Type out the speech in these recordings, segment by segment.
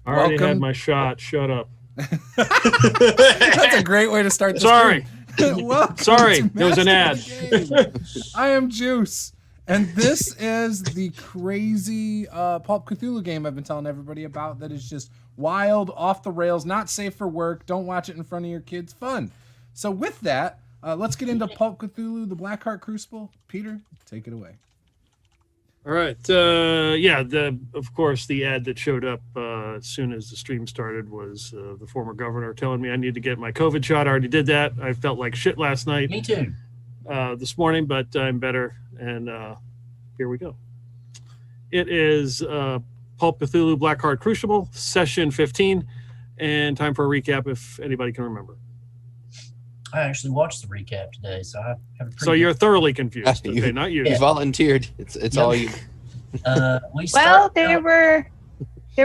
I already had my shot. Shut up. That's a great way to start the Sorry. Sorry, there was an ad. I am Juce, and this is the crazy Pulp Cthulhu game I've been telling everybody about that is just wild, off the rails, not safe for work. Don't watch it in front of your kids. Fun. So with that, let's get into Pulp Cthulhu, the Blackheart Crucible. Peter, take it away. All right. Of course, the ad that showed up as soon as the stream started was the former governor telling me I need to get my COVID shot. I already did that. I felt like shit last night. Me too. This morning, but I'm better. And here we go. It is Pulp Cthulhu Blackheart Crucible, session 15. And time for a recap if anybody can remember. I actually watched the recap today, so I have a So you're thoroughly confused. Okay, not you. You volunteered. It's all you. There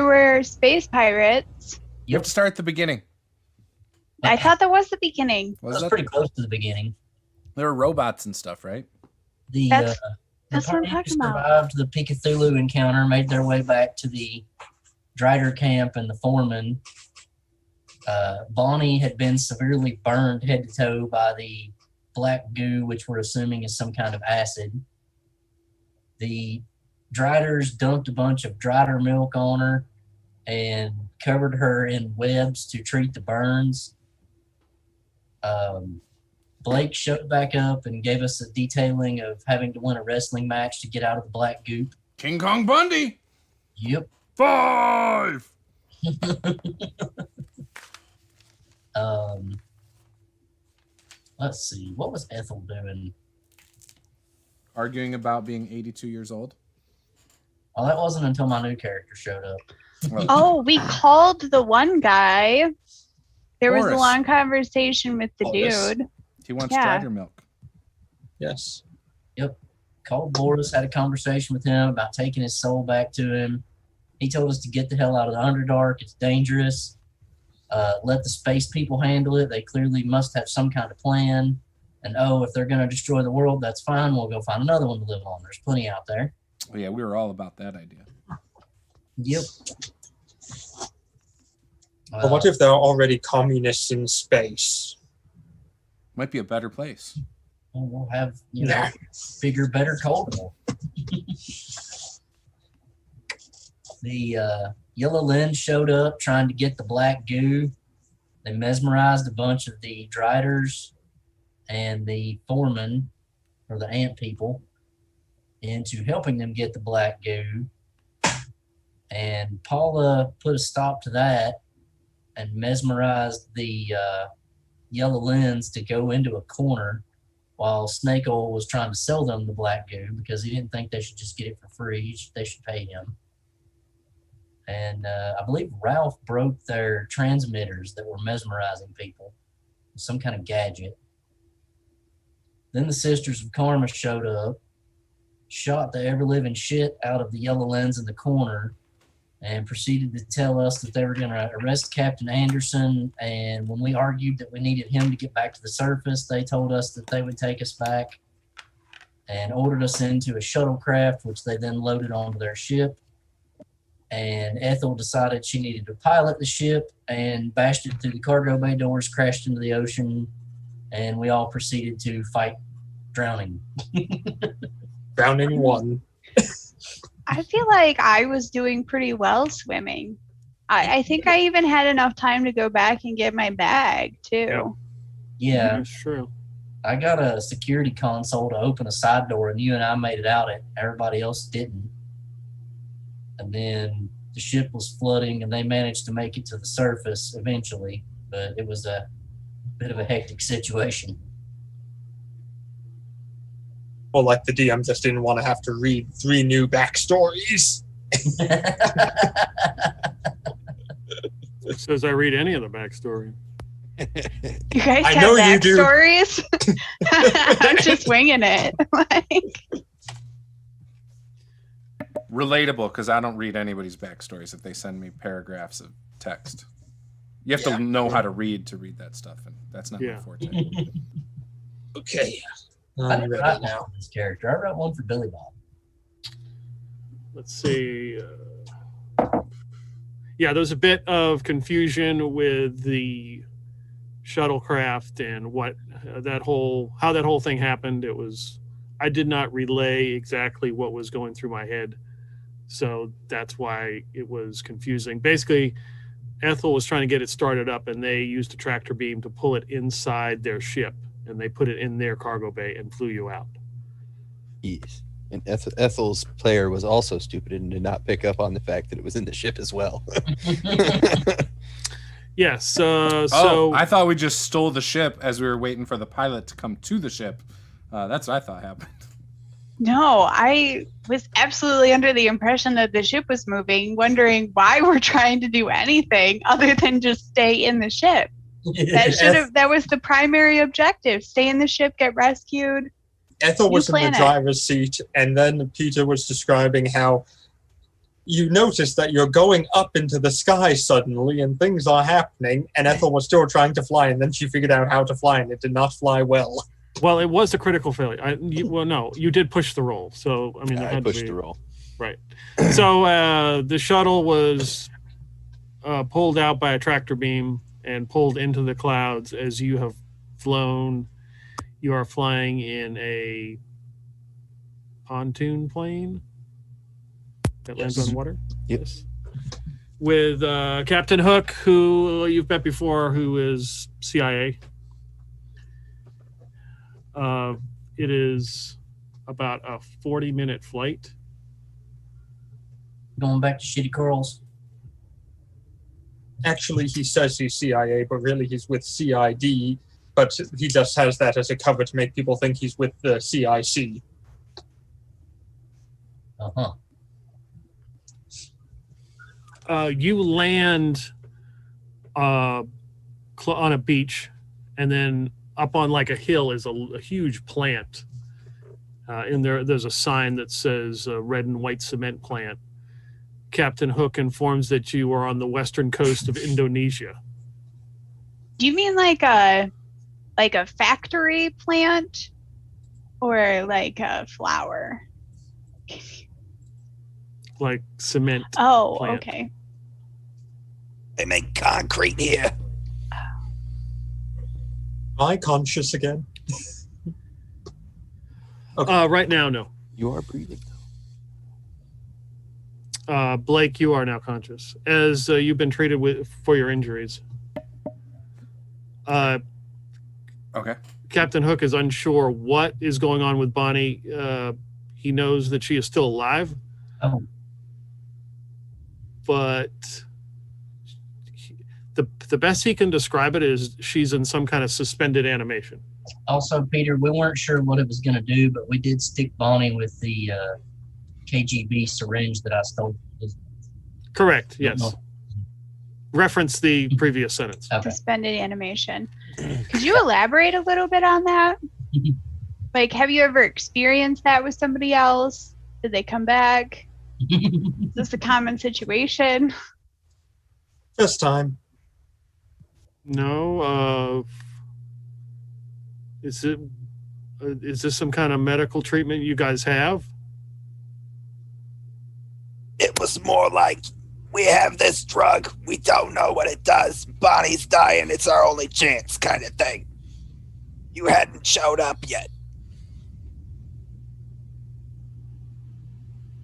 were space pirates. You have to start at the beginning. I thought that was the beginning. Was pretty close to the beginning. There were robots and stuff, right? That's what I'm talking about. Survived the Cthulhu encounter, made their way back to the Drider camp, and the foreman Bonnie had been severely burned head to toe by the black goo, which we're assuming is some kind of acid. The Driders dumped a bunch of Drider milk on her and covered her in webs to treat the burns. Blake showed back up and gave us a detailing of having to win a wrestling match to get out of the black goop. King Kong Bundy. Yep. 5. Let's see. What was Ethel doing? Arguing about being 82 years old. Oh, that wasn't until my new character showed up. Well, Oh, we called the one guy. There was a Boris. long conversation with the Boris. dude. he wants Yeah. Drider milk. Yes. Called Boris, had a conversation with him about taking his soul back to him. He told us to get the hell out of the Underdark. It's dangerous. Let the space people handle it. They clearly must have some kind of plan. And if they're going to destroy the world, that's fine. We'll go find another one to live on. There's plenty out there. Oh, yeah, we were all about that idea. Yep. But what if there are already communists in space? Might be a better place. We'll have bigger, better Cold War. The Yellow Lens showed up trying to get the black goo. They mesmerized a bunch of the Driders and the foreman, or the ant people, into helping them get the black goo. And Paula put a stop to that and mesmerized the Yellow Lens to go into a corner while Snake Oil was trying to sell them the black goo because he didn't think they should just get it for free. They should pay him. And I believe Ralph broke their transmitters that were mesmerizing people with some kind of gadget. Then the Sisters of Karma showed up, shot the ever-living shit out of the Yellow Lens in the corner, and proceeded to tell us that they were going to arrest Captain Anderson. And when we argued that we needed him to get back to the surface, they told us that they would take us back and ordered us into a shuttlecraft, which they then loaded onto their ship. And Ethel decided she needed to pilot the ship and bashed it through the cargo bay doors, crashed into the ocean, and we all proceeded to fight drowning. Drowning 1. I feel like I was doing pretty well swimming. I think I even had enough time to go back and get my bag, too. Yeah, That's true. I got a security console to open a side door, and you and I made it out. Everybody else didn't. And then the ship was flooding, and they managed to make it to the surface eventually. But it was a bit of a hectic situation. Or like the DM just didn't want to have to read 3 new backstories. Says I read any of the backstory. You guys I have know you do. backstories? I'm just winging it. Relatable, because I don't read anybody's backstories if they send me paragraphs of text. You have to know how to read that stuff, and that's not my forte. Okay. I I'm didn't ready write now. one for this character. I wrote one for Billy Bob. Let's see. Yeah, there's a bit of confusion with the shuttlecraft and what how that whole thing happened. I did not relay exactly what was going through my head, so that's why it was confusing. Basically, Ethel was trying to get it started up, and they used a tractor beam to pull it inside their ship, and they put it in their cargo bay and flew you out. Yes. And Ethel's player was also stupid and did not pick up on the fact that it was in the ship as well. Yes. So I thought we just stole the ship as we were waiting for the pilot to come to the ship. That's what I thought happened. No, I was absolutely under the impression that the ship was moving, wondering why we're trying to do anything other than just stay in the ship. That was the primary objective. Stay in the ship, get rescued. Ethel was in the planet. driver's seat, and then Peter was describing how you notice that you're going up into the sky suddenly and things are happening, and Ethel was still trying to fly, and then she figured out how to fly, and it did not fly well. Well, it was a critical failure. No, you did push the roll. So, I mean, I pushed the roll. Right. So the shuttle was pulled out by a tractor beam, and pulled into the clouds as you have flown. You are flying in a pontoon plane that lands on water. Yes. With Captain Hook, who you've met before, who is CIA. It is about a 40-minute flight. Going back to Shitty Curls. Actually, he says he's CIA, but really he's with CID. But he just has that as a cover to make people think he's with the CIC. Uh-huh. You land on a beach, and then up on like a hill is a huge plant. In there's a sign that says red and white cement plant. Captain Hook informs that you are on the western coast of Indonesia. Do you mean like a factory plant or like a flower? Like cement. Oh, plant. okay. They make concrete here. Am I conscious again? Right now, no. You are breathing. Blake, you are now conscious as you've been treated for your injuries. Okay. Captain Hook is unsure what is going on with Bonnie. He knows that she is still alive, Oh, but the best he can describe it is she's in some kind of suspended animation. also, Peter, we weren't sure what it was going to do, but we did stick Bonnie with the KGB syringe that I stole. Correct. Yes. No. Reference the previous sentence. Okay. Suspended animation. Could you elaborate a little bit on that? Like, have you ever experienced that with somebody else? Did they come back? Is this a common situation? This time. No. Is this some kind of medical treatment you guys have? It was more like, we have this drug, we don't know what it does, Bonnie's dying, it's our only chance kind of thing. You hadn't showed up yet.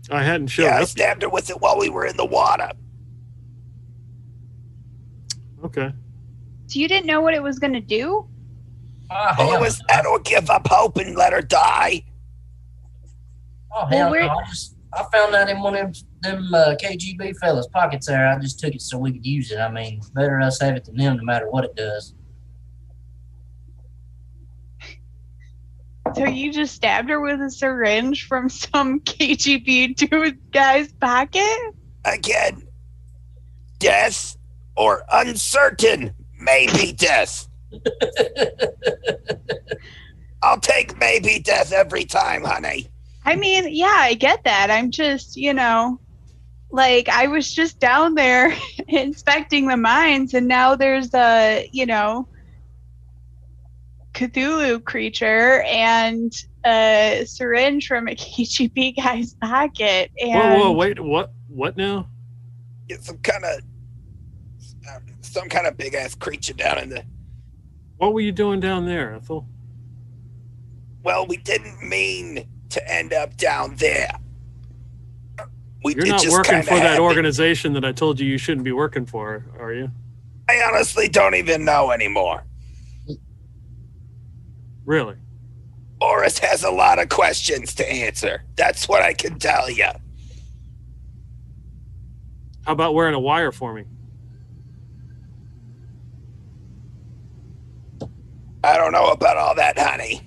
I hadn't showed I up. stabbed her with it while we were in the water. Okay. So you didn't know what it was going to do? Oh, Oh, hell, it was that or give up hope and let her die. oh, hell Well, no. I found that in one of them KGB fellas' pockets there. I just took it so we could use it. I mean, better us have it than them no matter what it does. So you just stabbed her with a syringe from some KGB dude guy's pocket? Again, death or uncertain, maybe death. I'll take maybe death every time, honey. I mean, yeah, I get that. I'm just, like, I was just down there inspecting the mines, and now there's a, Cthulhu creature and a syringe from a KGB guy's pocket. And Whoa, wait, what now? It's some kind of big ass creature down in the. What were you doing down there, Ethel? Well, we didn't mean to end up down there. You're not working for that organization that I told you shouldn't be working for, are you? I honestly don't even know anymore. Really? Boris has a lot of questions to answer. That's what I can tell you. How about wearing a wire for me? I don't know about all that, honey.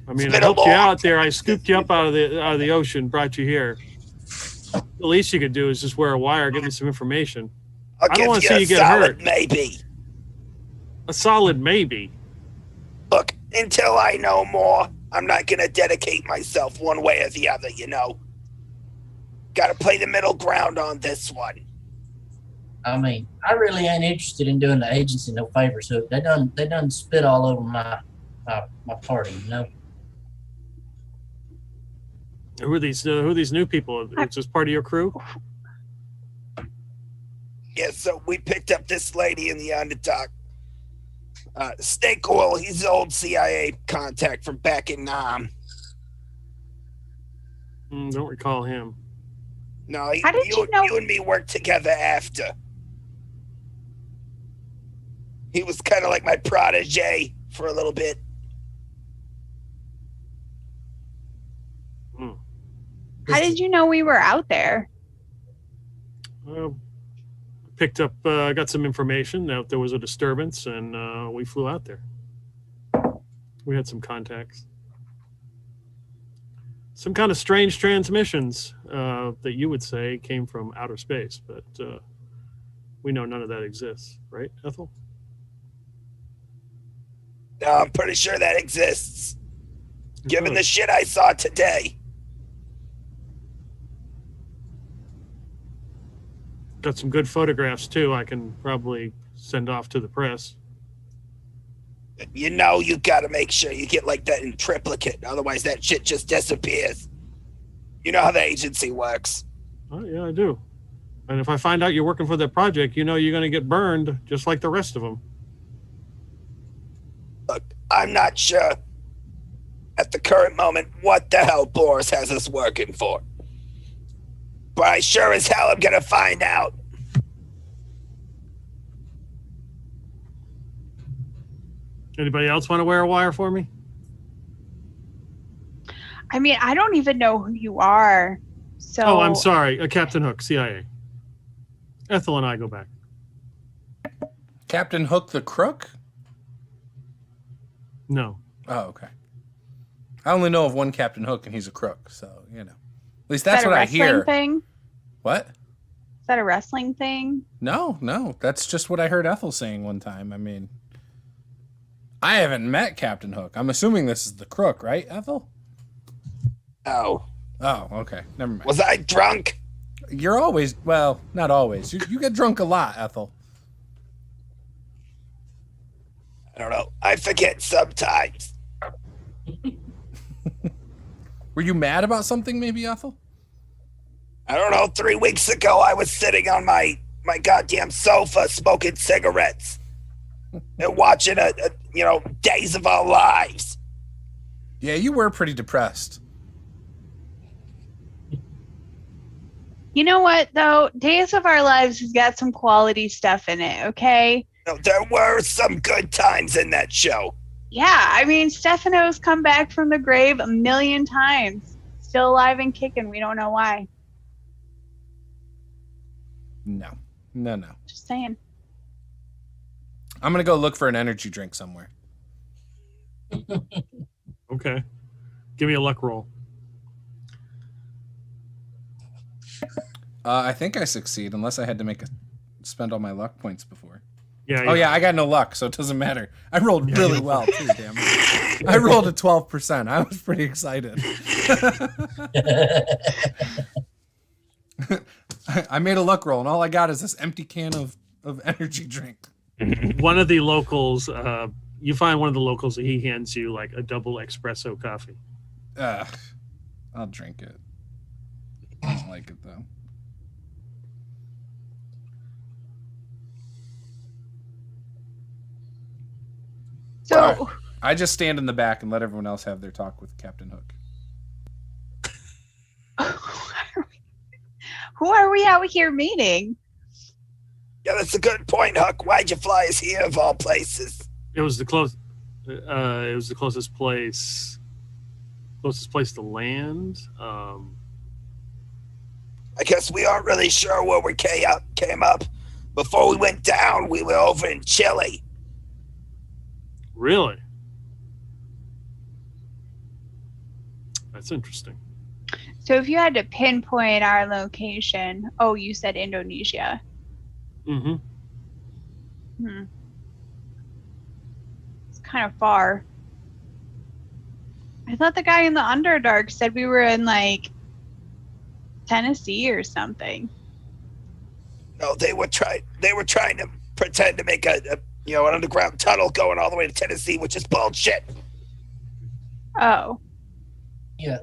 I mean, It's I been a helped you long out there. I scooped you up out of the ocean, brought you here. The least you could do is just wear a wire, give me some information. I'll I don't give wanna you see a you get solid hurt. maybe. A solid maybe. Look, until I know more, I'm not going to dedicate myself one way or the other, Got to play the middle ground on this one. I mean, I really ain't interested in doing the agency no favors. So they done spit all over my party, Who are these new people? It's just part of your crew? Yeah, so we picked up this lady in the underdog. Snake Oil, he's the old CIA contact from back in Nam. Don't recall him. No, How did you know? you and me worked together after. He was kind of like my protege for a little bit. How did you know we were out there? Picked up, got some information that there was a disturbance, and we flew out there. We had some contacts. Some kind of strange transmissions that you would say came from outer space, but we know none of that exists, right, Ethel? No, I'm pretty sure that exists. Given the shit I saw today. Got some good photographs too. I can probably send off to the press. You know, you got to make sure you get like that in triplicate. Otherwise, that shit just disappears. You know how the agency works. Oh, yeah, I do. And if I find out you're working for that project, you know you're going to get burned just like the rest of them. Look, I'm not sure at the current moment what the hell Boris has us working for. But I sure as hell am going to find out. Anybody else want to wear a wire for me? I mean, I don't even know who you are. So. Oh, I'm sorry. Captain Hook, CIA. Ethel and I go back. Captain Hook the Crook? No. Oh, okay. I only know of one Captain Hook, and he's a crook, so, you know. At least that's what I hear. Thing? What? Is that a wrestling thing? No. That's just what I heard Ethel saying one time. I mean, I haven't met Captain Hook. I'm assuming this is the crook, right, Ethel? Oh. Oh, okay. Never mind. Was I drunk? You're always, well, not always. You get drunk a lot, Ethel. I don't know. I forget sometimes. Were you mad about something, maybe, Ethel? I don't know. 3 weeks ago, I was sitting on my goddamn sofa smoking cigarettes and watching Days of Our Lives. Yeah, you were pretty depressed. You know what, though? Days of Our Lives has got some quality stuff in it, okay? No, there were some good times in that show. Yeah, I mean, Stefano's come back from the grave 1,000,000 times. Still alive and kicking. We don't know why. No. Just saying. I'm going to go look for an energy drink somewhere. Okay. Give me a luck roll. I think I succeed, unless I had to spend all my luck points before. Yeah. Oh, yeah, I got no luck, so it doesn't matter. I rolled really well, too, damn it. I rolled a 12%. I was pretty excited. I made a luck roll, and all I got is this empty can of energy drink. One of the locals, you find one of the locals, he hands you like a double espresso coffee. I'll drink it. I don't like it, though. So I just stand in the back and let everyone else have their talk with Captain Hook. who are we out here meeting? Yeah, that's a good point, Huck. Why'd you fly us here of all places? It was the closest place to land. I guess we aren't really sure where we came up. Before we went down, we were over in Chile. Really? That's interesting. So if you had to pinpoint our location, you said Indonesia. Mm-hmm. It's kind of far. I thought the guy in the Underdark said we were in like Tennessee or something. No, they were trying to pretend to make an underground tunnel going all the way to Tennessee, which is bullshit. Oh. Yeah,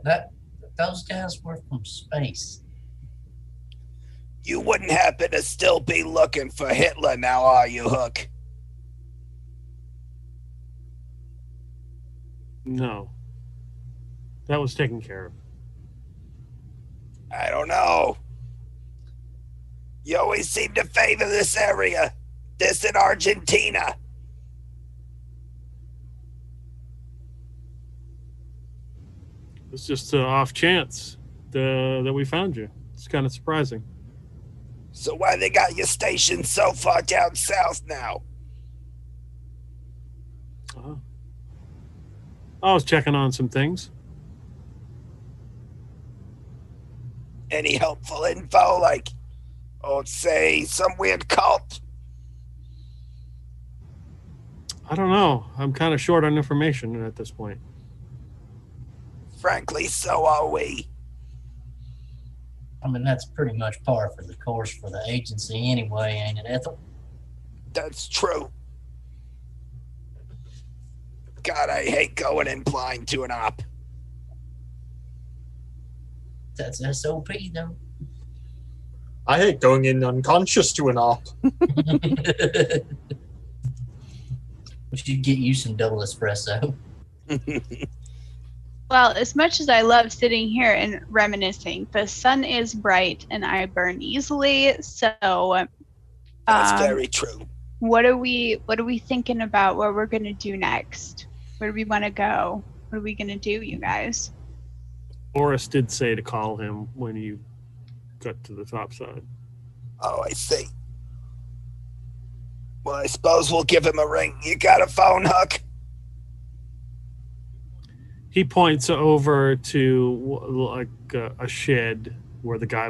those guys were from space. You wouldn't happen to still be looking for Hitler now, are you, Hook? No. That was taken care of. I don't know. You always seem to favor this area. This in Argentina. It's just an off chance that we found you. It's kind of surprising. So why they got you stationed so far down south now? I was checking on some things. Any helpful info, like, say, some weird cult? I don't know. I'm kind of short on information at this point. Frankly, so are we. I mean, that's pretty much par for the course for the agency anyway, ain't it, Ethel? That's true. God, I hate going in blind to an op. That's SOP, though. I hate going in unconscious to an op. We should get you some double espresso. Well, as much as I love sitting here and reminiscing, the sun is bright and I burn easily. So That's very true. what are we thinking about what we're gonna do next? Where do we want to go? What are we gonna do, you guys? Boris did say to call him when you got to the top side. Oh, I see. Well, I suppose we'll give him a ring. You got a phone, Huck? He points over to like a shed where the guy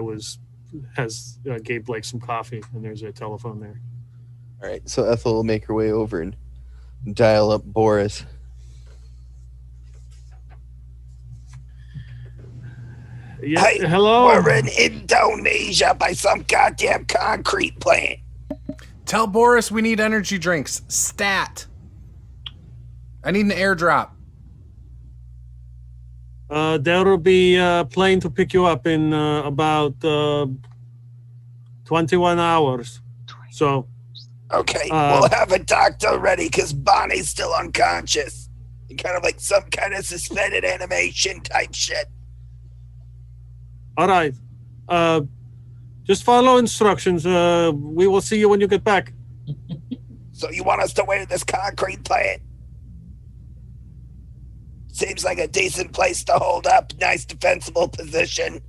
gave Blake some coffee, and there's a telephone there. All right, so Ethel will make her way over and dial up Boris. Yeah, Hey, hello. We're in Indonesia by some goddamn concrete plant. Tell Boris we need energy drinks. Stat. I need an airdrop. There will be a plane to pick you up in about 21 hours. So, Okay, we'll have a doctor ready because Bonnie's still unconscious. Kind of like some kind of suspended animation type shit. all right. Just follow instructions. We will see you when you get back. So you want us to wait at this concrete plant? Seems like a decent place to hold up. Nice defensible position.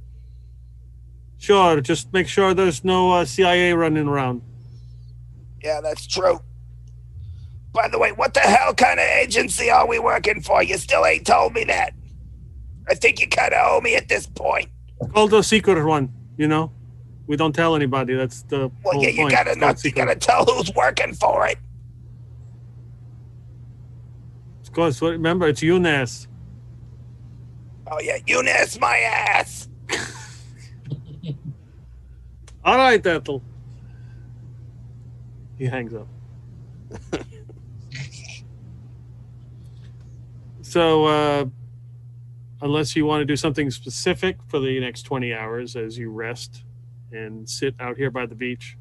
Sure. Just make sure there's no CIA running around. Yeah, that's true. By the way, what the hell kind of agency are we working for? You still ain't told me that. I think you kind of owe me at this point. It's called a secret one, you know? We don't tell anybody. That's the Well, whole yeah, you point. gotta It's called not, you secret. gotta tell who's working for it. Of course. Remember, it's UNAS. Oh yeah, Eunice, my ass. All right, Ethel. He hangs up. So, unless you want to do something specific for the next 20 hours as you rest and sit out here by the beach.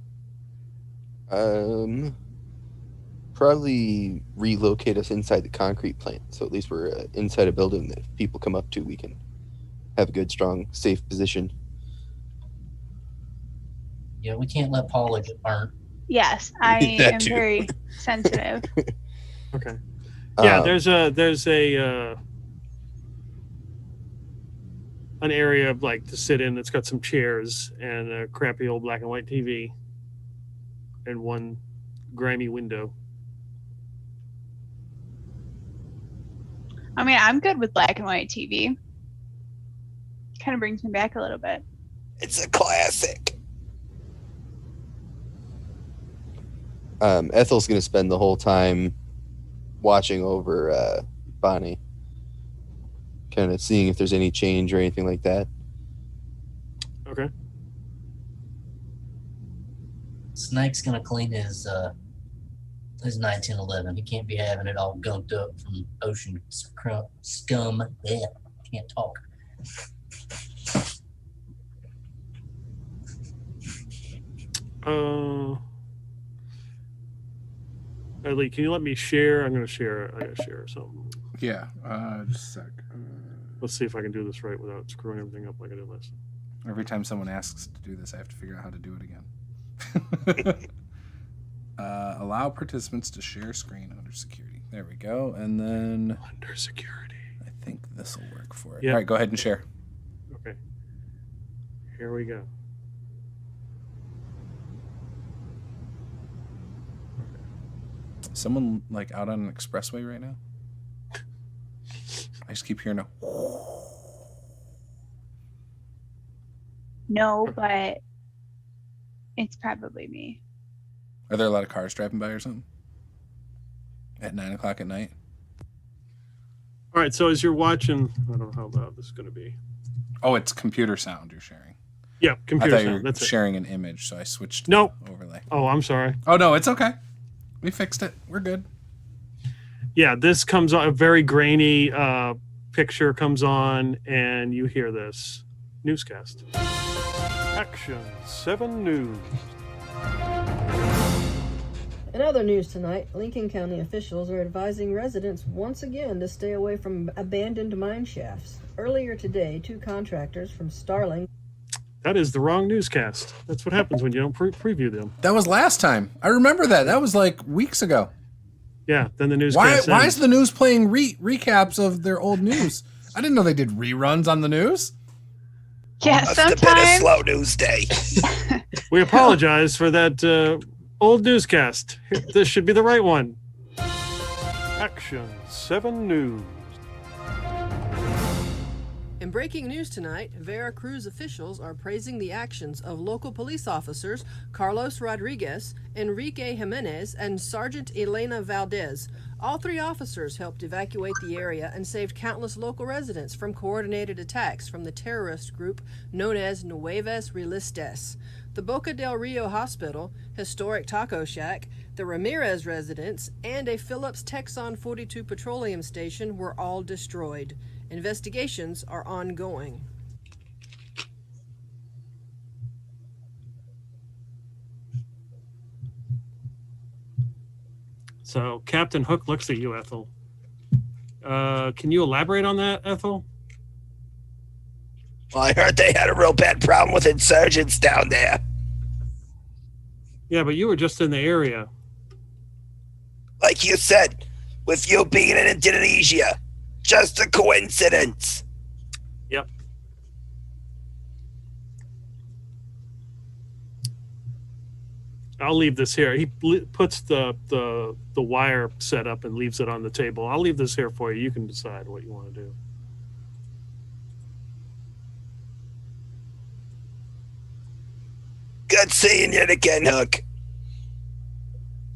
Probably relocate us inside the concrete plant, so at least we're inside a building that if people come up to, we can have a good, strong, safe position. Yeah, we can't let Paula get burnt. Yes, I That am too. very sensitive. Okay. Yeah, Um, there's a an area of like to sit in that's got some chairs and a crappy old black and white TV and one grimy window. I mean, I'm good with black and white TV. Kind of brings me back a little bit. It's a classic. Ethel's going to spend the whole time watching over Bonnie, kind of seeing if there's any change or anything like that. Okay. Snake's gonna clean his 1911. He can't be having it all gunked up from ocean scum. Yeah, can't talk. Ellie, can you let me share? I'm going to share. I got to share something. Yeah, just a sec. Let's see if I can do this right without screwing everything up like I did last time. Every time someone asks to do this, I have to figure out how to do it again. Allow participants to share screen under security. There we go. And then Under security. I think this will work for it. Yep. All right, go ahead and share. Okay. Here we go. Someone like out on an expressway right now? I just keep hearing a No, but it's probably me. Are there a lot of cars driving by or something? At 9 o'clock at night? All right. So as you're watching, I don't know how loud this is going to be. Oh, it's computer sound you're sharing. Yeah, I computer thought you sound. were That's it. sharing an image, so I switched to Nope. the overlay. Oh, I'm sorry. Oh, no, it's okay. We fixed it. We're good. Yeah, this comes on a very grainy picture comes on, and you hear this newscast. Action 7 News. In other news tonight, Lincoln County officials are advising residents once again to stay away from abandoned mine shafts. Earlier today, 2 contractors from Starling. That is the wrong newscast. That's what happens when you don't preview them. That was last time. I remember that. That was like weeks ago. Yeah, then the newscast. Why ends. is the news playing recaps of their old news? I didn't know they did reruns on the news. Yeah, Must have been a sometimes. slow news day. We apologize for that old newscast. This should be the right one. Action 7 News. In breaking news tonight, Veracruz officials are praising the actions of local police officers Carlos Rodriguez, Enrique Jimenez, and Sergeant Elena Valdez. All 3 officers helped evacuate the area and saved countless local residents from coordinated attacks from the terrorist group known as Nuevas Realistas. The Boca del Rio Hospital, historic taco shack, the Ramirez residence, and a Phillips Texon 42 petroleum station were all destroyed. Investigations are ongoing. So Captain Hook looks at you, Ethel. Can you elaborate on that, Ethel? Well, I heard they had a real bad problem with insurgents down there. Yeah, but you were just in the area. Like you said, with you being in Indonesia. Just a coincidence. Yep. I'll leave this here. He puts the wire set up and leaves it on the table. I'll leave this here for you. You can decide what you want to do. Good seeing you again, Hook.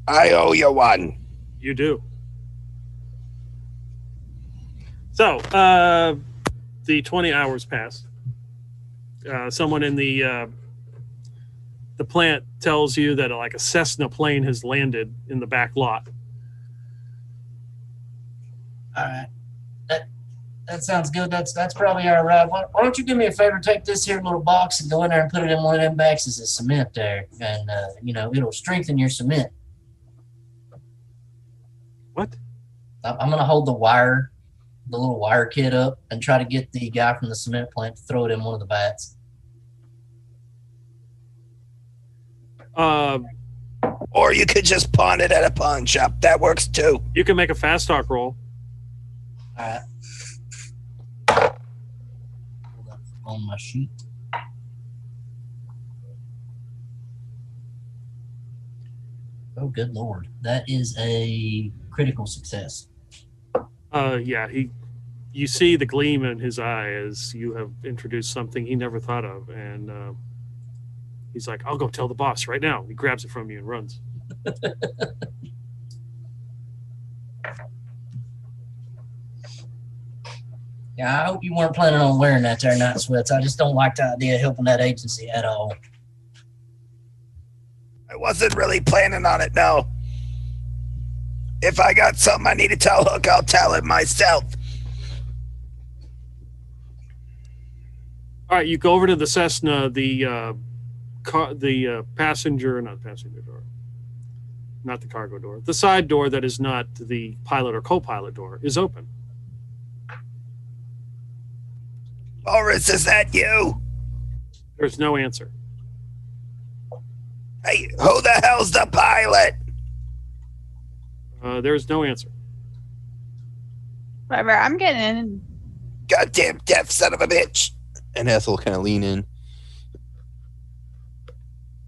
I owe you one. You do. So, the 20 hours pass. Someone in the plant tells you that like a Cessna plane has landed in the back lot. All right. That sounds good. That's probably our ride. Why don't you do me a favor? Take this here little box and go in there and put it in one of them bags of cement there, and it'll strengthen your cement. What? I'm gonna hold the little wire kit up and try to get the guy from the cement plant to throw it in one of the vats. Or you could just pawn it at a pawn shop. That works too. You can make a fast talk roll. All right. Hold up on my sheet. Oh, good Lord. That is a critical success. Yeah, you see the gleam in his eye as you have introduced something he never thought of, and he's like, "I'll go tell the boss right now." He grabs it from you and runs. Yeah, I hope you weren't planning on wearing that there night sweats. I just don't like the idea of helping that agency at all. I wasn't really planning on it, no. If I got something I need to tell Hook, I'll tell him myself. All right, you go over to the Cessna. The passenger, not the passenger door, not the cargo door, the side door that is not the pilot or co-pilot door is open. Boris, is that you? There's no answer. Hey, who the hell's the pilot? There's no answer. Whatever, I'm getting in. Goddamn deaf son of a bitch. And Ethel kind of lean in.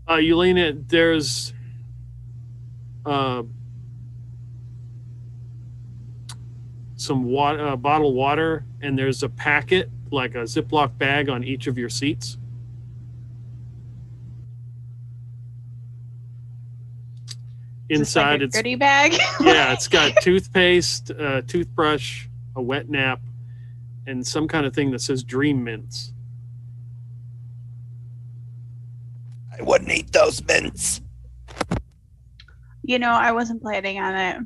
You lean in. There's some water, bottled water, and there's a packet, like a Ziploc bag, on each of your seats. Inside, it's like a goodie bag. Yeah, it's got toothpaste, toothbrush, a wet nap, and some kind of thing that says Dream Mints. I wouldn't eat those mints. You know, I wasn't planning on it.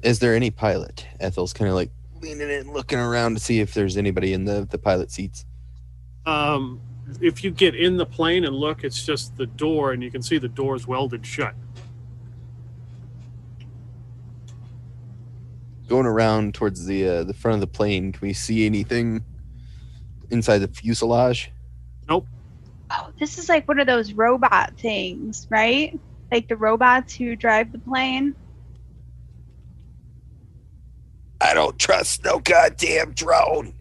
Is there any pilot? Ethel's kind of like leaning in, looking around to see if there's anybody in the pilot seats. If you get in the plane and look, it's just the door, and you can see the door's welded shut. Going around towards the front of the plane, can we see anything inside the fuselage? Nope. Oh, this is like one of those robot things, right? Like the robots who drive the plane. I don't trust no goddamn drone.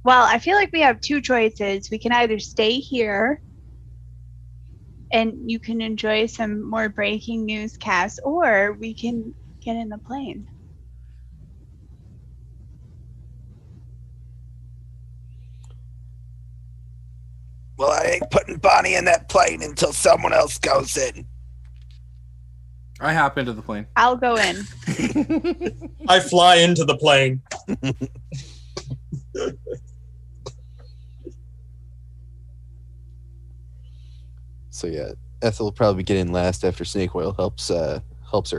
Well, I feel like we have two choices. We can either stay here and you can enjoy some more breaking newscasts, or we can get in the plane. Well, I ain't putting Bonnie in that plane until someone else goes in. I hop into the plane. I'll go in. I fly into the plane. So yeah, Ethel will probably get in last after Snake Oil helps her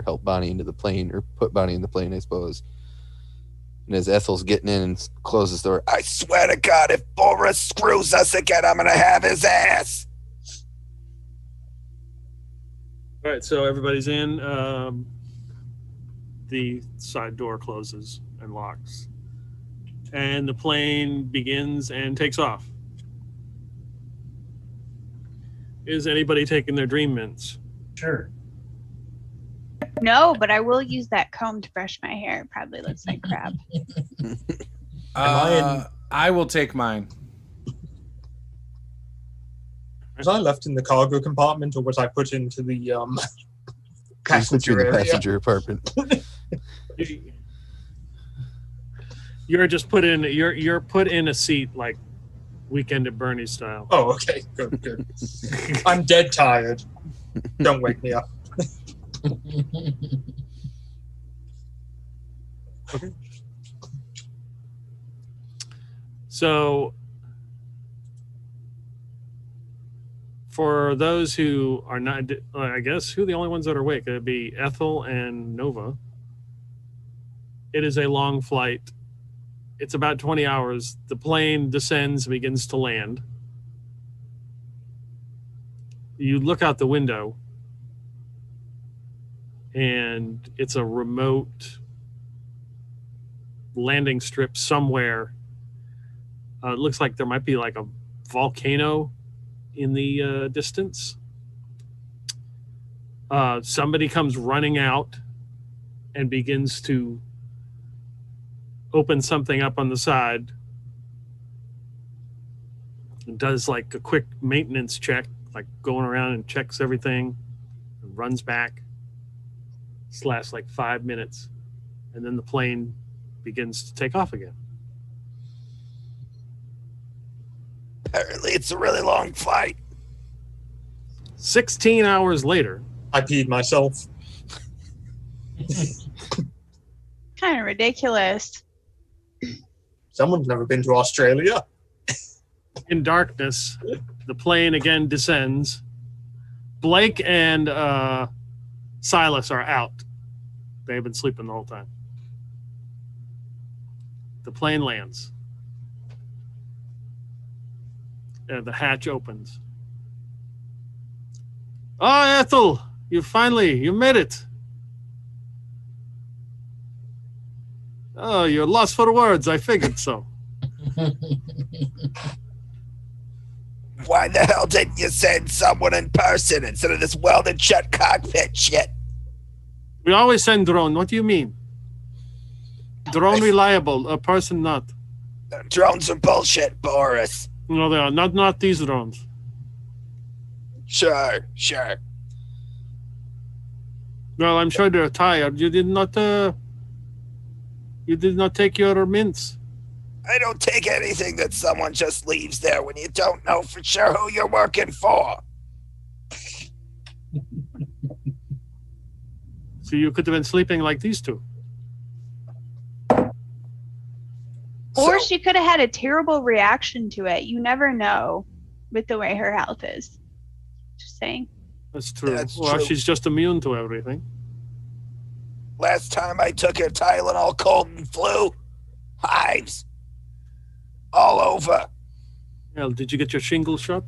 help Bonnie into the plane, or put Bonnie in the plane, I suppose. And as Ethel's getting in and closes the door, I swear to God, if Boris screws us again, I'm gonna have his ass. All right, so everybody's in. The side door closes and locks, and the plane begins and takes off. Is anybody taking their Dream Mints? Sure. No, but I will use that comb to brush my hair. It probably looks like crap. I will take mine. Was I left in the cargo compartment, or was I put into the passenger area? Passenger apartment. You're just put in. You're put in a seat like Weekend at Bernie's style. Oh, okay, good. I'm dead tired. Don't wake me up. Okay. So, for those who are not, I guess, who are the only ones that are awake? It'd be Ethel and Nova. It is a long flight. It's about 20 hours. The plane descends and begins to land. You look out the window, and it's a remote landing strip somewhere. It looks like there might be like a volcano in the distance. Somebody comes running out and begins to open something up on the side. And does like a quick maintenance check, like going around and checks everything and runs back. This lasts like 5 minutes, and then the plane begins to take off again. Apparently, it's a really long flight. 16 hours later. I peed myself. Kind of ridiculous. Someone's never been to Australia. In darkness, the plane again descends. Blake and Silas are out. They've been sleeping the whole time. The plane lands. And the hatch opens. Oh, Ethel, you made it. Oh, you're lost for words. I figured so. Why the hell didn't you send someone in person instead of this welded shut cockpit shit? We always send drone. What do you mean? Drone reliable, a person not. Drones are bullshit, Boris. No, they are not these drones. Sure. Well, I'm sure they're tired. You did not take your mints. I don't take anything that someone just leaves there when you don't know for sure who you're working for. So you could have been sleeping like these two. Or she could have had a terrible reaction to it. You never know with the way her health is. Just saying. That's true. That's Well, true. she's just immune to everything. Last time I took a Tylenol cold and flu, hives. All over. Well, did you get your shingle shot?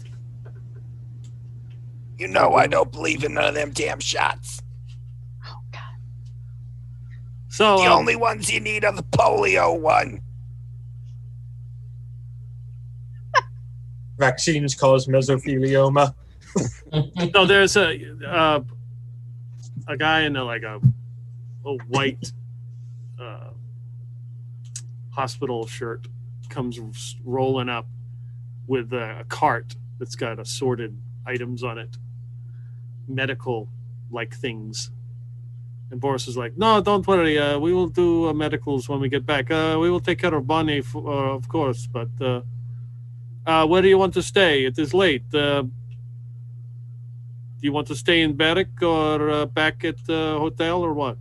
You know I don't believe in none of them damn shots. Oh, God. So The only ones you need are the polio one. Vaccines cause mesothelioma. no, there's a guy in a white hospital shirt comes rolling up with a cart that's got assorted items on it, medical like things. And Boris is like, no, don't worry, we will do medicals when we get back. We will take care of Bonnie, of course, but where do you want to stay? It is late. Do you want to stay in barrack or back at the hotel or what?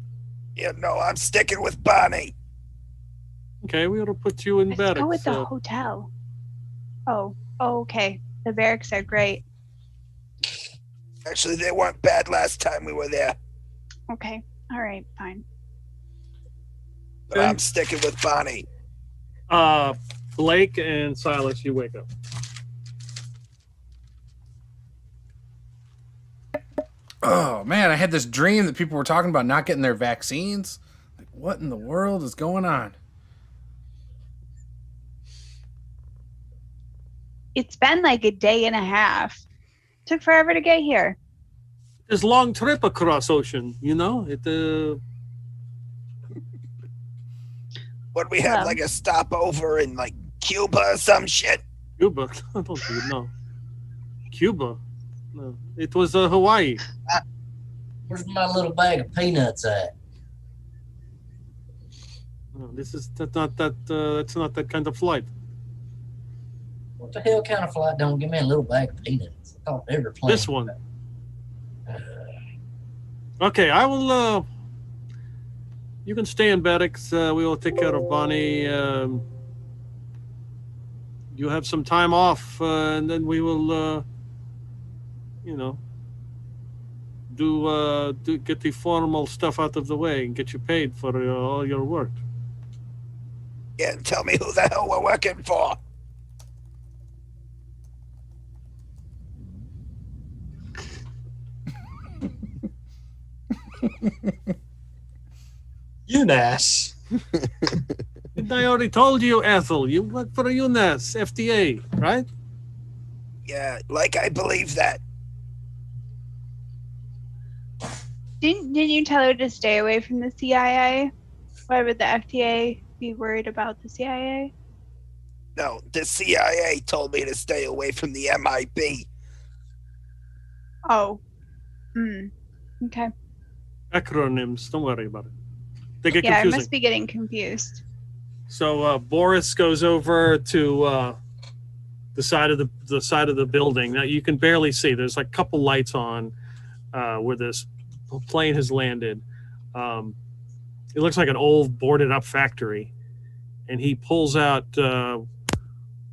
You know, I'm sticking with Bonnie. Okay, we will put you in Let's barracks. go with the hotel. Oh, okay. The barracks are great. Actually, they weren't bad last time we were there. Okay. All right. Fine. But I'm sticking with Bonnie. Blake and Silas, you wake up. Oh man, I had this dream that people were talking about not getting their vaccines. Like, what in the world is going on? It's been like a day and a half. Took forever to get here. This long trip across ocean, you know? What we have, Well. like a stopover in like Cuba or some shit. Cuba? I don't even know. Cuba? No, it was Hawaii. Where's my little bag of peanuts at? No, that's not that kind of flight. What the hell kind of flight don't give me a little bag of peanuts? I thought every plane. This one. Okay, I will. You can stay in barracks. We will take care of Bonnie. You have some time off, and then we will, get the formal stuff out of the way and get you paid for all your work. Yeah, and tell me who the hell we're working for. UNAS. Didn't I already told you, Ethel? You work for UNAS, FDA, right? Yeah, like I believe that. Didn't you tell her to stay away from the CIA? Why would the FDA be worried about the CIA? No, the CIA told me to stay away from the MIB. Oh. Okay. Acronyms. Don't worry about it. They get Yeah, I confusing. must be getting confused. So Boris goes over to the side of the building. Now you can barely see. There's like a couple lights on where this plane has landed. It looks like an old boarded up factory, and he pulls out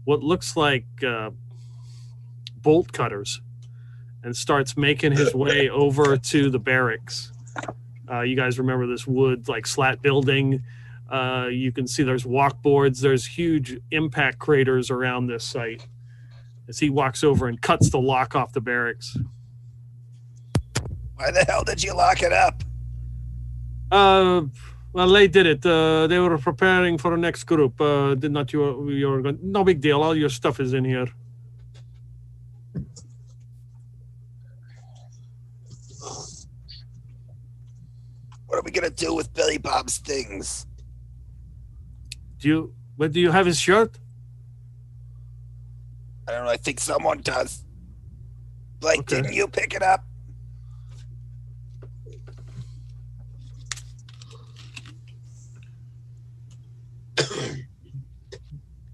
what looks like bolt cutters and starts making his way over to the barracks. You guys remember this wood like slat building? You can see there's walkboards. There's huge impact craters around this site. as he walks over and cuts the lock off the barracks. Why the hell did you lock it up? Well, they did it. They were preparing for the next group. Did not you? No big deal. All your stuff is in here. What are we gonna do with Billy Bob's things? Do you have his shirt? I don't know. I think someone does. Blake, Okay. didn't you pick it up?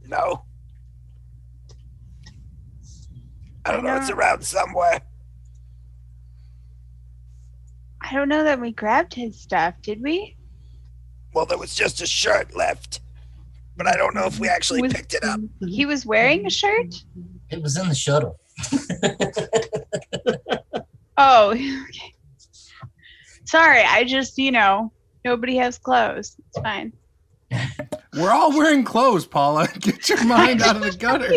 No. I don't know. It's around somewhere. I don't know that we grabbed his stuff, did we? Well, there was just a shirt left, but I don't know if we actually picked it up. He was wearing a shirt? It was in the shuttle. Oh, okay. Sorry, I just, nobody has clothes. It's fine. We're all wearing clothes, Paula. Get your mind out of the gutter.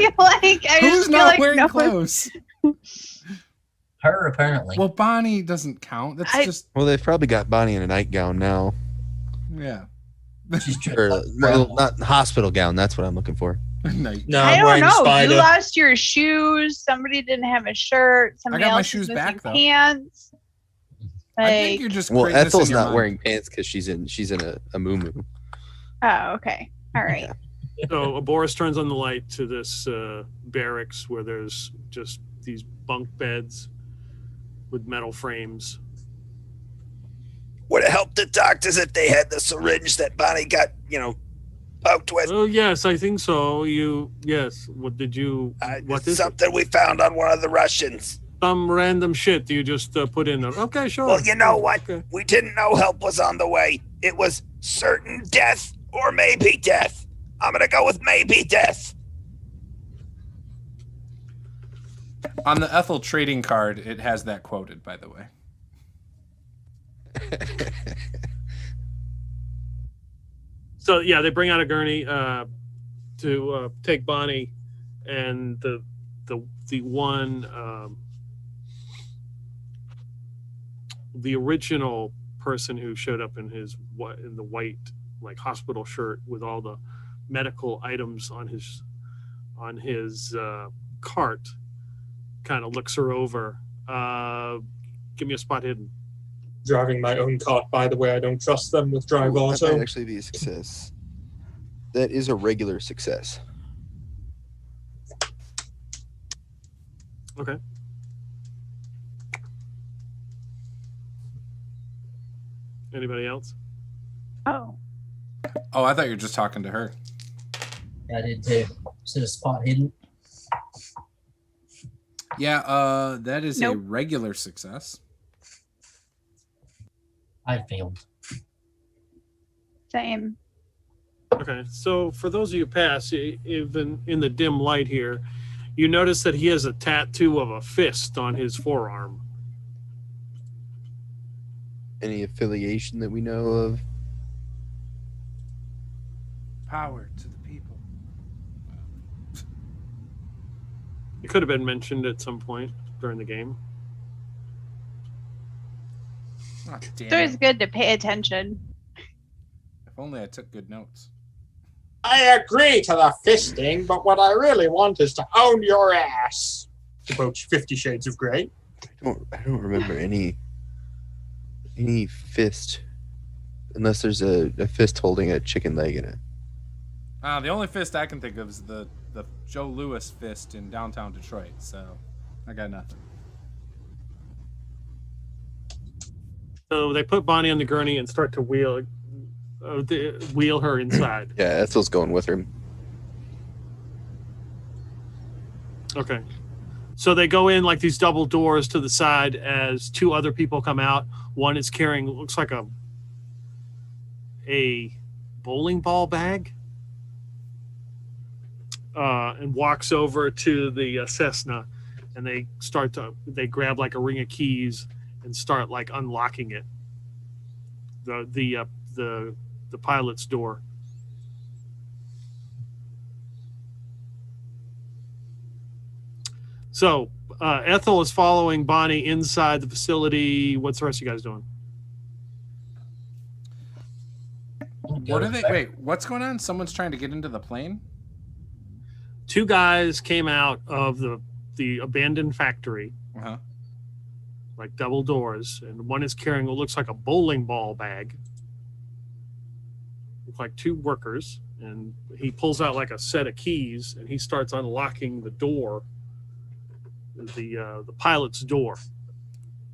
Who's not wearing clothes? Her, apparently. Well, Bonnie doesn't count. That's just... Well, they've probably got Bonnie in a nightgown now. Yeah. Or, not hospital gown. That's what I'm looking for. No, I I'm don't wearing know. Spider. You lost your shoes. Somebody didn't have a shirt. Somebody I got my else shoes was back, missing though. pants. I think you're just Well, creating this in Ethel's your not mind. wearing pants because she's in a muumuu. Oh, okay. All right. So Boris turns on the light to this barracks where there's just these bunk beds with metal frames. Would it help the doctors if they had the syringe that Bonnie got, poked with? Oh yes, I think so. Yes. What did you? What is Something we found on one of the Russians. some random shit you just put in there? Okay, sure. Well, you know what? Okay. We didn't know help was on the way. It was certain death or maybe death. I'm gonna go with maybe death. On the Ethel trading card, it has that quoted, by the way. So yeah, they bring out a gurney to take Bonnie, and the one the original person who showed up in the white like hospital shirt with all the medical items on his cart kind of looks her over. Give me a spot hidden. Driving my own cart, by the way. I don't trust them with drive That auto. might actually be a success. That is a regular success. Okay. Anybody else? Oh. Oh, I thought you were just talking to her. I did too. Is it a spot hidden? Yeah, that is a Nope. regular success. I failed. Same. Okay, so for those of you who pass, even in the dim light here, you notice that he has a tattoo of a fist on his forearm. Any affiliation that we know of? Power to the people. It could have been mentioned at some point during the game. Oh, It's damn always it. good to pay attention. If only I took good notes. I agree to the fisting, but what I really want is to own your ass. To quote 50 Shades of Grey. I don't remember any fist, unless there's a fist holding a chicken leg in it. The only fist I can think of is the Joe Louis fist in downtown Detroit, so I got nothing. So they put Bonnie on the gurney and start to wheel her inside. Yeah, Ethel's going with her. Okay. So they go in like these double doors to the side as two other people come out. One is carrying, looks like a bowling ball bag, and walks over to the Cessna, and they grab like a ring of keys and start like unlocking it. The pilot's door. So Ethel is following Bonnie inside the facility. What's the rest of you guys doing? What are they? Wait, what's going on? Someone's trying to get into the plane? Two guys came out of the abandoned factory, Uh-huh. like double doors, and one is carrying what looks like a bowling ball bag. Look like two workers, and he pulls out like a set of keys, and he starts unlocking the door, the pilot's door.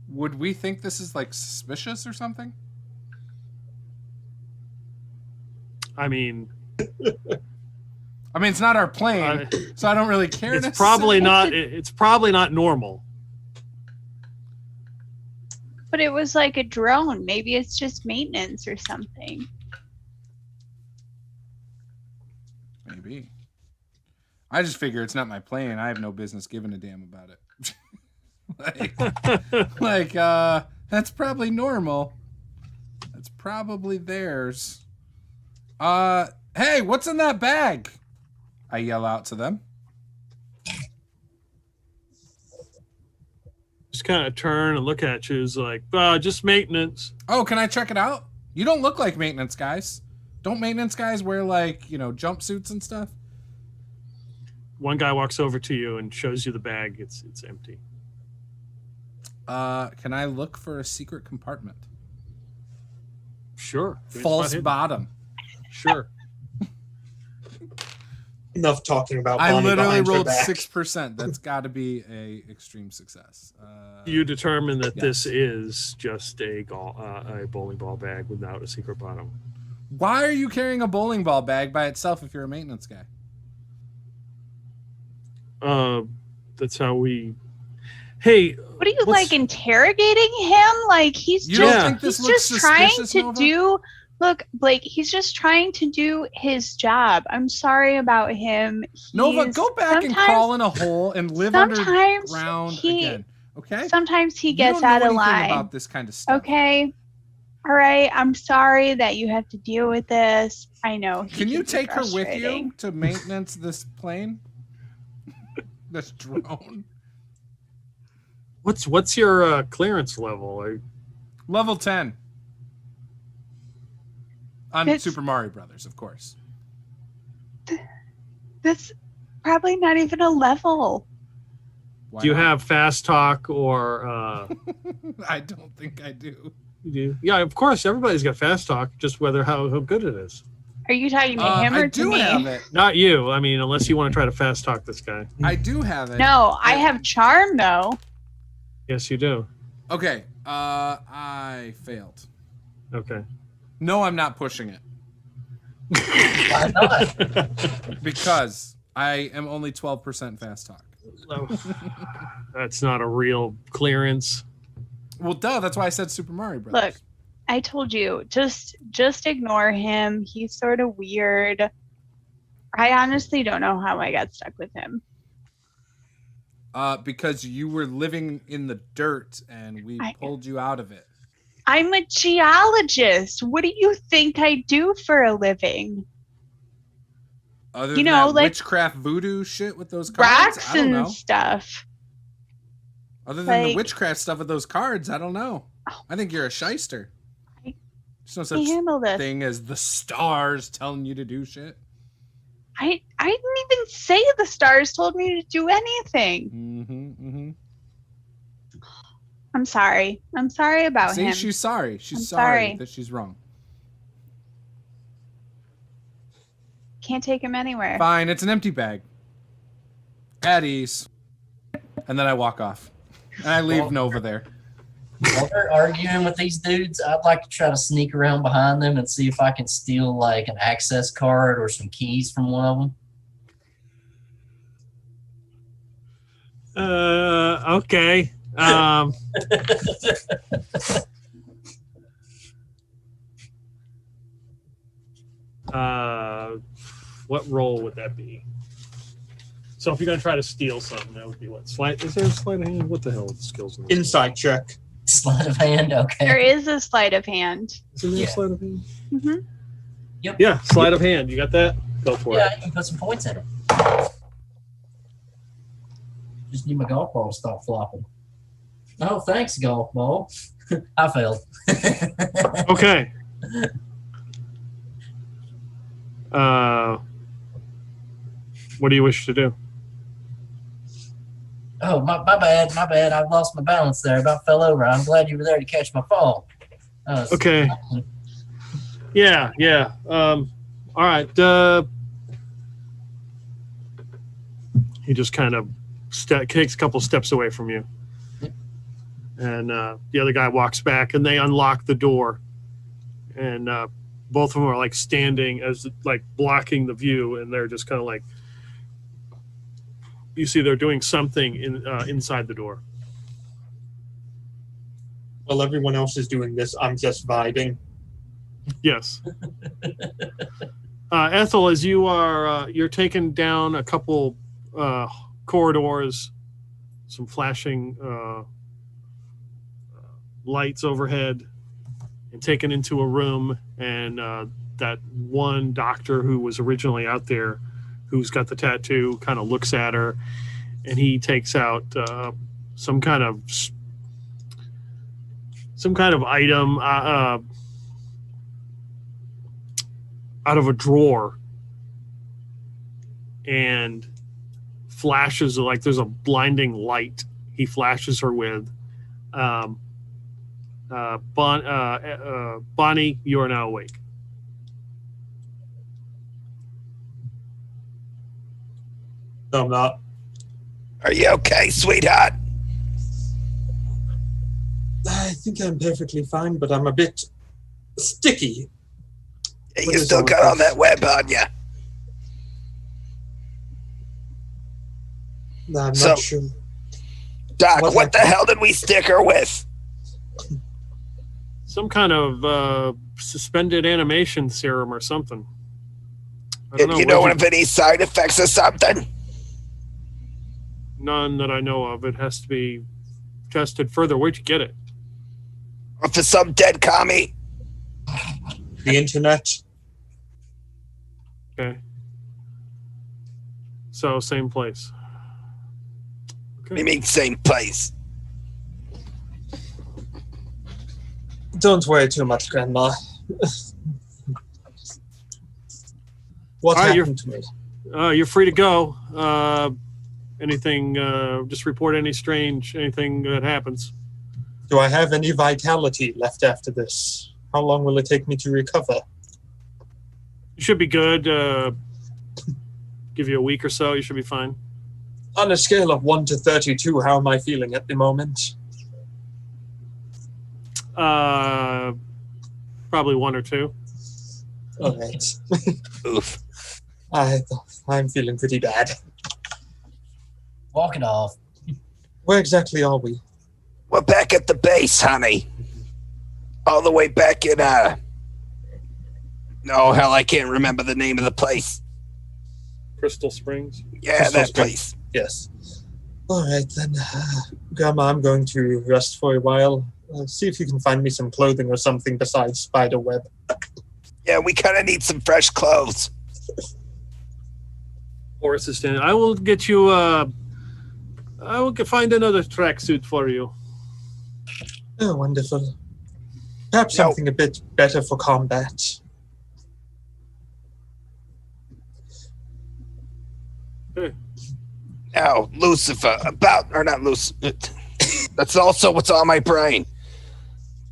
Would we think this is like suspicious or something? I mean, it's not our plane, so I don't really care. It's probably not. It's probably not normal. But it was like a drone. Maybe it's just maintenance or something. Maybe. I just figure it's not my plane. I have no business giving a damn about it. That's probably normal. That's probably theirs. Hey, what's in that bag? I yell out to them. Just kind of turn and look at you. It's like, just maintenance. Oh, can I check it out? You don't look like maintenance guys. Don't maintenance guys wear jumpsuits and stuff? One guy walks over to you and shows you the bag. It's empty. Can I look for a secret compartment? Sure. False bottom. Sure. Enough talking about I Bonnie literally behind your rolled back. 6%. That's got to be a extreme success. You determine that yes. this is just a bowling ball bag without a secret bottom. Why are you carrying a bowling ball bag by itself if you're a maintenance guy? That's how we. Hey, what are you like interrogating him? Like he's You just don't think this he's looks just trying suspicious, to Nova? do. Look, Blake, he's just trying to do his job. I'm sorry about him. Nova, He's- go back and sometimes- crawl in a hole and live sometimes underground he- again. Okay? Sometimes he You gets don't know out of anything line. about this kind of stuff. Okay. All right. I'm sorry that you have to deal with this. I know. Can you be take her with frustrating. you to maintenance this plane? This drone? what's your clearance level? Level 10. On It's- Super Mario Brothers, of course. That's probably not even a level. Why Do you not? have fast talk or? I don't think I do. You do? Yeah, of course. Everybody's got fast talk. Just whether how good it is. Are you talking to him or I to do me? have it. Not you. I mean, unless you want to try to fast talk this guy. I do have it. No, I have charm though. Yes, you do. Okay. I failed. Okay. No, I'm not pushing it. Why not? Because I am only 12% fast talk. That's not a real clearance. Well, duh. That's why I said Super Mario Brothers. Look, I told you, just ignore him. He's sort of weird. I honestly don't know how I got stuck with him. Because you were living in the dirt and we pulled you out of it. I'm a geologist. What do you think I do for a living? Other You than know, that like witchcraft voodoo shit with those cards, Rocks I don't and know. stuff. Other than the like- witchcraft stuff with those cards, I don't know. Oh. I think you're a shyster. I- There's no I such handle this. thing as the stars telling you to do shit. I didn't even say the stars told me to do anything. Mm-hmm. I'm sorry. I'm sorry about See, him. she's sorry. She's I'm sorry sorry. that she's wrong. Can't take him anywhere. Fine, it's an empty bag. At ease. And then I walk off. And I leave Well- Nova there. While they're arguing with these dudes, I'd like to try to sneak around behind them and see if I can steal like an access card or some keys from one of them. Okay. What role would that be? So if you're gonna try to steal something, that would be what? Sleight? Is there a sleight of hand? What the hell are the skills in this? Insight check. Sleight of hand, okay. There is a sleight of hand. Isn't there Yeah. a sleight of hand? hmm Yep. Yeah, sleight of hand. You got that? Go for Yeah, it. you can put some points in it. Just need my golf ball to stop flopping. Oh, thanks, golf ball. I failed. Okay. What do you wish to do? Oh, my bad. I lost my balance there. About fell over. I'm glad you were there to catch my fall. Okay. Yeah. All right. He just kind of takes a couple steps away from you. And the other guy walks back, and they unlock the door. And both of them are like standing as like blocking the view, and they're just kind of like, you see they're doing something inside the door. While everyone else is doing this, I'm just vibing. Yes. Ethel, as you are, you're taking down a couple corridors, some flashing lights overhead, and taken into a room, and that one doctor who was originally out there, who's got the tattoo, kind of looks at her, and he takes out some kind of item out of a drawer, and flashes, like there's a blinding light he flashes her with. Bonnie, you are now awake. No, I'm not. Are you okay, sweetheart? I think I'm perfectly fine, but I'm a bit sticky. You still got all that web on you. I'm not sure. Doc, what the hell did we stick her with? Some kind of suspended animation serum or something. You know of any side effects or something? None that I know of. It has to be tested further. Where'd you get it? Or for some dead commie? The internet. Okay. So, same place. Okay. You mean same place? Don't worry too much, Grandma. What happened to me? You're free to go. Anything, just report anything that happens. Do I have any vitality left after this? How long will it take me to recover? You should be good. Give you a week or so, you should be fine. On a scale of 1 to 32, how am I feeling at the moment? Probably 1 or 2. All right. Oof. I'm feeling pretty bad. Walk it off. Where exactly are we? We're back at the base, honey. All the way back in, oh, hell, I can't remember the name of the place. Crystal Springs? Yeah, Crystal that Springs. place. Yes. All right, then. Grandma, I'm going to rest for a while. See if you can find me some clothing or something besides spider web. Yeah, we kind of need some fresh clothes. Horace is standing. I will get you, I will find another tracksuit for you. Oh, wonderful. Perhaps something a bit better for combat. Okay. Now, Lucifer, not Lucifer. That's also what's on my brain.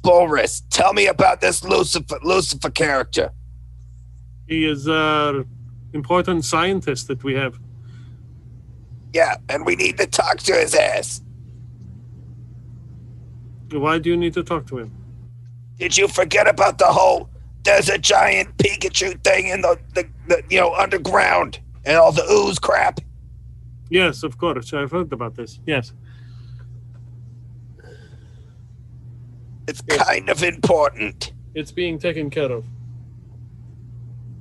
Boris, tell me about this Lucifer character. He is an important scientist that we have. Yeah, and we need to talk to his ass. Why do you need to talk to him? Did you forget about the whole, there's a giant Pikachu thing in the underground and all the ooze crap? Yes, of course. I've heard about this. Yes. It's kind of important. It's being taken care of.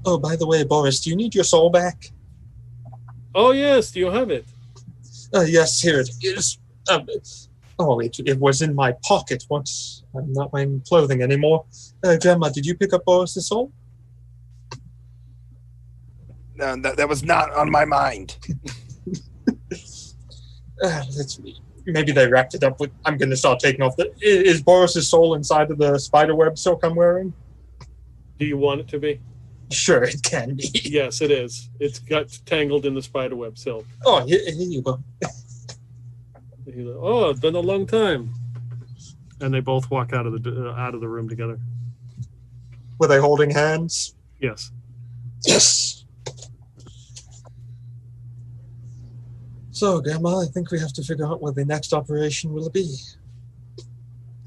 Oh, by the way, Boris, do you need your soul back? Oh, yes. Do you have it? Yes, here it is. It was in my pocket once. I'm not wearing clothing anymore. Grandma, did you pick up Boris's soul? No, that was not on my mind. Maybe they wrapped it up with. I'm going to start taking off the. Is Boris's soul inside of the spider web silk I'm wearing? Do you want it to be? Sure, it can be. Yes, it is. It's got tangled in the spiderweb silk. Oh, here you go. Oh, it's been a long time. And they both walk out of the room together. Were they holding hands? Yes. Yes. So, Grandma, I think we have to figure out where the next operation will be.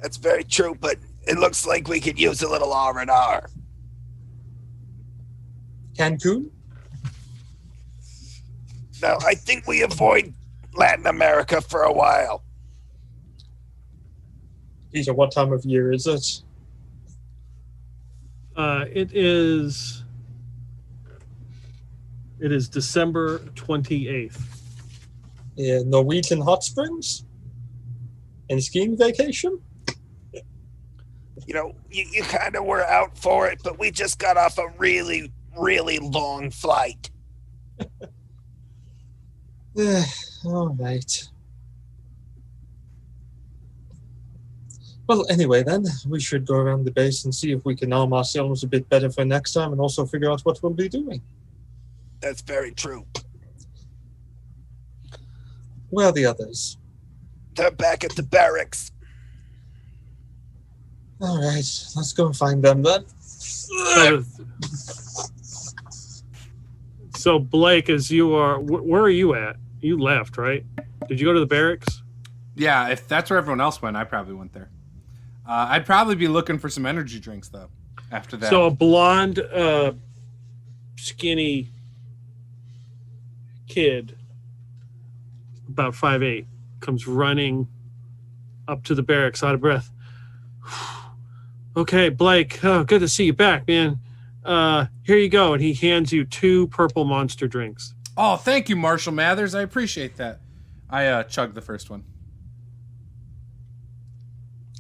That's very true, but it looks like we could use a little R&R. Cancun? No, I think we avoid Latin America for a while. Peter, what time of year is it? It is December 28th. Yeah, Norwegian hot springs? And skiing vacation? You know, you kind of were out for it, but we just got off a really, really long flight. All right. Well, anyway, then, we should go around the base and see if we can arm ourselves a bit better for next time and also figure out what we'll be doing. That's very true. Where are the others? They're back at the barracks. All right, let's go and find them then. So Blake, as you are, where are you at? You left, right? Did you go to the barracks? Yeah, if that's where everyone else went, I probably went there. I'd probably be looking for some energy drinks, though, after that. So a blonde, skinny kid, about 5'8", comes running up to the barracks, out of breath. Okay, Blake, oh, good to see you back, man. Here you go. And he hands you 2 purple monster drinks. Oh, thank you, Marshall Mathers. I appreciate that. I chugged the first one.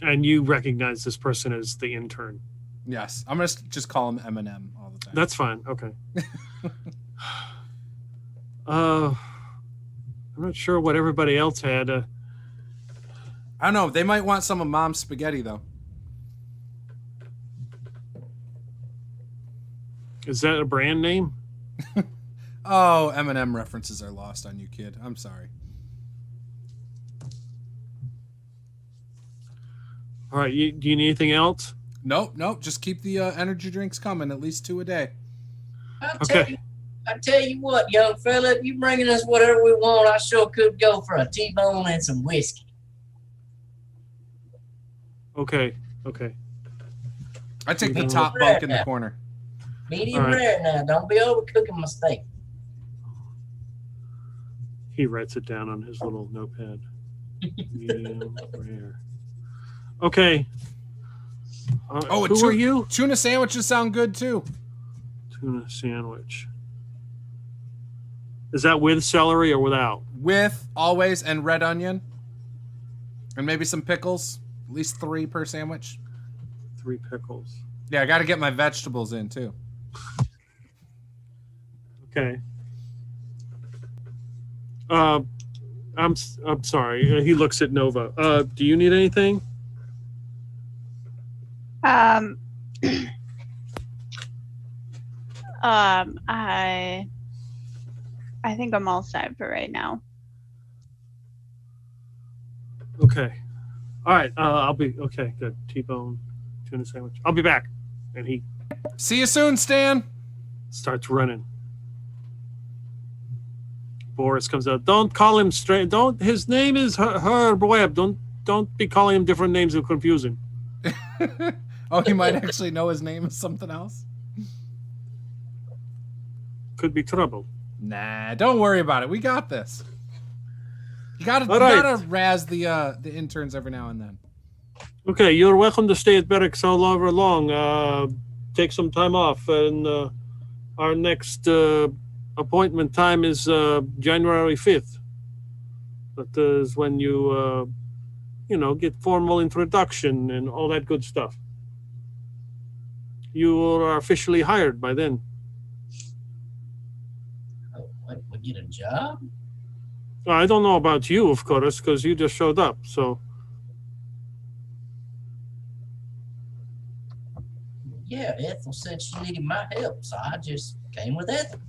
And you recognize this person as the intern. Yes. I'm going to just call him Eminem all the time. That's fine. Okay. I'm not sure what everybody else had. I don't know. They might want some of Mom's spaghetti, though. Is that a brand name? Oh, Eminem references are lost on you, kid. I'm sorry. All right. Do you need anything else? Nope. Just keep the energy drinks coming, at least 2 a day. I tell you what, young fella, if you bringing us whatever we want, I sure could go for a T-bone and some whiskey. Okay. I take the top bunk in the corner. Medium rare now. Don't be overcooking my steak. He writes it down on his little notepad. Medium rare. Okay. Who are you? Tuna sandwiches sound good too. Tuna sandwich. Is that with celery or without? With, always, and red onion. And maybe some pickles. At least 3 per sandwich. 3 pickles. Yeah, I got to get my vegetables in too. Okay. I'm sorry. He looks at Nova. Do you need anything? I think I'm all set for right now. Okay. All right. I'll be okay. Good. T-bone, tuna sandwich. I'll be back. And he see you soon, Stan. Starts running. Boris comes out. Don't call him straight. Don't. His name is Herb Webb. Don't be calling him different names and confusing. Oh, he might actually know his name is something else. Could be trouble. Nah, don't worry about it. We got this. You gotta razz the interns every now and then. Okay, you're welcome to stay at barracks all over long. Take some time off, and our next appointment time is January 5th. That is when you get formal introduction and all that good stuff. You are officially hired by then. Oh, what, we get a job? I don't know about you, of course, because you just showed up. So Yeah, Ethel said she needed my help, so I just came with Ethel.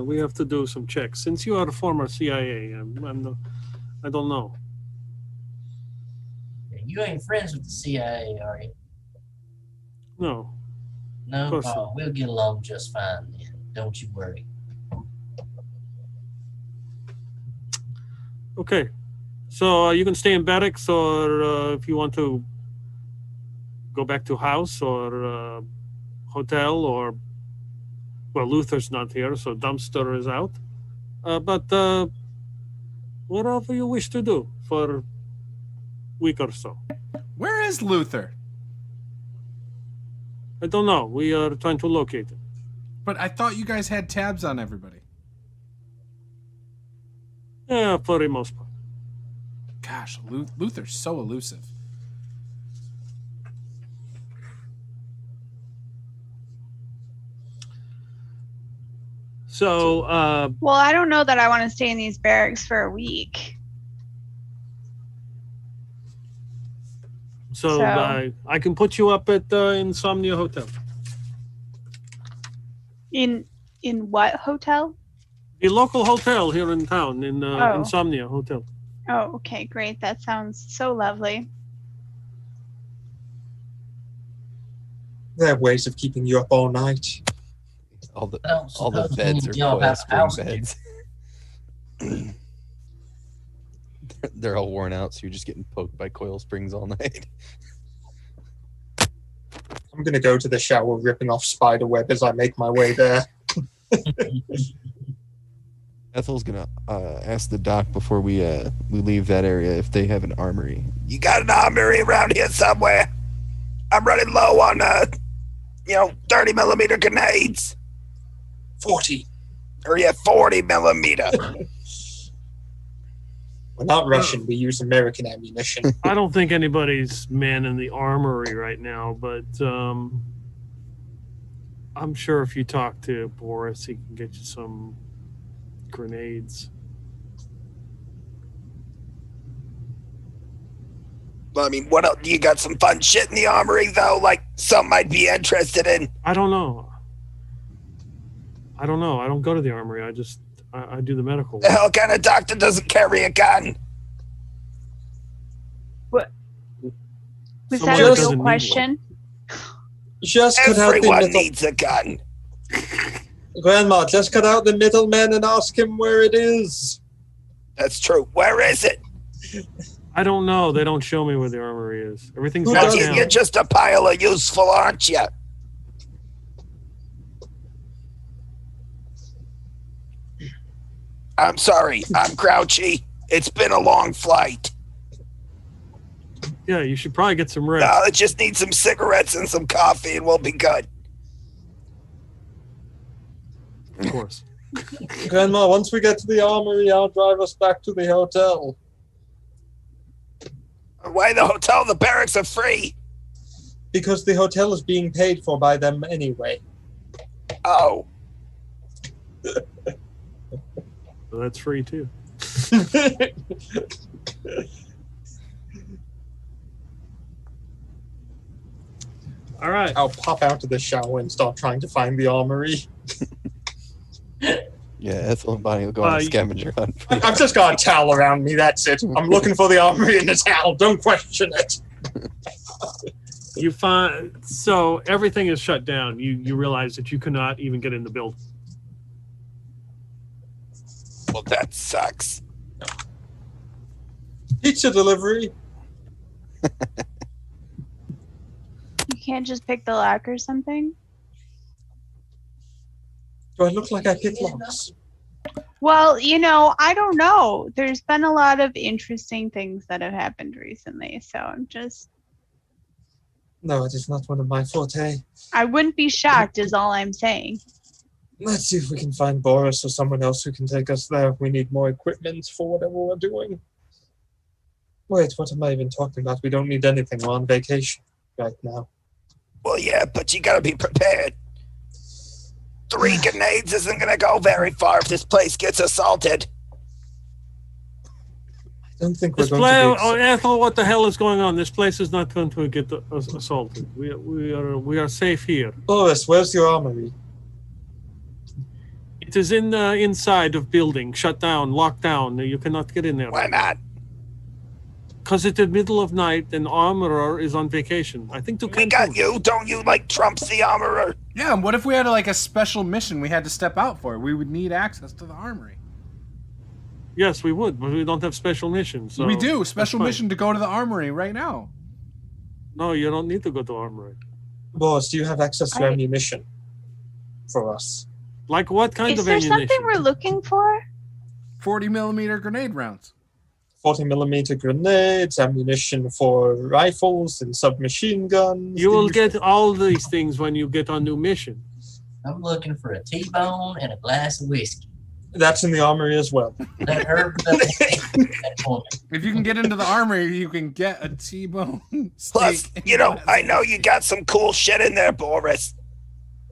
we have to do some checks. Since you are a former CIA, I don't know. You ain't friends with the CIA, are you? No. No? course Oh, not. we'll get along just fine then. Don't you worry. Okay. So you can stay in barracks, or if you want to go back to house or hotel, or well, Luther's not here, so dumpster is out. But whatever you wish to do for a week or so. Where is Luther? I don't know. We are trying to locate him. But I thought you guys had tabs on everybody. Yeah, for the most part. Gosh, Luther's so elusive. So, Well, I don't know that I want to stay in these barracks for a week. So I can put you up at Insomnia Hotel. In what hotel? The local hotel here in town, in Oh. Insomnia Hotel. Oh, okay, great. That sounds so lovely. There are ways of keeping you up all night. All the I don't all the suppose beds we are can yell coil about the spring house beds. They're all worn out, so you're just getting poked by coil springs all night. I'm going to go to the shower ripping off spider web as I make my way there. Ethel's gonna ask the doc before we leave that area if they have an armory. You got an armory around here somewhere? I'm running low on 30 millimeter grenades. 40. Or yeah, 40 millimeter. We're not Russian. We use American ammunition. I don't think anybody's manning the armory right now, but I'm sure if you talk to Boris, he can get you some grenades. I mean, what else? You got some fun shit in the armory, though? Like, some might be interested in? I don't know. I don't go to the armory. I do the medical The work. hell kind of doctor doesn't carry a gun? Was Someone that a that real doesn't need question? Just cut out the Everyone middle... needs a gun. Grandma, just cut out the middleman and ask him where it is. That's true. Where is it? I don't know. They don't show me where the armory is. Everything's Who shut doesn't? down. You're just a pile of useful, aren't you? I'm sorry. I'm grouchy. It's been a long flight. Yeah, you should probably get some rest. No, it just needs some cigarettes and some coffee and we'll be good. Of course. Grandma, once we get to the armory, I'll drive us back to the hotel. Why the hotel? The barracks are free. Because the hotel is being paid for by them anyway. Oh. So that's free too. All right. I'll pop out of the shower and start trying to find the armory. Yeah, Ethel and Bonnie will go on a scavenger hunt. I've just got a towel around me, that's it. I'm looking for the armory in a towel, don't question it. You find so everything is shut down. You realize that you cannot even get in the building. Well, that sucks. Pizza delivery. You can't just pick the lock or something? Do I look like I pick locks? Well, I don't know. There's been a lot of interesting things that have happened recently, so I'm just... No, it is not one of my forte. I wouldn't be shocked is all I'm saying. Let's see if we can find Boris or someone else who can take us there. We need more equipment for whatever we're doing. Wait, what am I even talking about? We don't need anything. We're on vacation right now. Well, yeah, but you gotta be prepared. 3 grenades isn't gonna go very far if this place gets assaulted. don't think we're This going place, to be... Ethel, what the hell is going on? This place is not going to get assaulted. We are safe here. Boris, where's your armory? It is in the inside of building, shut down, locked down. You cannot get in there. Why not? Because it's the middle of night and armorer is on vacation. I think to We got you. Don't you like Trump's the armorer? Yeah, and what if we had like a special mission we had to step out for? We would need access to the armory. Yes, we would, but we don't have special missions. So we do. that's Special fine. mission to go to the armory right now. No, you don't need to go to armory. Boris, do you have access to ammunition for us? Like what kind Is of there ammunition? something we're looking for? 40 millimeter grenade rounds. 40 millimeter grenades, ammunition for rifles and submachine guns. You the will usual. get all these things when you get on new mission. I'm looking for a T-bone and a glass of whiskey. That's in the armory as well. That herb that for me. If you can get into the armory, you can get a T-bone Plus, steak. you know, I know you got some cool shit in there, Boris.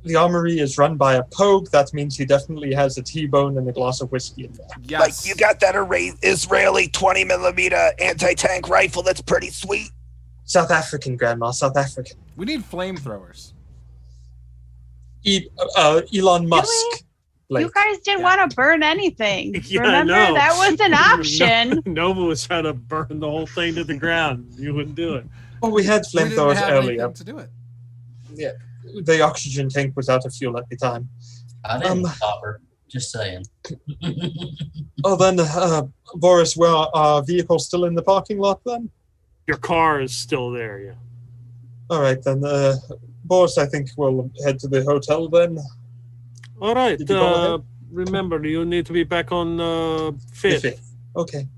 The armory is run by a pogue. That means he definitely has a T-bone and a glass of whiskey in there. Yes. Like, you got that Israeli 20 millimeter anti-tank rifle that's pretty sweet. South African, Grandma, South African. We need flamethrowers. Elon Musk. You guys didn't want to burn anything. Yeah, I Remember, know. that was an option. Nova was trying to burn the whole thing to the ground. You wouldn't do it. Well, we had We didn't flamethrowers have earlier. anything to do it. Yeah, the oxygen tank was out of fuel at the time. I didn't stop her. Just saying. Oh, then, Boris, well, our vehicle still in the parking lot then? Your car is still there, yeah. All right, then, Boris, I think we'll head to the hotel then. All right. Did you go ahead? Remember, you need to be back on The 5th. 5th. Okay.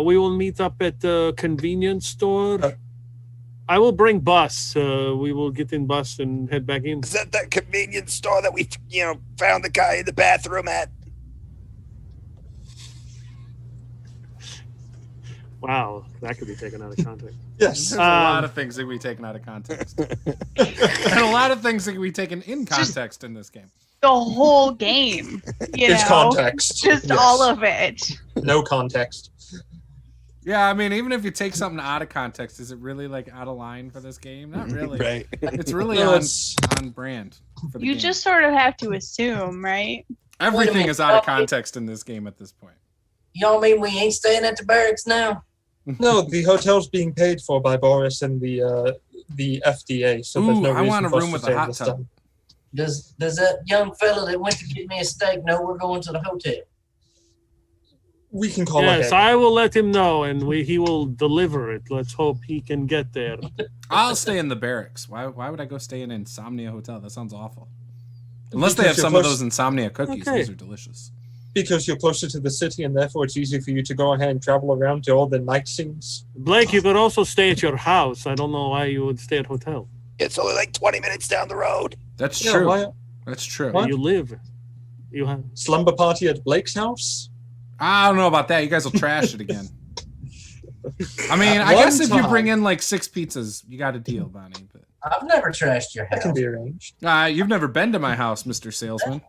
We will meet up at the convenience store. Uh, I will bring bus. We will get in bus and head back in. Is that convenience store that we, found the guy in the bathroom at? Wow, that could be taken out of context. Yes. There's a lot of things that can be taken out of context. And a lot of things that can be taken in context in this game. The whole game. It's context. Just Yes. all of it. No context. Yeah, I mean, even if you take something out of context, is it really like out of line for this game? Not really. Right. It's really No, on it's- brand for the You game. just sort of have to assume, right? Everything is out of context in this game at this point. Y'all mean we ain't staying at the barracks now? No, the hotel's being paid for by Boris and the FDA, so there's Ooh, no I reason want a for us room to with a stay hot this tub. time. Does that young fella that went to get me a steak know we're going to the hotel? We can call Yes, ahead. I will let him know, and he will deliver it. Let's hope he can get there. I'll stay in the barracks. Why would I go stay in an Insomnia hotel? That sounds awful. Unless they Because have you're some of close- those Insomnia cookies. Okay. Those are delicious. Because you're closer to the city, and therefore it's easy for you to go ahead and travel around to all the night scenes. Blake, you could also stay at your house. I don't know why you would stay at hotel. It's only like 20 minutes down the road. That's Yeah, true. why That's true. What? You live. You have. slumber party at Blake's house? I don't know about that. You guys will trash it again. I mean, At I guess one if you time- bring in like 6 pizzas, you got a deal, Bonnie. But I've never trashed your That house. can be arranged. you've never been to my house, Mr. Salesman.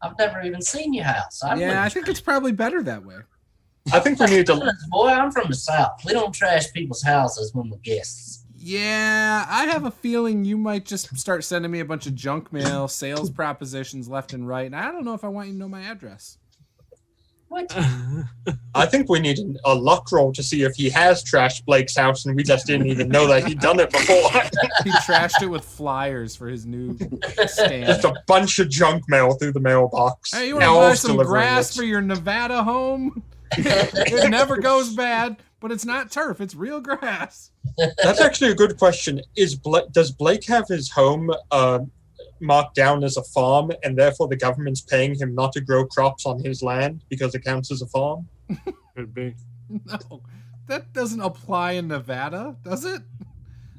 I've never even seen your house. Yeah, I think it's probably better that way. I think we need to. Boy, I'm from the South. We don't trash people's houses when we're guests. Yeah, I have a feeling you might just start sending me a bunch of junk mail, sales propositions left and right, and I don't know if I want you to know my address. What? I think we need a luck roll to see if he has trashed Blake's house, and we just didn't even know that he'd done it before. He trashed it with flyers for his new stand. Just a bunch of junk mail through the mailbox. Hey, you want to buy some grass for your Nevada home? It never goes bad, but it's not turf. It's real grass. That's actually a good question. Does Blake have his home marked down as a farm, and therefore the government's paying him not to grow crops on his land because it counts as a farm? Could be. No, that doesn't apply in Nevada, does it?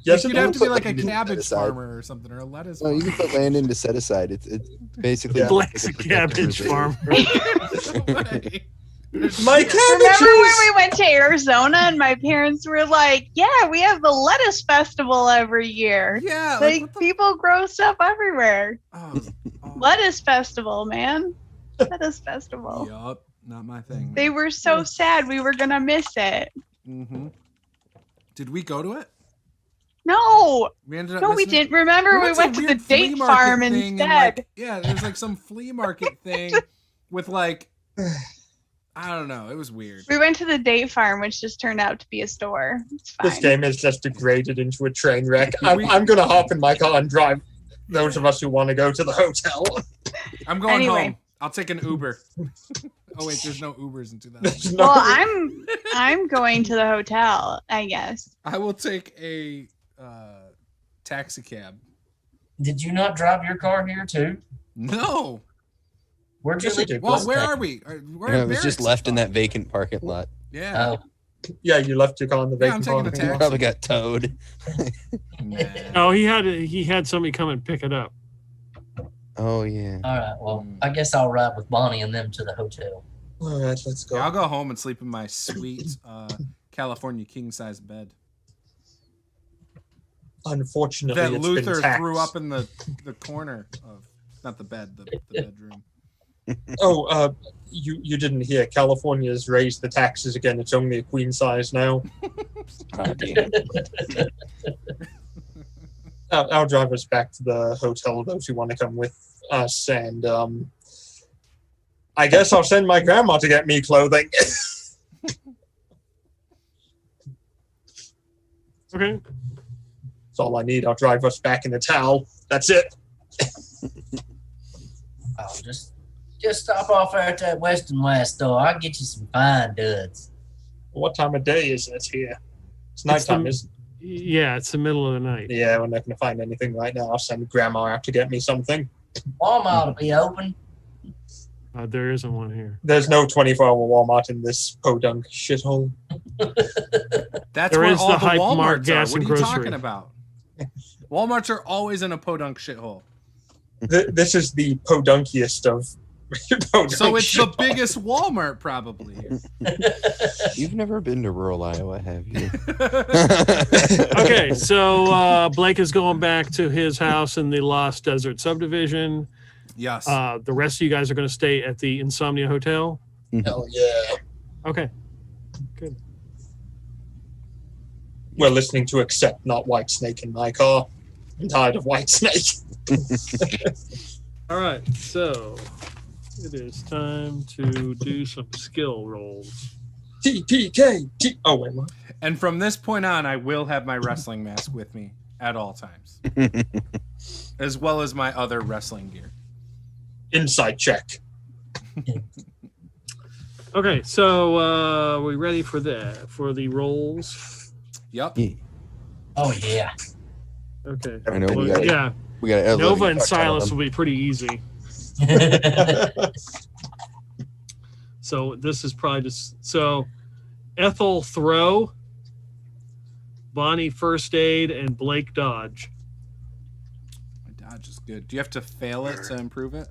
Yes, You'd it have does. to be like a Land into cabbage set aside. farmer or something, or a lettuce No, farmer. you can put land into set aside. It's basically Yeah. Blake's a like protected cabbage reserve. farmer. No way. My Remember cabbages! when we went to Arizona and my parents were like, yeah, we have the lettuce festival every year. Yeah, Like, what the- people grow stuff everywhere. oh, Lettuce festival, man. Lettuce festival. Yup. Not my thing. They were so sad we were gonna miss it. Mm-hmm. Did we go to it? No, We ended up. no, we missing it? didn't. Remember, we went to the weird flea date market farm thing instead. and, like, yeah, there was like some flea market thing with like, I don't know. It was weird. We went to the date farm, which just turned out to be a store. It's fine. This game has just degraded into a train wreck. I'm going to hop in my car and drive those of us who want to go to the hotel. I'm going Anyway. home. I'll take an Uber. Oh wait, there's no Ubers in 2000. Well, I'm going to the hotel, I guess. I will take a taxi cab. Did you not drive your car here too? No. Where'd you Yes, you leave? did. Well, where are we? We're Yeah, at it was just Barrett's left in spot. that vacant parking lot. Yeah. Oh, Yeah, you left your car in the Yeah, I'm vacant taking the parking lot. taxi. Probably got towed. Nah. Oh, he had somebody come and pick it up. Oh yeah. all right. Well, I guess I'll ride with Bonnie and them to the hotel. All right, let's go. Yeah, I'll go home and sleep in my sweet California king size bed Unfortunately, that it's Luther been taxed. threw up in the corner of, not the bed, the bedroom. Oh, you didn't hear. California's raised the taxes again. It's only a queen size now. Oh, damn. I'll drive us back to the hotel, those who want to come with us, and I guess I'll send my grandma to get me clothing. Okay. That's all I need. I'll drive us back in the towel. That's it. Oh, just stop off at that Western West store. I'll get you some fine duds. What time of day is it here? It's It's nighttime, the- isn't it? Yeah, it's the middle of the night. Yeah, we're not going to find anything right now. I'll send grandma out to get me something. Walmart will be open. There isn't one here. There's no 24-hour Walmart in this podunk shithole. That's There where is all the the Hype Walmarts Mart are. gas What are and you grocery. talking about? Walmarts are always in a podunk shithole. This is the podunkiest of podunk So it's the shithole. biggest Walmart probably. You've never been to rural Iowa, have you? Okay, so Blake is going back to his house in the Lost Desert subdivision. Yes. The rest of you guys are going to stay at the Insomnia Hotel. Hell yeah. Okay. Good. We're listening to Accept Not Whitesnake in my car. I'm tired of Whitesnake. All right, so it is time to do some skill rolls. TPK. Oh, wait, what? And from this point on, I will have my wrestling mask with me at all times, as well as my other wrestling gear. Insight check. Okay, so are we ready for that? For the rolls? Yep. Yeah. Oh yeah. Okay. I know Well, we got yeah, We got Nova and Silas will be pretty easy. So this is probably just so Ethel throw, Bonnie first aid, and Blake dodge. My dodge is good. Do you have to fail it to improve it?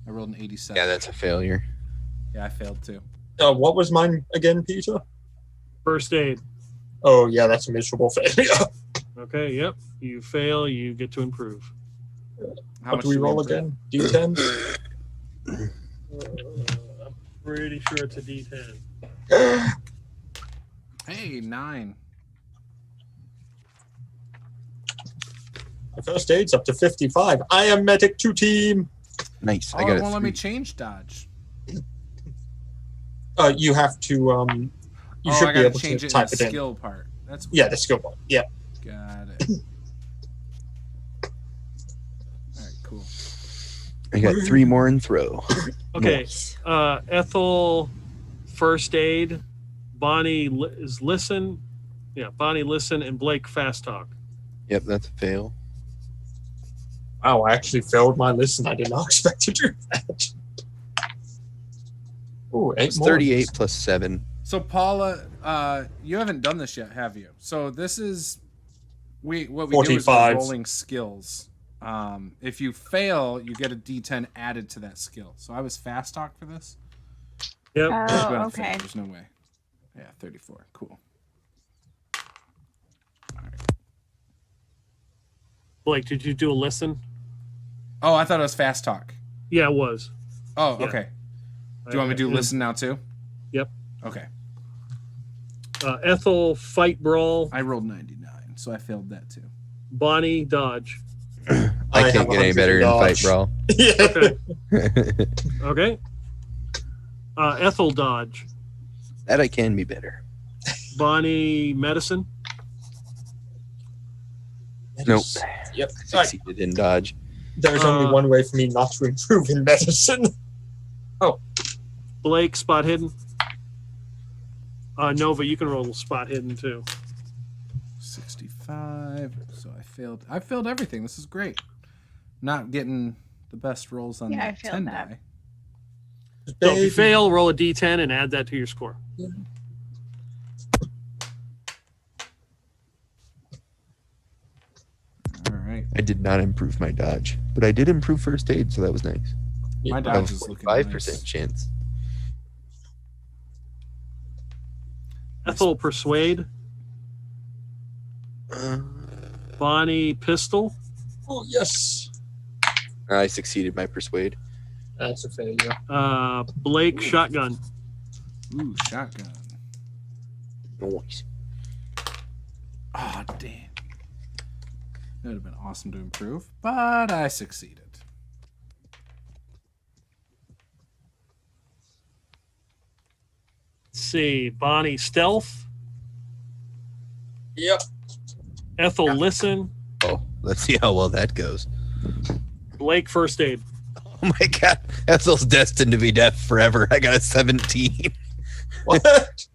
I rolled an 87. Yeah, that's a failure. Yeah, I failed too. What was mine again, Peter? First aid. Oh, yeah, that's a miserable failure. Okay, yep. You fail, you get to improve. How What do we roll improve? again? D10? I'm pretty sure it's a D10. Hey, 9. My first aid's up to 55. I am medic 2 team. Nice. Oh, I it got won't let me it. change dodge. You have to, you Oh, should I be gotta able change to it type in it the in. skill part. That's Yeah, the skill one. Yeah. Got it. All right, cool. I got 3 more in throw. Okay, Ethel first aid, Bonnie is listen. Yeah, Bonnie listen, and Blake fast talk. Yep, that's a fail. Wow, I actually failed my listen. I did not expect to do that. Ooh, 8 It's more. 38 plus 7. So Paula, you haven't done this yet, have you? So this is what we do is we're 45. rolling skills. If you fail, you get a D10 added to that skill. So I was fast talk for this. Yep. I'm Oh, gonna fail. okay. There's no way. Yeah, 34. Cool. All right. Blake, did you do a listen? Oh, I thought it was fast talk. Yeah, it was. Oh, Yeah. okay. Do you want me to do listen now too? Yep. Okay. Ethel, fight brawl. I rolled 99, so I failed that too. Bonnie, dodge. I can't get any better in fight brawl. Okay. Okay. Ethel, dodge. That I can be better. Bonnie, medicine. Nope. Yep. Succeeded in dodge. There's only one way for me not to improve in medicine. Blake, spot hidden. Nova, you can roll spot hidden too. 65. So I failed everything. This is great. Not getting the best rolls on Yeah, I that failed 10 that. die. So if you fail, roll a d10 and add that to your score. Yeah. All right. I did not improve my dodge, but I did improve first aid, so that was nice. My That dodge was is looking 5% nice. chance. Ethel, persuade. Bonnie, pistol. Oh, yes. I succeeded my persuade. That's a failure. Blake, shotgun. Ooh, shotgun. Nice. Oh, damn. That would have been awesome to improve, but I succeeded. Let's see. Bonnie, stealth. Yep. Ethel, listen. Oh, let's see how well that goes. Blake, first aid. Oh my god, Ethel's destined to be deaf forever. I got a 17. What?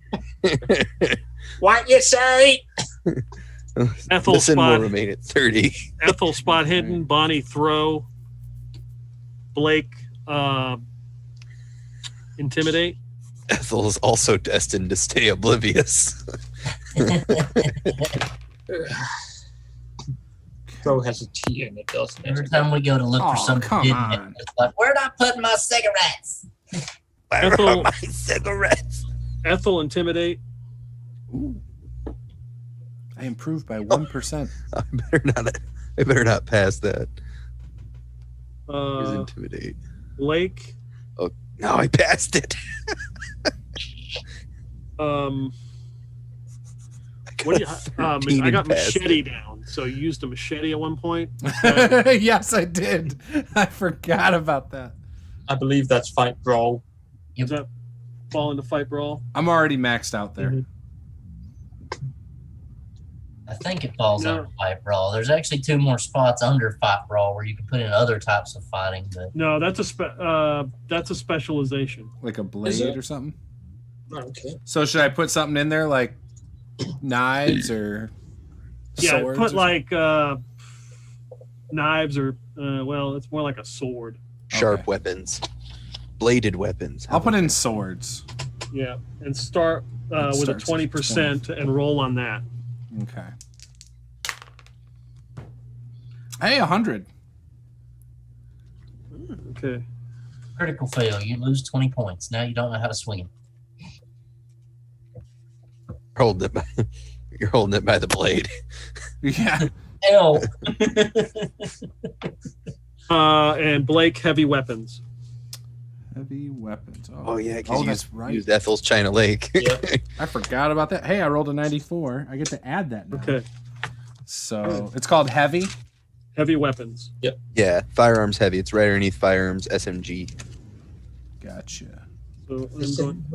What you say? Ethel, Listen will spot. remain at 30. Ethel, spot hidden. Bonnie, throw. Blake, intimidate. Ethel is also destined to stay oblivious. Throw has a T in it, doesn't it? Every time we go to look Oh, for something, come hidden, on. it's like, where'd I put my cigarettes? Where Ethel- are my cigarettes? Ethel, intimidate. I improved by 1%. I better not pass that. Here's Uh, intimidate. Blake. Oh, no, I passed it. What do you? 13 I got and passed machete it. down. So you used a machete at one point. Yes, I did. I forgot about that. I believe that's fight brawl. Does that fall into fight brawl? I'm already maxed out there. Mhm. I think it falls No. under fight brawl. There's actually 2 more spots under fight brawl where you can put in other types of fighting, but No, that's a specialization. Like a Is blade it? or something. Okay. So should I put something in there like knives or Yeah, swords? put or like knives or well, it's more like a sword. Sharp Okay. weapons. Bladed weapons. I'll put in swords. Yeah, and start with a starts at 20% and roll on that. Okay. Hey, 100. Okay. critical fail. You lose 20 points. Now you don't know how to swing it. You're holding it by the blade. Yeah. Hell. And Blake, heavy weapons. Heavy weapons. Oh yeah, because Oh, you that's right. used Ethel's China Lake. I forgot about that. Hey, I rolled a 94. I get to add that now. Okay. So it's called heavy. Heavy weapons. Yeah, firearms heavy. It's right underneath firearms SMG. Gotcha. So I'm going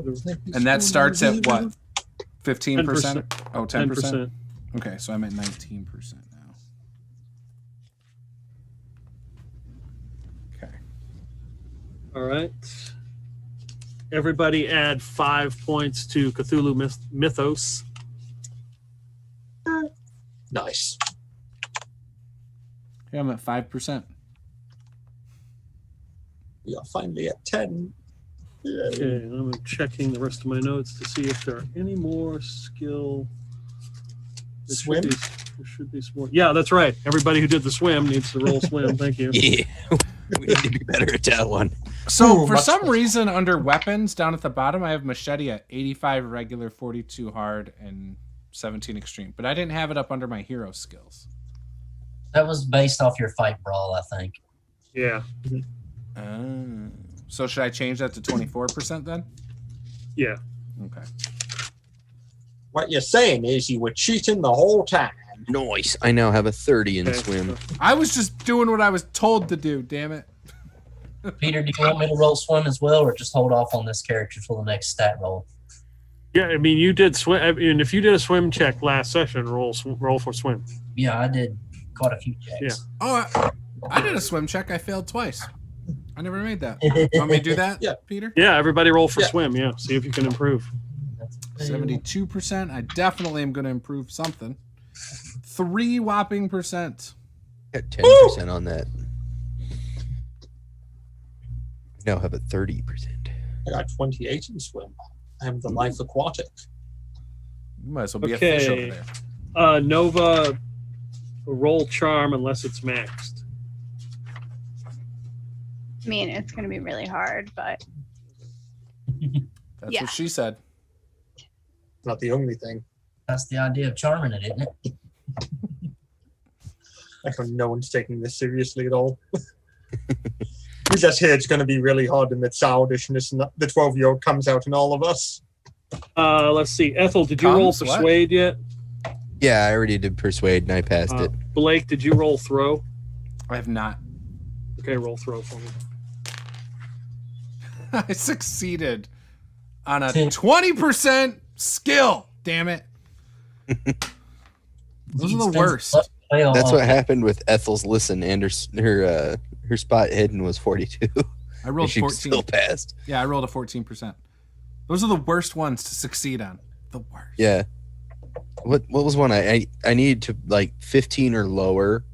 And that starts at what? 15%? 10%. Oh, 10%? 10%. Okay, so I'm at 19% now. Okay. All right. Everybody add 5 points to Cthulhu Mythos. Nice. Okay, I'm at 5%. We are finally at 10. Yay. Okay, I'm checking the rest of my notes to see if there are any more skill. There Swim? should be some more. Yeah, that's right. Everybody who did the swim needs to roll swim. Thank you. Yeah, we need to be better at that one. So Ooh, for much some better. reason, under weapons down at the bottom, I have machete at 85 regular, 42 hard, and 17 extreme. But I didn't have it up under my hero skills. That was based off your fight brawl, I think. Yeah. So should I change that to 24% then? Yeah. Okay. What you're saying is you were cheating the whole time. Nice. I now have a 30 in Okay. swim. I was just doing what I was told to do, damn it. Peter, do you want me to roll swim as well, or just hold off on this character till the next stat roll? Yeah, I mean, you did swim. I mean, if you did a swim check last session, roll for swim. Yeah, I did quite a few checks. Yeah. Oh, I did a swim check. I failed twice. I never made that. Want me to do that, Yeah. Peter? Yeah, everybody roll for Yeah. swim. Yeah, see if you can improve. 72%. I definitely am going to improve something. 3 whopping percent. Got 10% on that. I now have a 30%. I got 28 in swim. I am the life aquatic. You might as well be a fish over Okay. there. Nova, roll charm unless it's maxed. I mean, it's going to be really hard, but That's Yeah. what she said. Not the only thing. That's the idea of charming it, isn't it? Like when no one's taking this seriously at all. We just hear it's going to be really hard and the childishness and the 12-year-old comes out in all of us. Let's see. Ethel, did you roll Comes, what? persuade yet? Yeah, I already did persuade and I passed it. Blake, did you roll throw? I have not. Okay, roll throw for me. I succeeded on a 20% skill. Damn it. Those are the worst. That's what happened with Ethel's listen, and her spot hidden was 42. I rolled She 14. still passed. Yeah, I rolled a 14%. Those are the worst ones to succeed on. The worst. Yeah. What was one I needed to like 15 or lower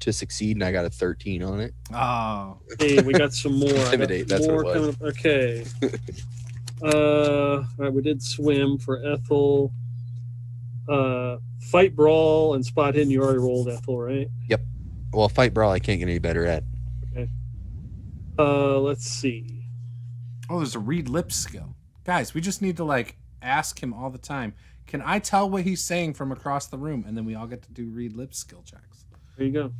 to succeed, and I got a 13 on it. Oh. Hey, we got some more. Intimidate, that's what it was. coming up. Okay. All right, we did swim for Ethel. Fight, brawl, and spot hidden. You already rolled, Ethel, right? Well, fight brawl I can't get any better at. Let's see. Oh, there's a read lips skill. Guys, we just need to like ask him all the time. Can I tell what he's saying from across the room? And then we all get to do read lips skill checks. There you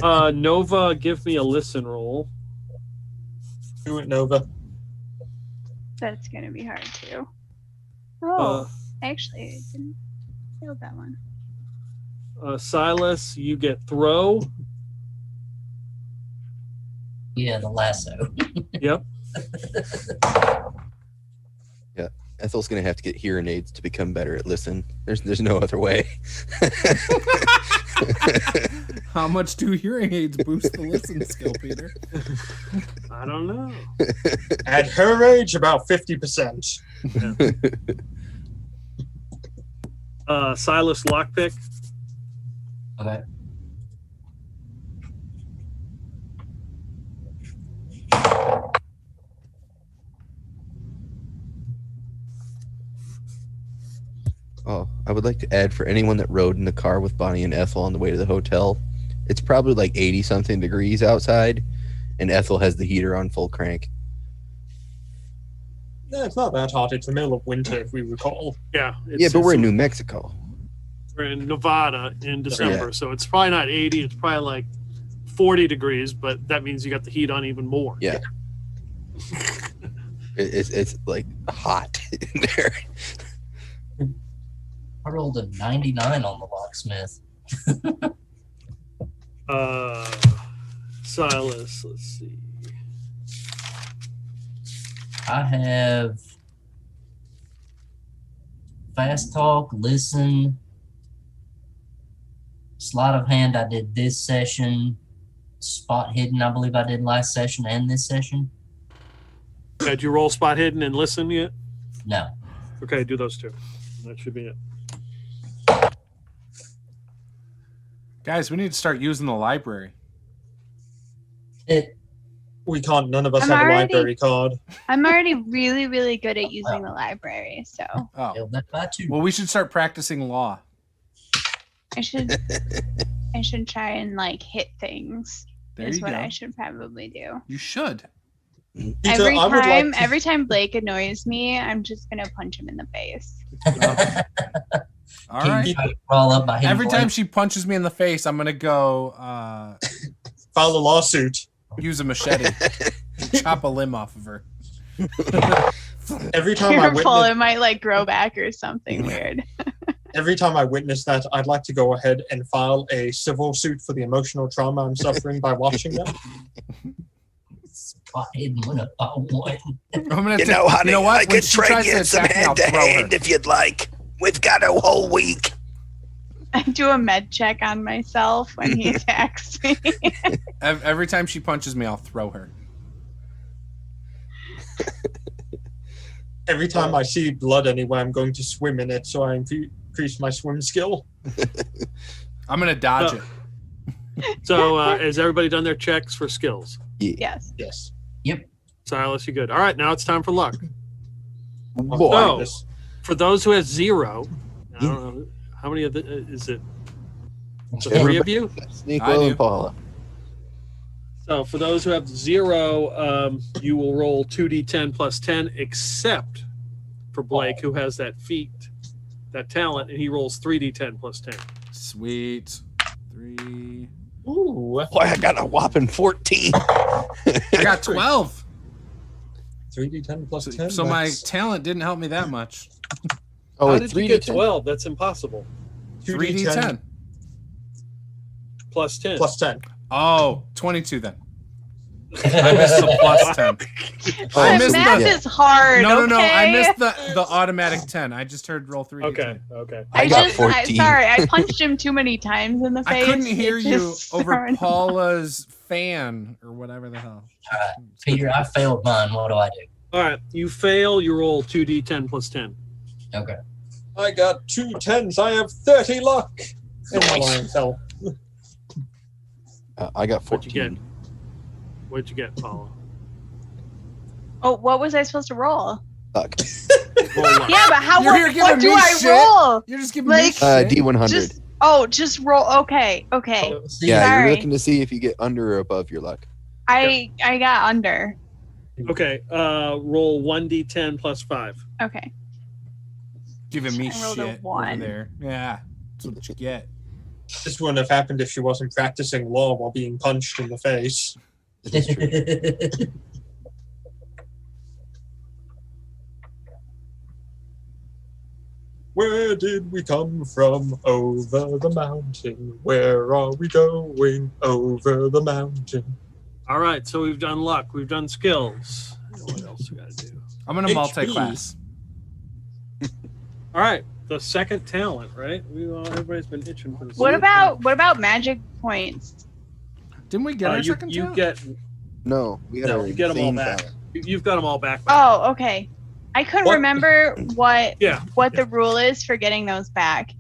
go. Nova, give me a listen roll. Do it, Nova. that's going to be hard too. Oh, actually, I didn't fail that one. Silas, you get throw. Yeah, the lasso. Yep. Yeah. Ethel's gonna have to get hearing aids to become better at listen. There's no other way. How much do hearing aids boost the listen skill, Peter? I don't know. At her age, about 50%. Silas lockpick. Okay. Oh, I would like to add for anyone that rode in the car with Bonnie and Ethel on the way to the hotel, it's probably like 80 something degrees outside, and Ethel has the heater on full crank. Yeah, it's not that hot. It's the middle of winter, if we recall. Yeah. Yeah, but we're in New Mexico. We're in Nevada in December, Yeah. so it's probably not 80. It's probably like 40 degrees, but that means you got the heat on even more. Yeah. It's like hot in there. I rolled a 99 on the locksmith. Silas, let's see. I have fast talk, listen, sleight of hand. I did this session. Spot hidden, I believe I did last session and this session. Did you roll spot hidden and listen yet? No. Okay, do those two. That should be it. Guys, we need to start using the library. We can't. None of us I'm have a already- library card. I'm already really, really good at using the library, so Oh. Failed that by 2. Well, we should start practicing law. I should try and like hit things. There is you what go. I should probably do. You should. Peter, Every I would time, like to- every time Blake annoys me, I'm just gonna punch him in the face. All right. Crawl up by him Every time Blake. she punches me in the face, I'm gonna go file a lawsuit. use a machete. Chop a limb off of her. Every time I Careful, witness, it might like grow back or something weird. every time I witness that, I'd like to go ahead and file a civil suit for the emotional trauma I'm suffering by watching that. Spotted with a ball one. I'm gonna You know, honey, you know what? I When could she trade tries you to some attack me, I'll throw her. hand-to-hand if you'd like. We've got a whole week. I do a med check on myself when he attacks me. Every time she punches me, I'll throw her. Every time I see blood anywhere, I'm going to swim in it, so I increase my swim skill. I'm gonna dodge it. So has everybody done their checks for skills? Yes. Yes. Silas, you good? All right, now it's time for luck. Boy. So, This- for those who have 0, I don't know how many of the is it? The 3 of Everybody- you? Snake I Will do. and Paula. So for those who have 0, you will roll 2d10 plus 10, except for Blake, who has that feat, that talent, and he rolls 3d10 plus 10. Sweet. 3. Ooh. Boy, I got a whopping 14. I got 12. 3d10 plus 10. So my that's talent didn't help me that much. Oh, How wait, did 3 you get to 12? That's impossible. 3d10. Plus 10. plus 10. Oh, 22 then. I missed the plus 10. I The missed math the, is hard. no. I okay? missed the automatic 10. I just heard roll 3d10. Okay. I got sorry, 14. I punched him too many times in the face. I couldn't hear It you just over started- Paula's fan or whatever the hell. Peter, I failed mine. What do I do? All right, you fail, you roll 2d10 plus 10. Okay. I got 2 10s. I have 30 luck. In the Nice. lion cell. I got What'd you 14. get? What'd you get, Paula? Oh, what was I supposed to roll? Luck. Roll luck. Yeah, but how? You're here What giving do me I shit? roll? You're just giving me Like- shit. D100. Just roll. Okay. See, Yeah, Sorry. you're looking to see if you get under or above your luck. I got under. Okay, roll 1d10 plus 5. Okay. Giving me I rolled a shit over 1. there. Yeah, that's what you get. This wouldn't have happened if she wasn't practicing law while being punched in the face. This is true. Where did we come from? Over the mountain. Where are we going? Over the mountain. All right, so we've done luck, we've done skills. What else we gotta do? I'm gonna HP. multi-class. All right, the second talent, right? Everybody's been itching for this. What about magic points? Didn't we get our you second talent? get No, we got No, our you get 'em all insane back. talent. you've got them all back. Oh, okay. I couldn't What? remember what Yeah, the rule is for getting those back,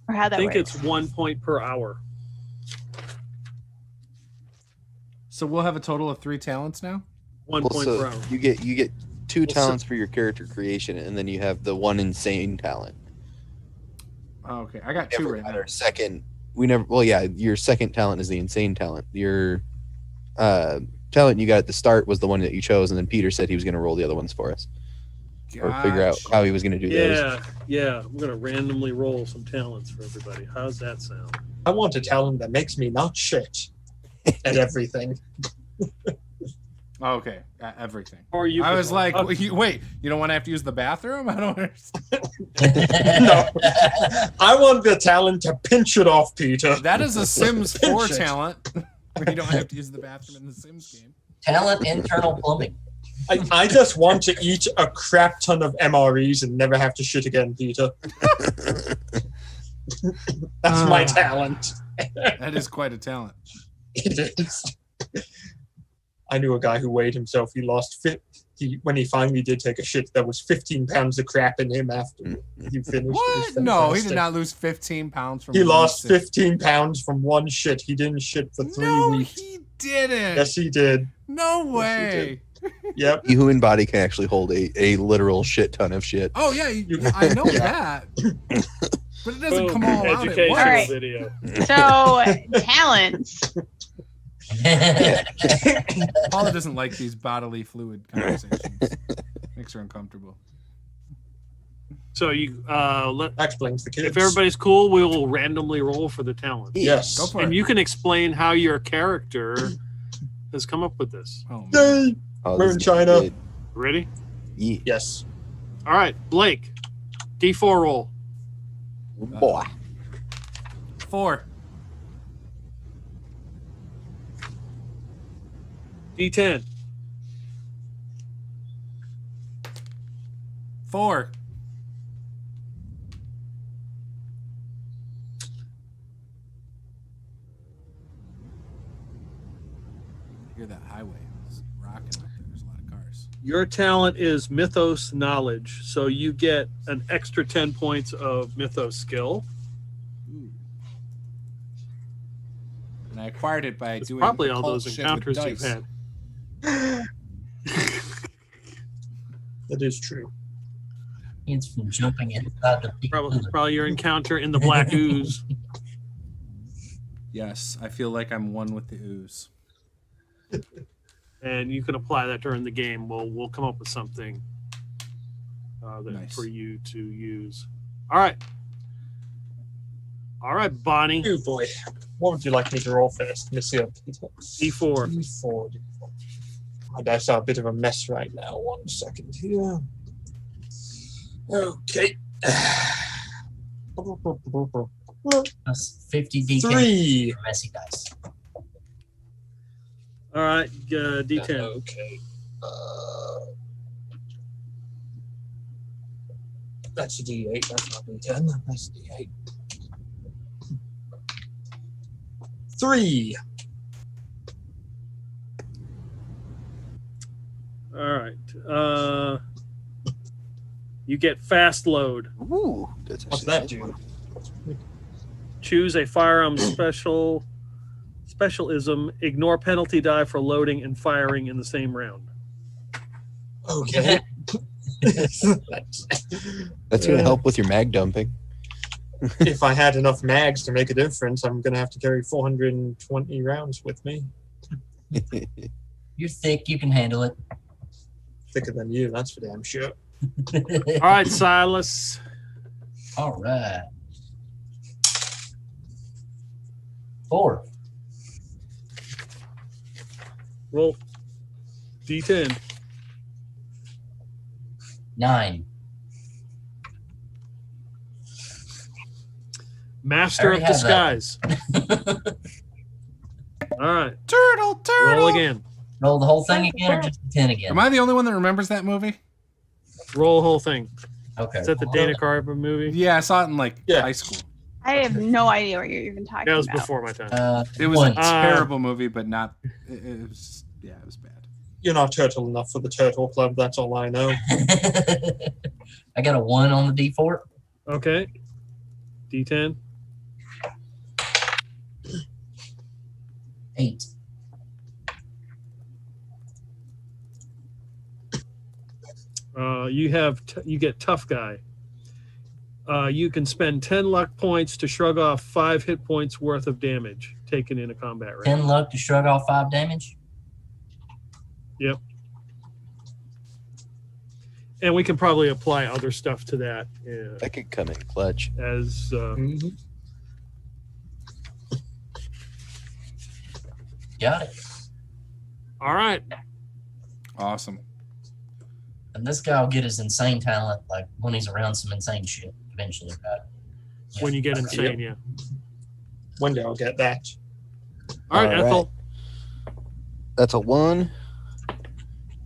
or how I that think works. it's 1 point per hour. So we'll have a total of 3 talents now? 1 Well, point so per hour. you get 2 Well, so- talents for your character creation, and then you have the 1 insane talent. Oh, okay, I got 2 Never right got now. our second. We never. Well, yeah, your second talent is the insane talent. Your talent you got at the start was the one that you chose, and then Peter said he was going to roll the other ones for us, or figure out Gotcha. how he was going to do those. Yeah. I'm gonna randomly roll some talents for everybody. How's that sound? I want a talent that makes me not shit at everything. Oh, okay, everything. Or you? I could was roll. like, Oh, wait, you don't want to have to use the bathroom? I don't understand. No. I want the talent to pinch it off, Peter. That is a Sims 4 Pinch it. talent. Where you don't have to use the bathroom in the Sims game. Talent internal plumbing. I just want to eat a crap ton of MREs and never have to shit again, Peter. That's my talent. That is quite a talent. It is. I knew a guy who weighed himself. He lost fit. When he finally did take a shit, there was 15 pounds of crap in him after he finished. It was What? No, he fantastic. did not lose 15 pounds from He lost one sit. 15 pounds from one shit. He didn't shit for 3 No, weeks. he didn't. Yes, he did. No Yes, he way. Yep. The human body can actually hold a literal shit ton of shit. Oh yeah, I know that. But it doesn't come all out at Educational once. All right. video. So talents. Paula doesn't like these bodily fluid conversations. Makes her uncomfortable. So you let That explains the kids. if everybody's cool, we will randomly roll for the talent. Yes. Go for And it. you can explain how your character has come up with this. Oh, man. Yay! Oh, We're this in is gonna be China. good. Ready? Yeah. Yes. All right, Blake. D4 roll. Boy. 4. D10. 4. Hear that highway? It's rocking out there. There's a lot of cars. Your talent is mythos knowledge, so you get an extra 10 points of mythos skill. Ooh. And I acquired it by It's doing probably all occult those shit with encounters you've dice. had. That is true. It's from jumping inside the Probably your encounter in the black ooze. Yes, I feel like I'm one with the ooze. And you can apply that during the game. We'll come up with something Nice. for you to use. All right, Bonnie. Oh boy. What would you like me to roll first? Let me see. D4. D4. My dice are a bit of a mess right now. 1 second here. Okay. That's 50 DK 3. messy dice. All right, D10. Okay. That's a D8. That's not D10. That's D8. 3. All right. You get fast load. Ooh, that's What's actually that nice. do? Choose a firearm specialism. Ignore penalty die for loading and firing in the same round. Okay. That's gonna help with your mag dumping. If I had enough mags to make a difference, I'm going to have to carry 420 rounds with me. You're thick. You can handle it. Thicker than you, that's for damn sure. All right, Silas. All right. 4. Roll D10. 9. Master of already have that disguise. All right. Turtle. Roll again. Roll the whole thing again or just the 10 again? Am I the only one that remembers that movie? Roll the whole thing. Okay. Is that the Dana Carvey movie? Yeah, I saw it in Yeah. high school. I have no idea what you're even talking That was about. before my time. It was 1. a terrible movie, but not. It was. Yeah, it was bad. You're not turtle enough for the Turtle Club, that's all I know. I got a 1 on the D4. Okay. D10. 8. You get tough guy. You can spend 10 luck points to shrug off 5 hit points worth of damage taken in a combat round. 10 luck to shrug off 5 damage. Yep. And we can probably apply other stuff to that That could come in clutch. as Got it. all right. Awesome. And this guy will get his insane talent like when he's around some insane shit eventually. Right? When you get insane, yeah. One day I'll get that. All right, All right. Ethel. That's a 1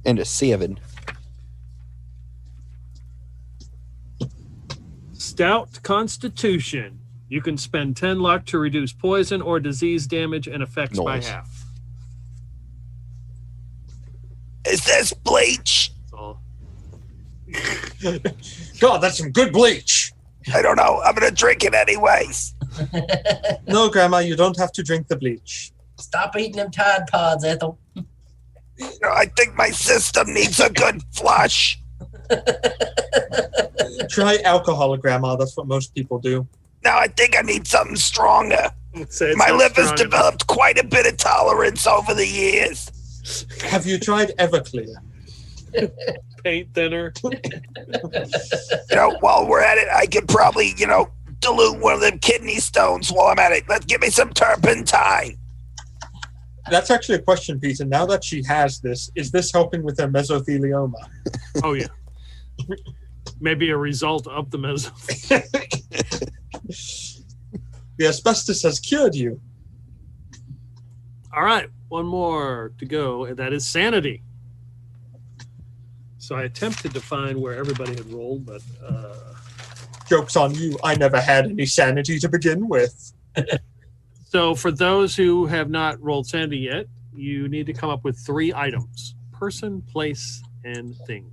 and a 7. Stout Constitution. You can spend 10 luck to reduce poison or disease damage and effects by Nice. half. Is this bleach? That's all. God, that's some good bleach. I don't know. I'm gonna drink it anyways. No, Grandma, you don't have to drink the bleach. Stop eating them Tide Pods, Ethel. You know, I think my system needs a good flush. Try alcohol, Grandma. That's what most people do. Now I think I need something stronger. Say it's My not liver's strong developed quite a bit of tolerance over the years. Have you tried Everclear? enough. Paint thinner. You know, while we're at it, I could probably, dilute one of them kidney stones while I'm at it. Let's give me some turpentine. That's actually a question, Peter. Now that she has this, is this helping with her mesothelioma? Oh, yeah. Maybe a result of the mesothelioma. The asbestos has cured you. All right, one more to go, and that is sanity. So I attempted to find where everybody had rolled, but Joke's on you. I never had any sanity to begin with. so for those who have not rolled sanity yet, you need to come up with 3 items: person, place, and thing.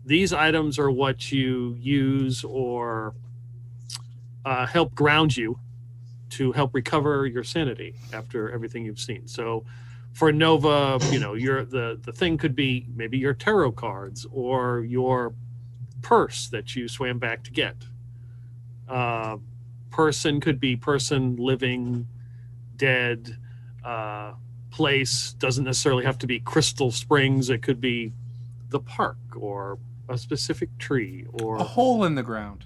These items are what you use or help ground you to help recover your sanity after everything you've seen. So for Nova, the thing could be maybe your tarot cards or your purse that you swam back to get. Person could be person, living, dead. Place doesn't necessarily have to be Crystal Springs. It could be the park or a specific tree or a hole in the ground.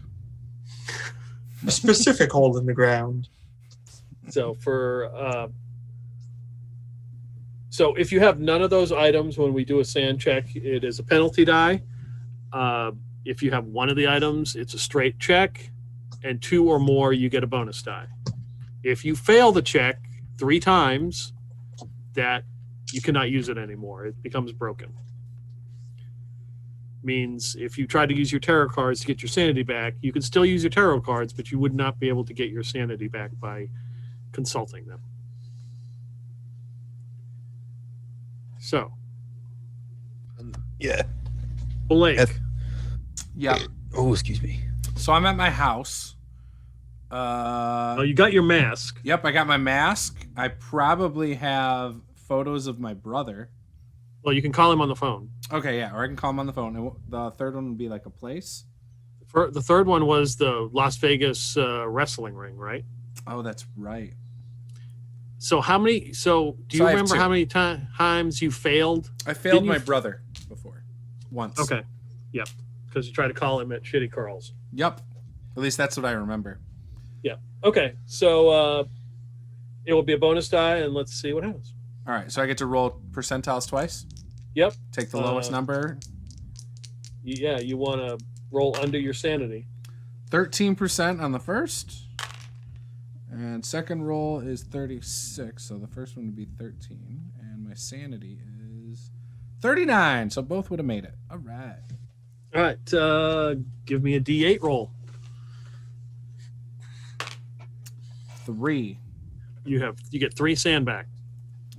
A specific hole in the ground. So so if you have none of those items when we do a sand check, it is a penalty die. If you have one of the items, it's a straight check, and 2 or more, you get a bonus die. If you fail the check 3 times, that you cannot use it anymore. It becomes broken. Means if you try to use your tarot cards to get your sanity back, you can still use your tarot cards, but you would not be able to get your sanity back by consulting them. So, Yeah. Blake. Yeah. Oh, excuse me. So I'm at my house. Oh, you got your mask. Yep, I got my mask. I probably have photos of my brother. Well, you can call him on the phone. Okay, yeah, or I can call him on the phone. And the third one would be like a place. The third one was the Las Vegas wrestling ring, right? Oh, that's right. So how many? So do you So I have remember 2. how many times you failed? I failed Didn't my you- brother before. Once. Okay. Yep. Because you tried to call him at Shitty Carl's. Yep. At least that's what I remember. Yeah. Okay. So it will be a bonus die, and let's see what happens. All right, so I get to roll percentiles twice. Yep. Take the lowest number. Yeah, you want to roll under your sanity. 13% on the first. And second roll is 36. So the first one would be 13. And my sanity is 39. So both would have made it. All right. All right. Give me a D8 roll. 3. You get 3 sand back.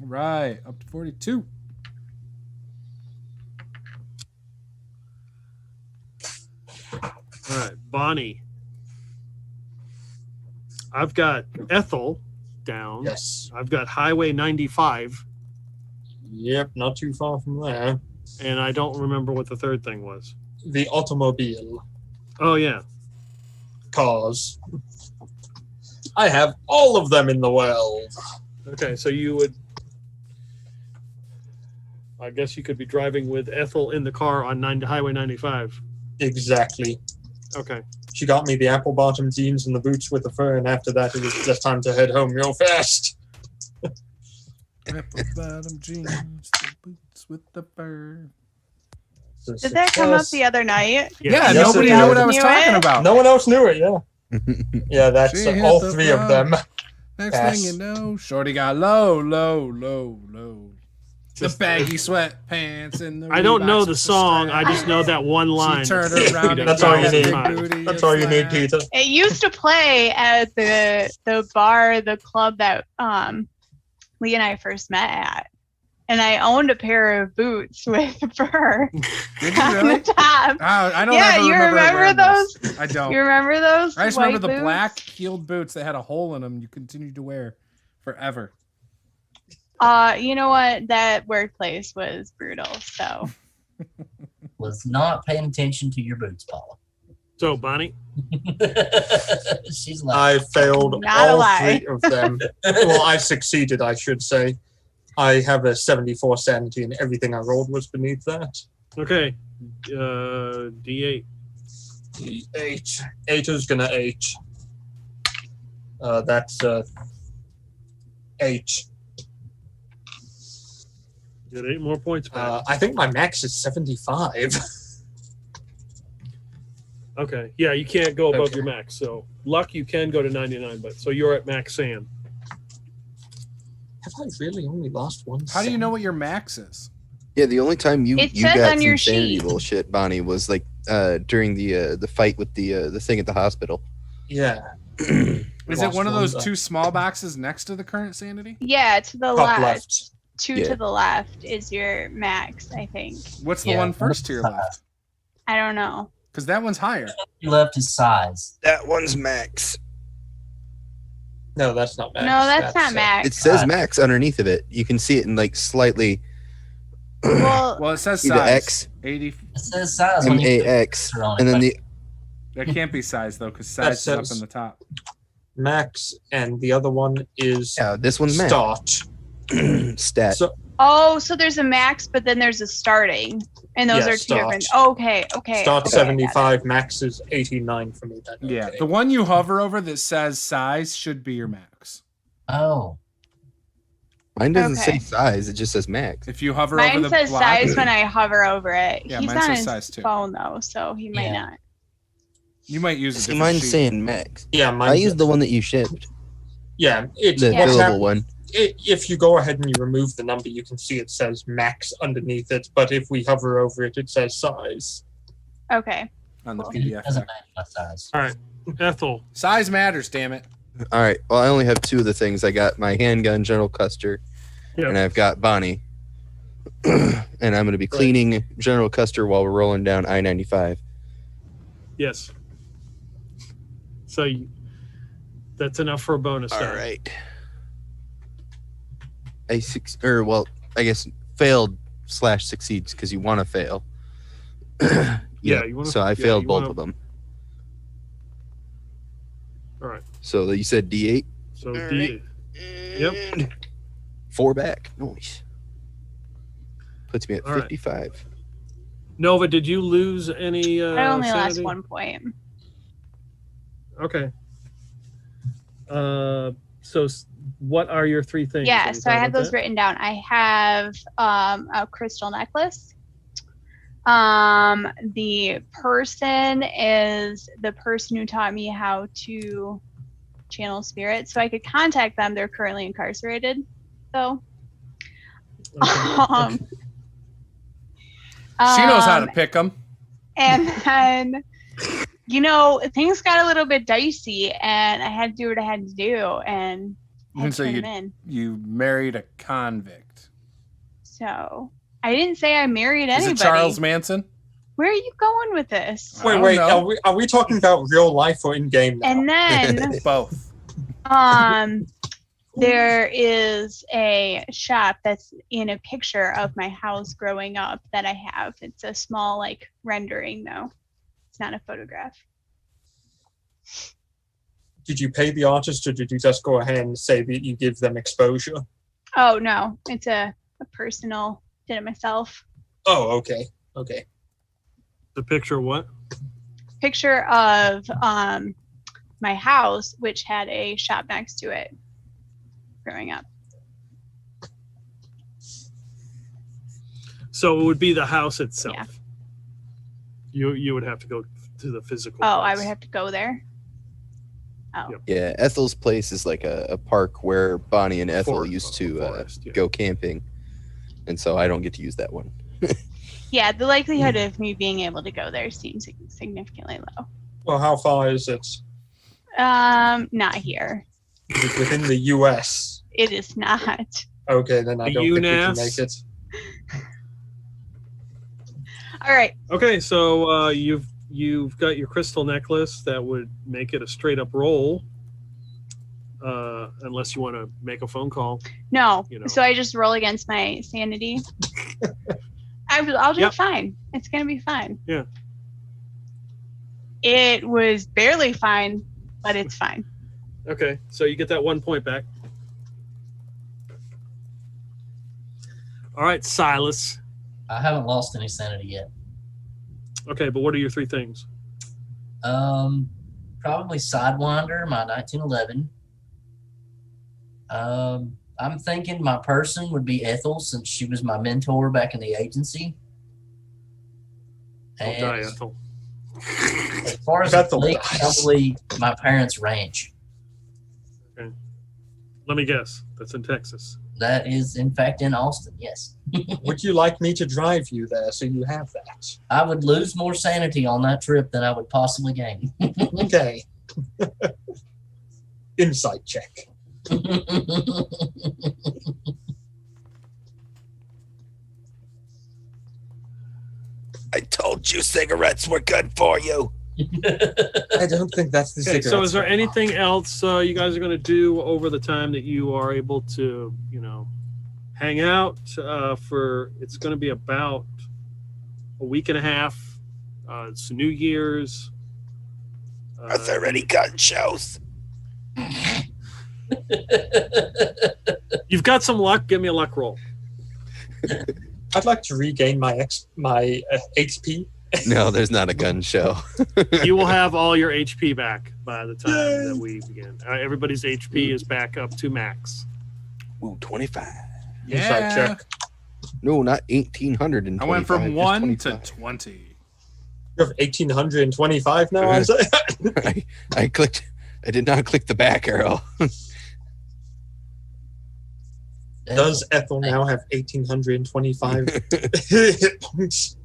All right. Up to 42. All right, Bonnie. I've got Ethel down. Yes. I've got Highway 95, Yep, not too far from there. and I don't remember what the third thing was. The automobile. Oh, yeah. Cars. I have all of them in the world. Okay, so you would... I guess you could be driving with Ethel in the car on Highway 95. Exactly. Okay. She got me the apple bottom jeans and the boots with the fur, and after that it was just time to head home real fast. Apple bottom jeans, the boots with the fur. Did that come up the other night? Yeah, Yes, nobody it knew did. what I was Knew talking it? about. No one else knew it, yeah. Yeah, that's She hit all the 3 of them. Next Pass. thing you know, Shorty got low. The baggy sweatpants and the I don't know Reeboks the with song. I strap. just know that one line. She turned around and That's all you got need. big booty That's and all you need, flat. Peter. It used to play at the bar, the club that Lee and I first met at. And I owned a pair of boots with fur Did you on really? the top. I don't Yeah, ever you remember wearing those? I don't. You remember those? I just remember white the boots? black heeled boots that had a hole in them you continued to wear forever. You know what? That workplace was brutal. So Was not paying attention to your boots, Paula. So, Bonnie? She's like, I failed Not a all lie. 3 of them. Well, I succeeded, I should say. I have a 74 sanity, and everything I rolled was beneath that. Okay. D8. 8. 8 is gonna 8. That's 8. Get 8 more points back. I think my max is 75. Okay. Yeah, you can't go above Okay. your max. So luck, you can go to 99, but so you're at max sand. Have I really only lost one? How do you know what your max is? Yeah, the only time you It you says got on your some sanity sheet. bullshit, Bonnie, was like during the fight with the thing at the hospital. Yeah. Is it Lost one of those one, 2 small boxes next to the current sanity? Yeah, to the Top left. left. 2 Yeah. to the left is your max, I think. What's the Yeah, one first to your size. left? I don't know. Because that one's higher. You left his size. That one's max. No, that's not max. No, that's not It max. says max underneath of it. You can see it in like slightly Well, Well, it says see the size. X, 80. It says size when you MAX, put it on and it, then but the That can't be size, though, because size is up says- in the top. max, and the other one is yeah, this one's max. start. Stat. So so there's a max, but then there's a starting. And those Yeah, are 2 start. different. Okay. start okay, I got 75, max is 89 for me. Then. Yeah, Okay. the one you hover over that says size should be your max. oh, Mine doesn't Okay. say size; it just says max. If you hover it. over Mine the says block, size when I hover over it. Yeah, He's mine on says his size too. phone, though, so he might Yeah. not. you might use a See, different mine's sheet. saying max. Yeah, I mine. used the one that you shipped, Yeah, it's the what's fillable one. If you go ahead and you remove the number, you can see it says max underneath it. But if we hover over it, it says size. Okay. on the Cool. it PDF. doesn't deck. match my size. All right. Ethel. Size matters, damn it. All right. Well, I only have 2 of the things. I got my handgun, General Custer, Yeah. and I've got Bonnie. And I'm going to be cleaning General Custer while we're rolling down I-95. Yes. So that's enough for a bonus. All die. right. I guess failed/succeeds because you want to fail. Yeah, you wanna- So I yeah, failed you both wanna- of them. All right. So you said D8. So All D. Yep. And 4 back. Nice. Puts me at All right. 55. Nova, did you lose any? I only lost sanity? 1 point. Okay. What are your 3 things? Yeah, Can you so I talk had about those that? written down. I have a crystal necklace. The person is the person who taught me how to channel spirits, so I could contact them. They're currently incarcerated, though. Okay. She knows how to Um, pick them. And then, things got a little bit dicey, and I had to do what I had to do, and I had And to so turn you them in. you married a convict. So I didn't say I married Is anybody. it Charles Manson? Where are you going with this? I don't Wait, know. are we talking about real life or in game now? And then Both. there is a shop that's in a picture of my house growing up that I have. It's a small rendering though. It's not a photograph. Did you pay the artist, or did you just go ahead and say that you give them exposure? Oh no, it's a personal, did it myself. Oh, okay. The picture what? Picture of my house, which had a shop next to it growing up. So it would be the house itself. Yeah. You would have to go to the physical. Oh, I place. would have to go there. Oh. Yep. Yeah, Ethel's place is like a park where Bonnie and Ethel Forest, used to forest, yeah. go camping. And so I don't get to use that one. Yeah, the likelihood of me being able to go there seems significantly low. Well, how far is it? Not here. Is it within the U.S.? It is not. Okay, then I The don't think we can UNAS? make it. All right. Okay, so you've got your crystal necklace that would make it a straight up roll, unless you want to make a phone call. No. You know. So I just roll against my sanity. I'll do Yep. fine. It's gonna be fine. Yeah. It was barely fine, but it's fine. Okay, so you get that 1 point back. All right, Silas. I haven't lost any sanity yet. Okay, but what are your 3 things? Probably Sidewinder, my 1911. I'm thinking my person would be Ethel, since she was my mentor back in the agency. Don't And die, Ethel. as far as Ethel the dies. probably my parents' ranch. Okay. Let me guess. That's in Texas. That is, in fact, in Austin, yes. Would you like me to drive you there so you have that? I would lose more sanity on that trip than I would possibly gain. Okay. Insight check. I told you cigarettes were good for you. I don't think that's the Okay, cigarette. so is there anything else you guys are going to do over the time that you are able to, hang out for? It's going to be about a week and a half. It's New Year's. Are there any gun shows? You've got some luck. Give me a luck roll. I'd like to regain my HP. No, there's not a gun show. You will have all your HP back by the time that we begin. Everybody's HP is back up to max. Ooh, 25. Insight Yeah. check. No, not 1,825. I went from just 1 to 25. 20. You have 1,825 now, Isaac? I clicked. I did not click the back arrow. Does Ethel now have 1,825 hit points?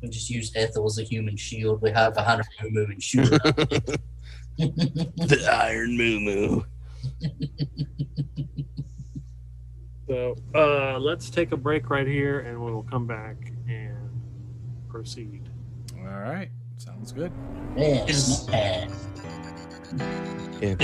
We just use Ethel as a human shield. We hide behind a moo and shoot her. The Iron Moo Moo. So let's take a break right here, and we will come back and proceed. All right. Sounds good. Yeah. Is- Yeah.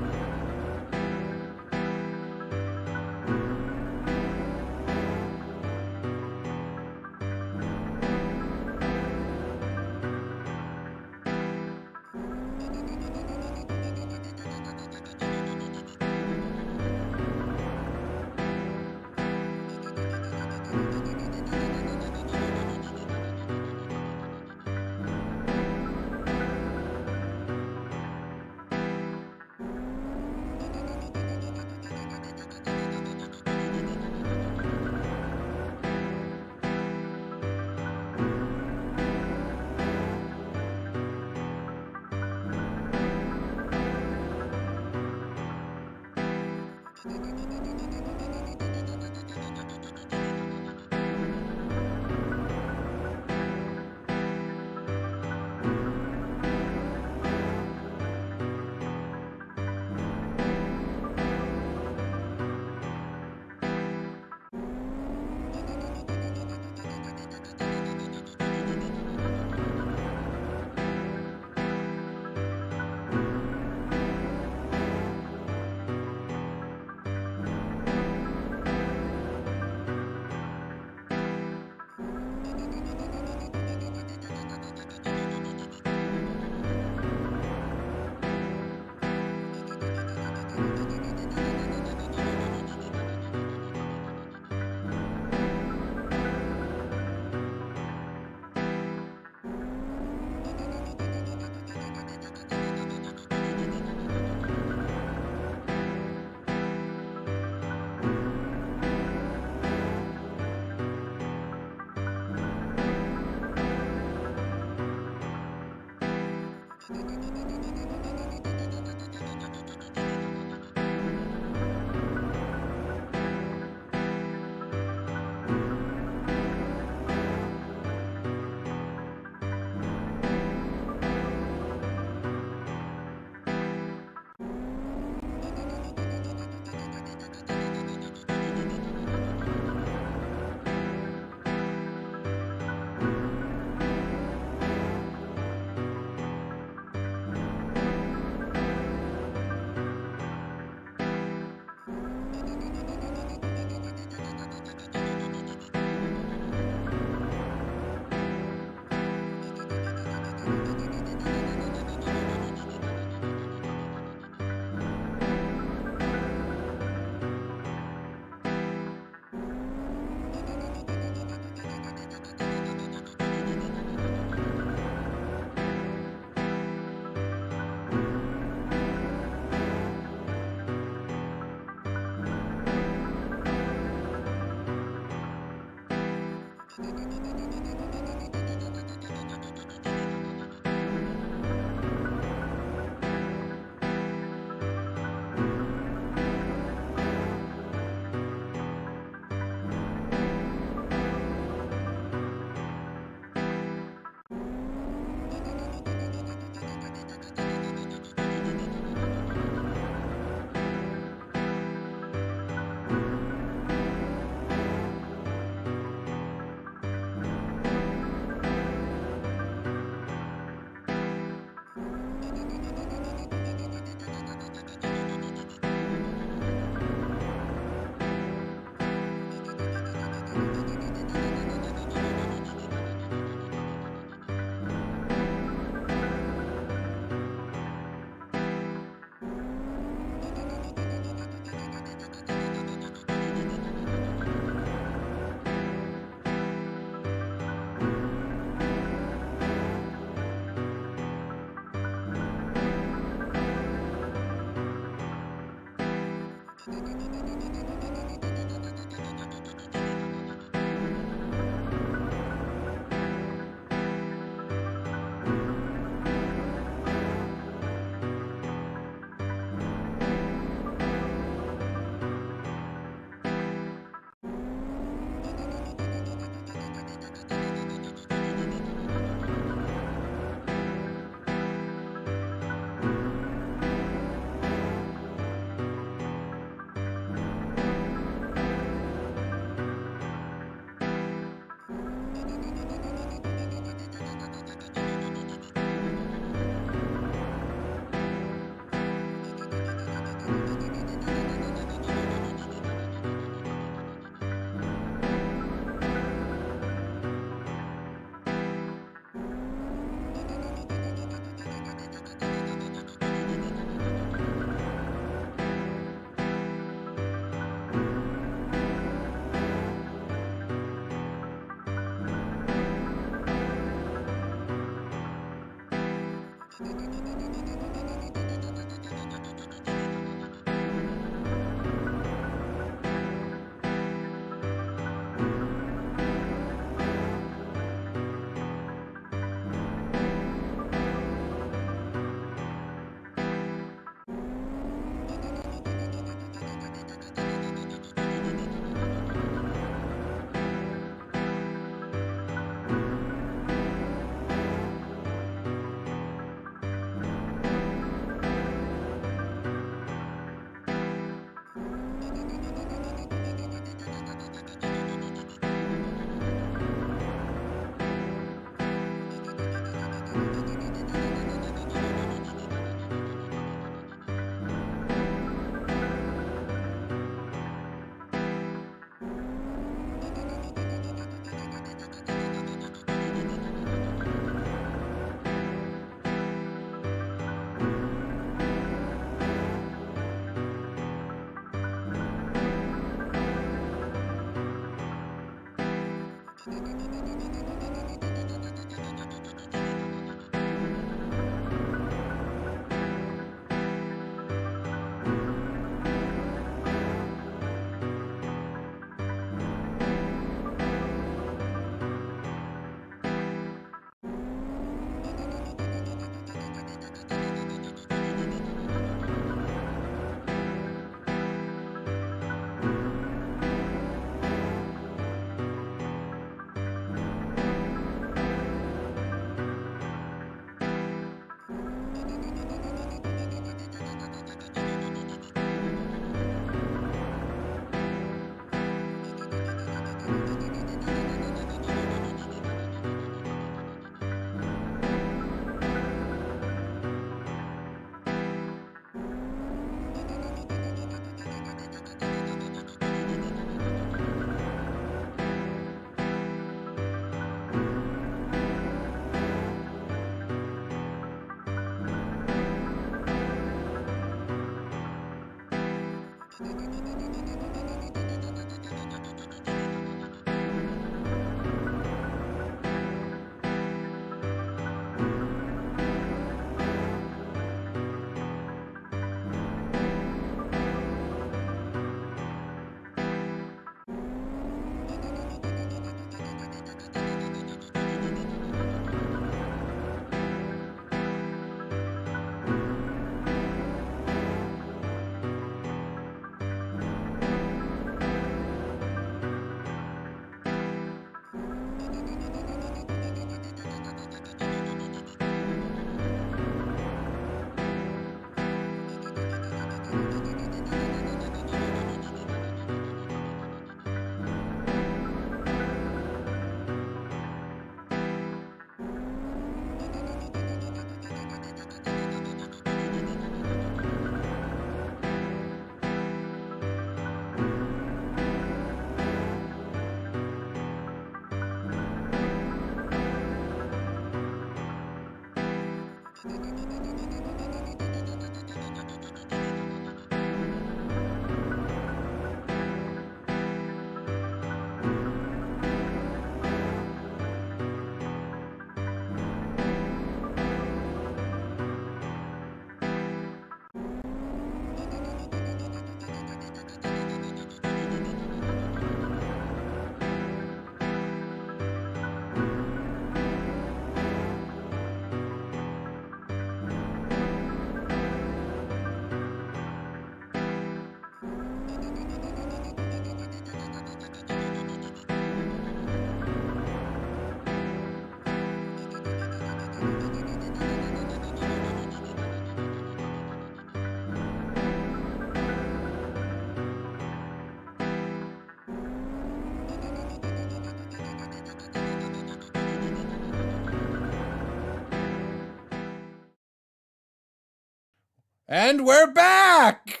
And we're back.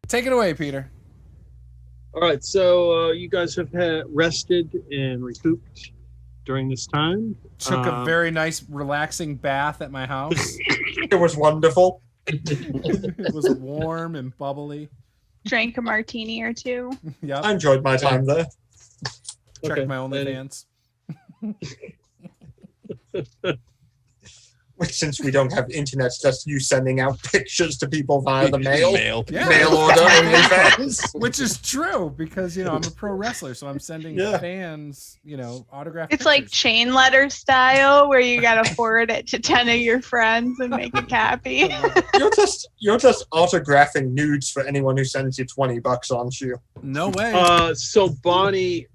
Take it away, Peter. All right, so you guys have rested and recouped during this time. Took a very nice, relaxing bath at my house. It was wonderful. It was warm and bubbly. Drank a martini or two. Yep. I enjoyed my time there. Checked my OnlyFans. Since we don't have internet, it's just you sending out pictures to people via the mail. Yeah. Mail order OnlyFans. Which is true because, I'm a pro wrestler, so I'm sending fans, autographed It's like pictures. chain letter style where you gotta forward it to 10 of your friends and make a copy. You're just autographing nudes for anyone who sends you $20, aren't you? No way. So Bonnie,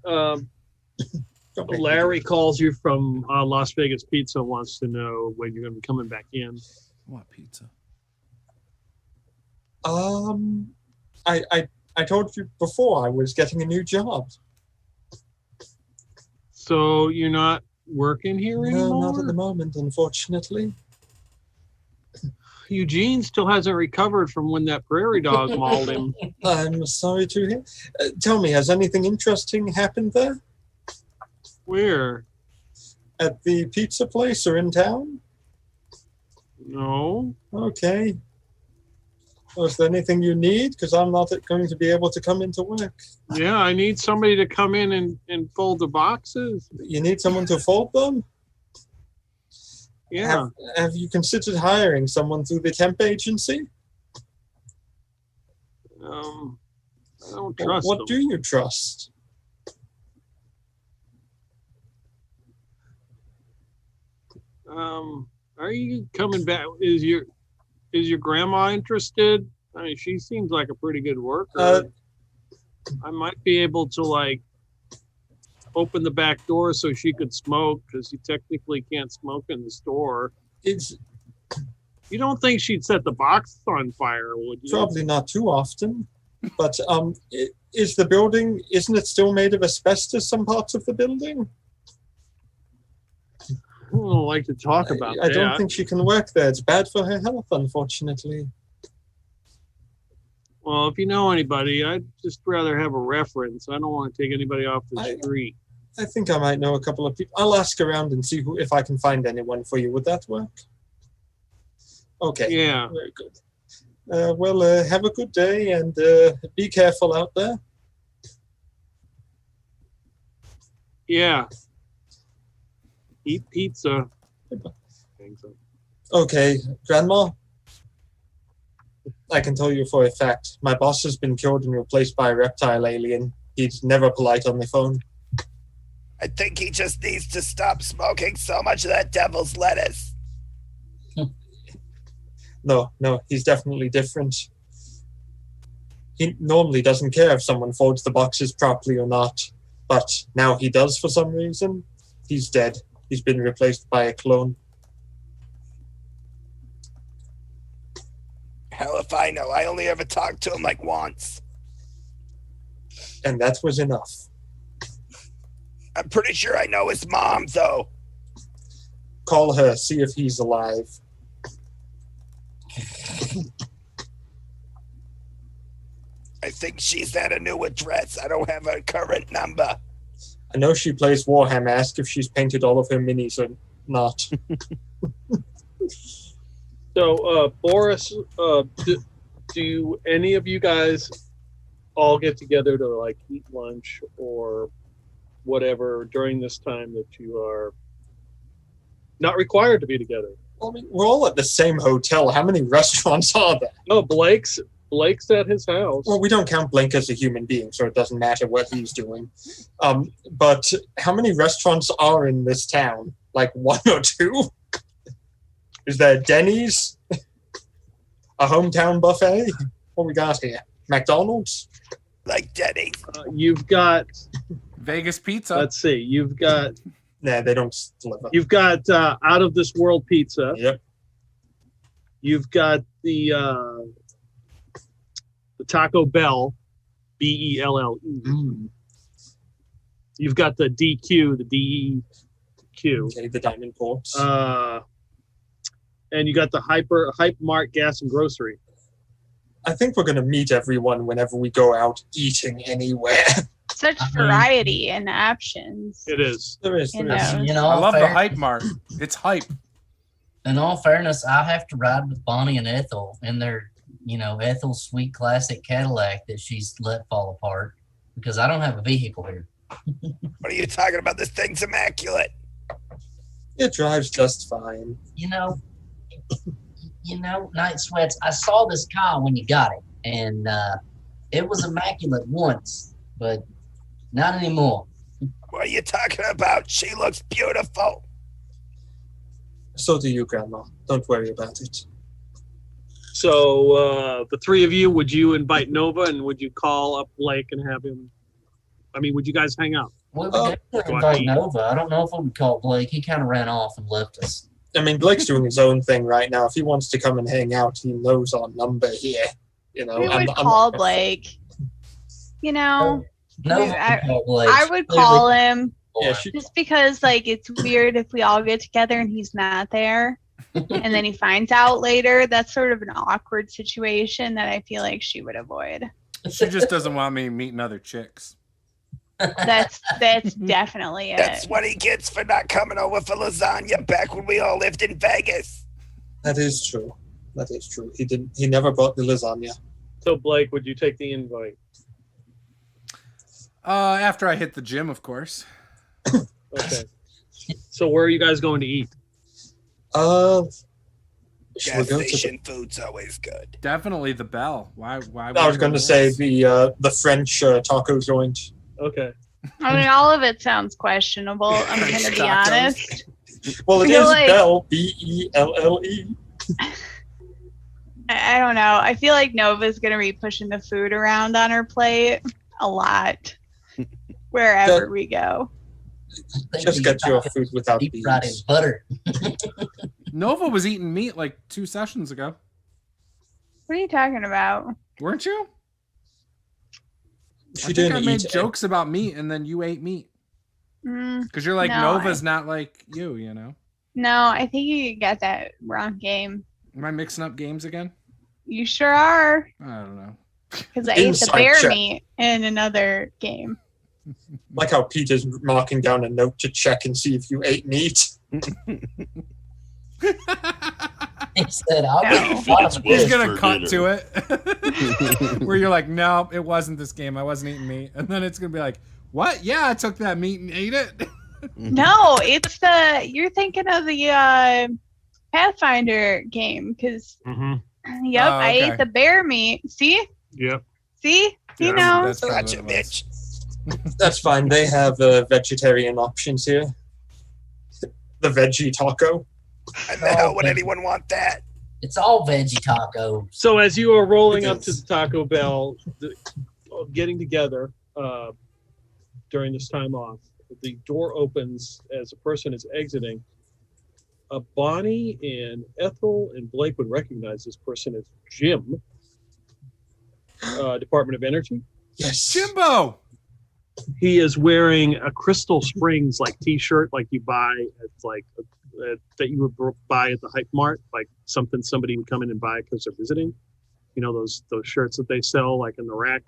Larry calls you from Las Vegas Pizza, wants to know when you're going to be coming back in. What pizza? I told you before I was getting a new job. So you're not working here anymore? No, not at the moment, unfortunately. Eugene still hasn't recovered from when that prairie dog mauled him. I'm sorry to hear. Tell me, has anything interesting happened there? Where? At the pizza place or in town? No. Okay. Well, is there anything you need? Because I'm not going to be able to come into work. Yeah, I need somebody to come in and fold the boxes. You need someone to fold them? Yeah. Have you considered hiring someone through the temp agency? I don't trust What them. do you trust? Are you coming back? Is your grandma interested? I mean, she seems like a pretty good worker. I might be able to open the back door so she could smoke because you technically can't smoke in the store. You don't think she'd set the box on fire, would you? Probably not too often. But is the building, isn't it still made of asbestos, some parts of the building? I don't like to talk about that. I don't think she can work there. It's bad for her health, unfortunately. Well, if you know anybody, I'd just rather have a reference. I don't want to take anybody off the street. I think I might know a couple of people. I'll ask around and see if I can find anyone for you. Would that work? Okay. Yeah. Very good. Have a good day and be careful out there. Yeah. Eat pizza. Okay, Grandma. I can tell you for a fact, my boss has been killed and replaced by a reptile alien. He's never polite on the phone. I think he just needs to stop smoking so much of that devil's lettuce. No, he's definitely different. He normally doesn't care if someone folds the boxes properly or not, but now he does for some reason. He's dead. He's been replaced by a clone. Hell if I know. I only ever talked to him once. And that was enough. I'm pretty sure I know his mom, though. Call her, see if he's alive. I think she's at a new address. I don't have her current number. I know she plays Warhammer. Ask if she's painted all of her minis or not. So, Boris, do any of you guys all get together to eat lunch or whatever during this time that you are not required to be together? I mean, we're all at the same hotel. How many restaurants are there? Oh, Blake's at his house. Well, we don't count Blake as a human being, so it doesn't matter what he's doing. But how many restaurants are in this town? One or two? Is there Denny's? A hometown buffet? What we got here? McDonald's? Denny's. You've got Vegas Pizza. Let's see. You've got. Nah, they don't deliver. You've got Out of This World Pizza. Yep. You've got the Taco Bell, Belle. You've got the DQ, the DEQ. Okay, the Diamond Corpse. and you got the Hype Mart Gas and Grocery. I think we're going to meet everyone whenever we go out eating anywhere. Such variety in options. It is. There is. You There is. know. You know, I love the Hype Mart. It's hype. In all fairness, I have to ride with Bonnie and Ethel in their, Ethel's sweet classic Cadillac that she's let fall apart because I don't have a vehicle here. What are you talking about? This thing's immaculate. It drives just fine. Night Sweats, I saw this car when you got it, and it was immaculate once, but not anymore. What are you talking about? She looks beautiful. So do you, Grandma. Don't worry about it. So the three of you, would you invite Nova and would you call up Blake and have him? I mean, would you guys hang out? We would definitely invite Nova. I don't know if we would call Blake. He kind of ran off and left us. I mean, Blake's doing his own thing right now. If he wants to come and hang out, he knows our number here. We would call Blake. No, I would call him Yeah, just because, it's weird if we all get together and he's not there, and then he finds out later. That's sort of an awkward situation that I feel like she would avoid. She just doesn't want me meeting other chicks. That's definitely it. That's what he gets for not coming over for lasagna back when we all lived in Vegas. That is true. That is true. He never brought the lasagna. So Blake, would you take the invite? After I hit the gym, of course. Okay. So where are you guys going to eat? Gas station food's always good. Definitely the Bell. Why? I was going to say the French taco joint. Okay. I mean, all of it sounds questionable. I'm going to be honest. Well, it I feel is like- Bell, Belle. I don't know. I feel like Nova's going to be pushing the food around on her plate a lot wherever we go. Just get your food without deep beans. fried in butter. Nova was eating meat like 2 sessions ago. What are you talking about? Weren't you? She I think didn't I made eat jokes about meat and then you ate meat. Because you're like, No, Nova's not like you, No, I think you got that wrong game. Am I mixing up games again? You sure are. I don't know. Because I ate the Inside bear check. meat in another game. Like how Peter's marking down a note to check and see if you ate meat. He said, "I'll No. be fine." He's gonna cut to it where you're like, no, it wasn't this game. I wasn't eating meat, and then it's gonna be like, what? Yeah, I took that meat and ate it. No, it's you're thinking of the Pathfinder game. Because, Mm-hmm. yep, Oh, I okay. ate the bear meat. See? Yep. See? He Yeah, knows. That's probably Gotcha, what it was. bitch. That's fine. They have vegetarian options here. The veggie taco. And the hell would anyone want that? It's all veggie tacos. So as you are rolling It up to is. the Taco Bell, getting together during this time off, the door opens as a person is exiting. Bonnie and Ethel and Blake would recognize this person as Jim, Department of Energy. Yes. Jimbo. He is wearing a Crystal Springs T-shirt like you buy. It's like that you would buy at the Hype Mart, like something somebody would come in and buy because they're visiting. You know those shirts that they sell like in the rack.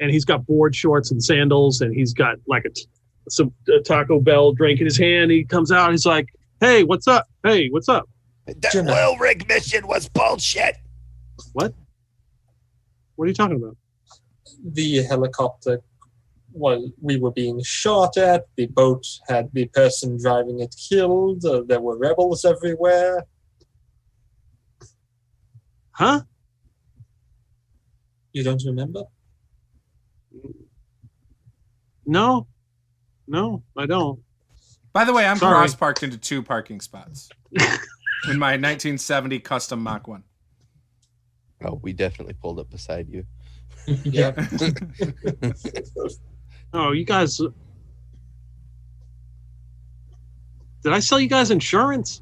And he's got board shorts and sandals, and he's got like a Taco Bell drink in his hand. He comes out. He's like, "Hey, what's up? Hey, what's up?" That Jimmy. oil rig mission was bullshit. What? What are you talking about? The helicopter we were being shot at. The boat had the person driving it killed. There were rebels everywhere. Huh? You don't remember? No, I don't. By the way, I'm Sorry. cross parked into 2 parking spots in my 1970 custom Mach 1. Oh, we definitely pulled up beside you. Yeah. Oh, you guys. Did I sell you guys insurance?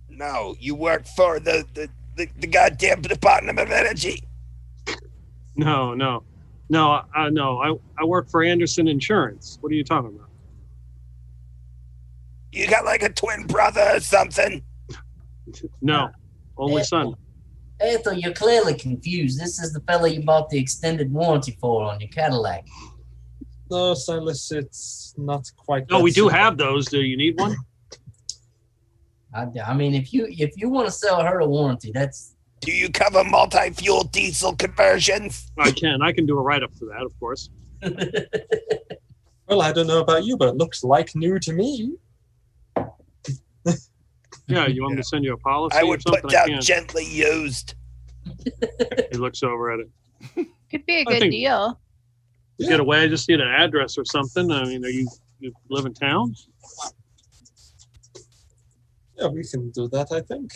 No, you work for the goddamn Department of Energy. No. I work for Anderson Insurance. What are you talking about? You got like a twin brother or something? No, only son. Ethel, you're clearly confused. This is the fella you bought the extended warranty for on your Cadillac. No, Silas, it's not quite. No, that we do simple. have those. Do you need one? I mean, if you want to sell her a warranty, that's. Do you cover multi-fuel diesel conversions? I can do a write-up for that, of course. Well, I don't know about you, but it looks like new to me. Yeah, you want me to send you a policy I or would something? put down gently used. He looks over at it. Could be a I good think- deal. To get away, I just need an address or something. I mean, you live in town? Yeah, we can do that, I think.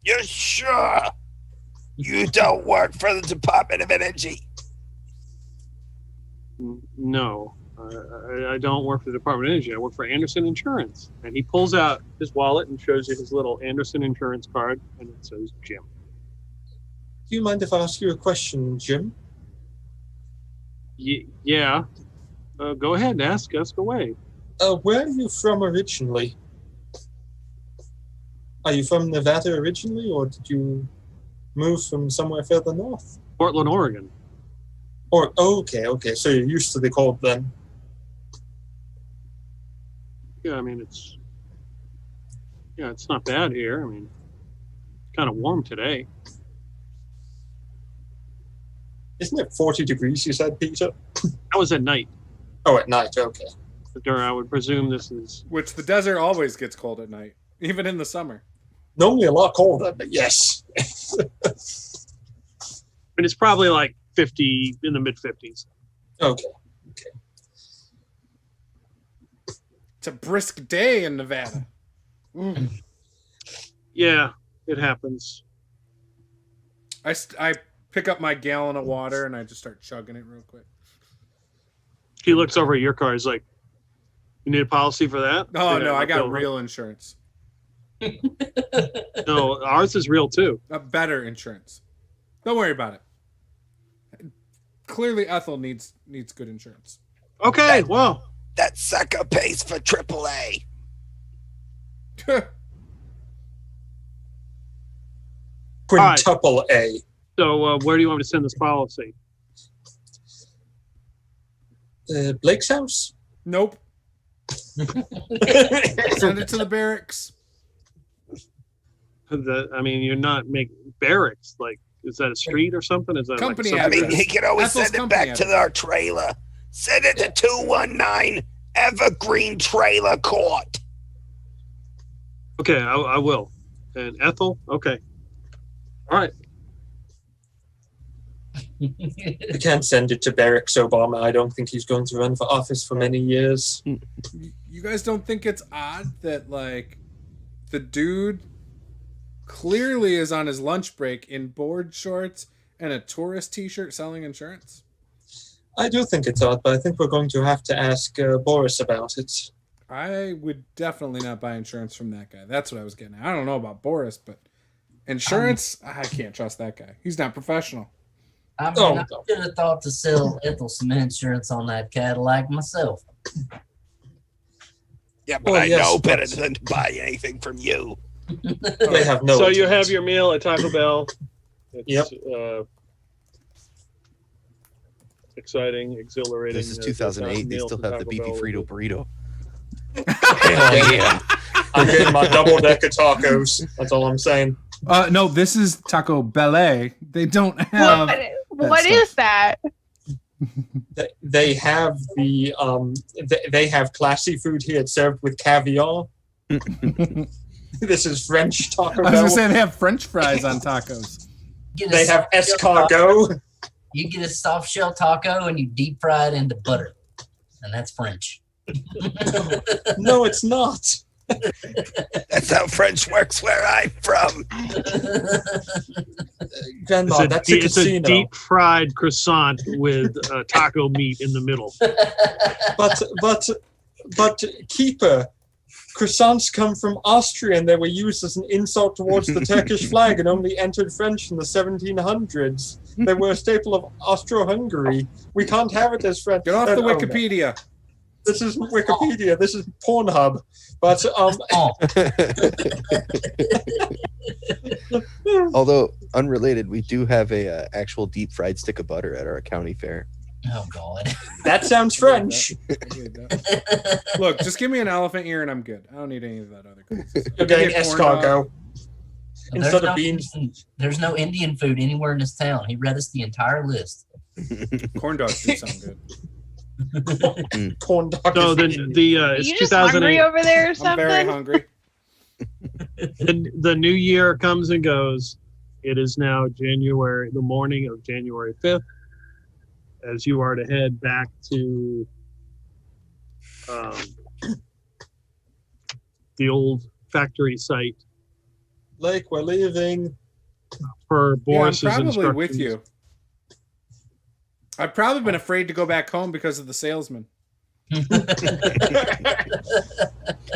You're sure? You don't work for the Department of Energy. No, I don't work for the Department of Energy. I work for Anderson Insurance. And he pulls out his wallet and shows you his little Anderson Insurance card, and it says Jim. Do you mind if I ask you a question, Jim? Yeah. Go ahead, ask away. Where are you from originally? Are you from Nevada originally, or did you move from somewhere further north? Portland, Oregon. Or okay, so you're used to the cold then. Yeah, I mean it's not bad here. I mean, kind of warm today. Isn't it 40 degrees, you said, Peter? That was at night. Oh, at night, okay. I would presume this is. Which the desert always gets cold at night, even in the summer. Normally a lot colder, but yes. And it's probably like 50 in the mid 50s. Okay. It's a brisk day in Nevada. Ooh. Yeah, it happens. I pick up my gallon of water and I just start chugging it real quick. He looks over at your car. He's like, "You need a policy for that?" Oh, Yeah, no, I got okay. real insurance. No, ours is real too. A better insurance. Don't worry about it. Clearly, Ethel needs good insurance. Okay, well, That sucker pays for AAA. Quintuple A. so where do you want me to send this policy? Blake's house? Nope. Send it to the barracks. I mean, you're not making barracks. Like, is that a street or something? Is that Company like I something? mean, he can always Ethel's send it company back to address. our trailer. Send it to 219 Evergreen Trailer Court. Okay, I will. And Ethel, okay. All right. We can't send it to Barracks Obama. I don't think he's going to run for office for many years. You guys don't think it's odd that, like, the dude clearly is on his lunch break in board shorts and a tourist t-shirt selling insurance? I do think it's odd, but I think we're going to have to ask Boris about it. I would definitely not buy insurance from that guy. That's what I was getting at. I don't know about Boris, but insurance, I can't trust that guy. He's not professional. I mean, I should have thought to sell Ethel some insurance on that Cadillac myself. Yeah, but Well, I yes, know but- better than to buy anything from you. They have no So you insurance. have your meal at Taco Bell. It's, exciting, exhilarating. This is 2008. They meal still from have the Taco beefy Bell. Frito burrito. Hell yeah. I'm getting my double-decker tacos. That's all I'm saying. No, this is Taco Bell. They don't have. What stuff. is that? They have the they have classy food here. It's served with caviar. This is French Taco I was gonna Bell. say they have French fries on tacos. They have escargot. You get a soft shell taco and you deep fry it into butter, and that's French. No, it's not. That's how French works where I'm from. Grandma, that's a It's a casino. deep fried croissant with taco meat in the middle. But keeper, croissants come from Austria and they were used as an insult towards the Turkish flag and only entered French in the 1700s. They were a staple of Austro-Hungary. We can't have it as French. Get off the Oh, no. Wikipedia. This is Wikipedia. This is Pornhub. But Although unrelated, we do have a actual deep fried stick of butter at our county fair. Oh God. that sounds French. Look, just give me an elephant ear and I'm good. I don't need any of that other crazy. You're getting escargot instead of beans. There's no Indian food anywhere in this town. He read us the entire list. Corn dogs do sound good. Corn dog. So is the Are it's you just hungry 2008. over there or I'm something? very hungry. The new year comes and goes. It is now the morning of January 5th, as you are to head back to the old factory site Lake, we're leaving. for Yeah, I'm Boris's probably instructions. with you. I've probably been afraid to go back home because of the salesman.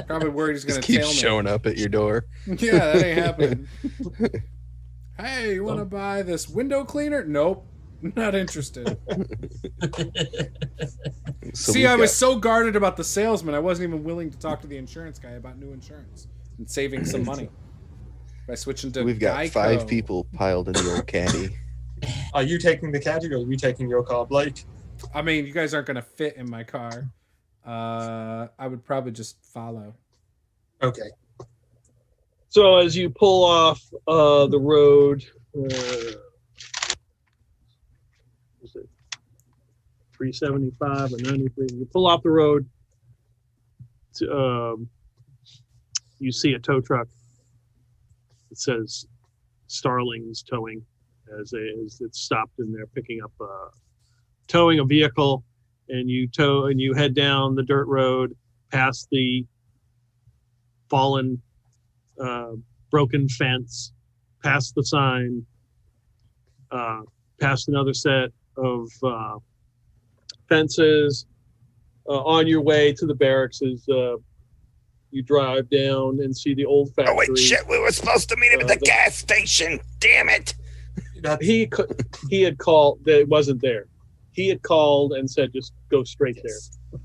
Probably worried he's going Just to keep tail me. showing up at your door. Yeah, that ain't happening. Hey, you want to buy this window cleaner? Nope, not interested. So See, we've I was got- so guarded about the salesman, I wasn't even willing to talk to the insurance guy about new insurance and saving some money by switching to We've got Geico. 5 people piled in the old caddy. Are you taking the caddy or are you taking your car, Blake? I mean, you guys aren't going to fit in my car. I would probably just follow. Okay. So as you pull off the road, is it 375 or 93? You pull off the road. You see a tow truck. It says Starling's Towing, as it's stopped and they're picking up, towing a vehicle, and you head down the dirt road past the fallen, broken fence, past the sign, past another set of fences. On your way to the barracks is you drive down and see the old factory. Oh, wait, shit. We were supposed to meet him at the gas station. Damn it. He had called. That it wasn't there. He had called and said, just go straight there.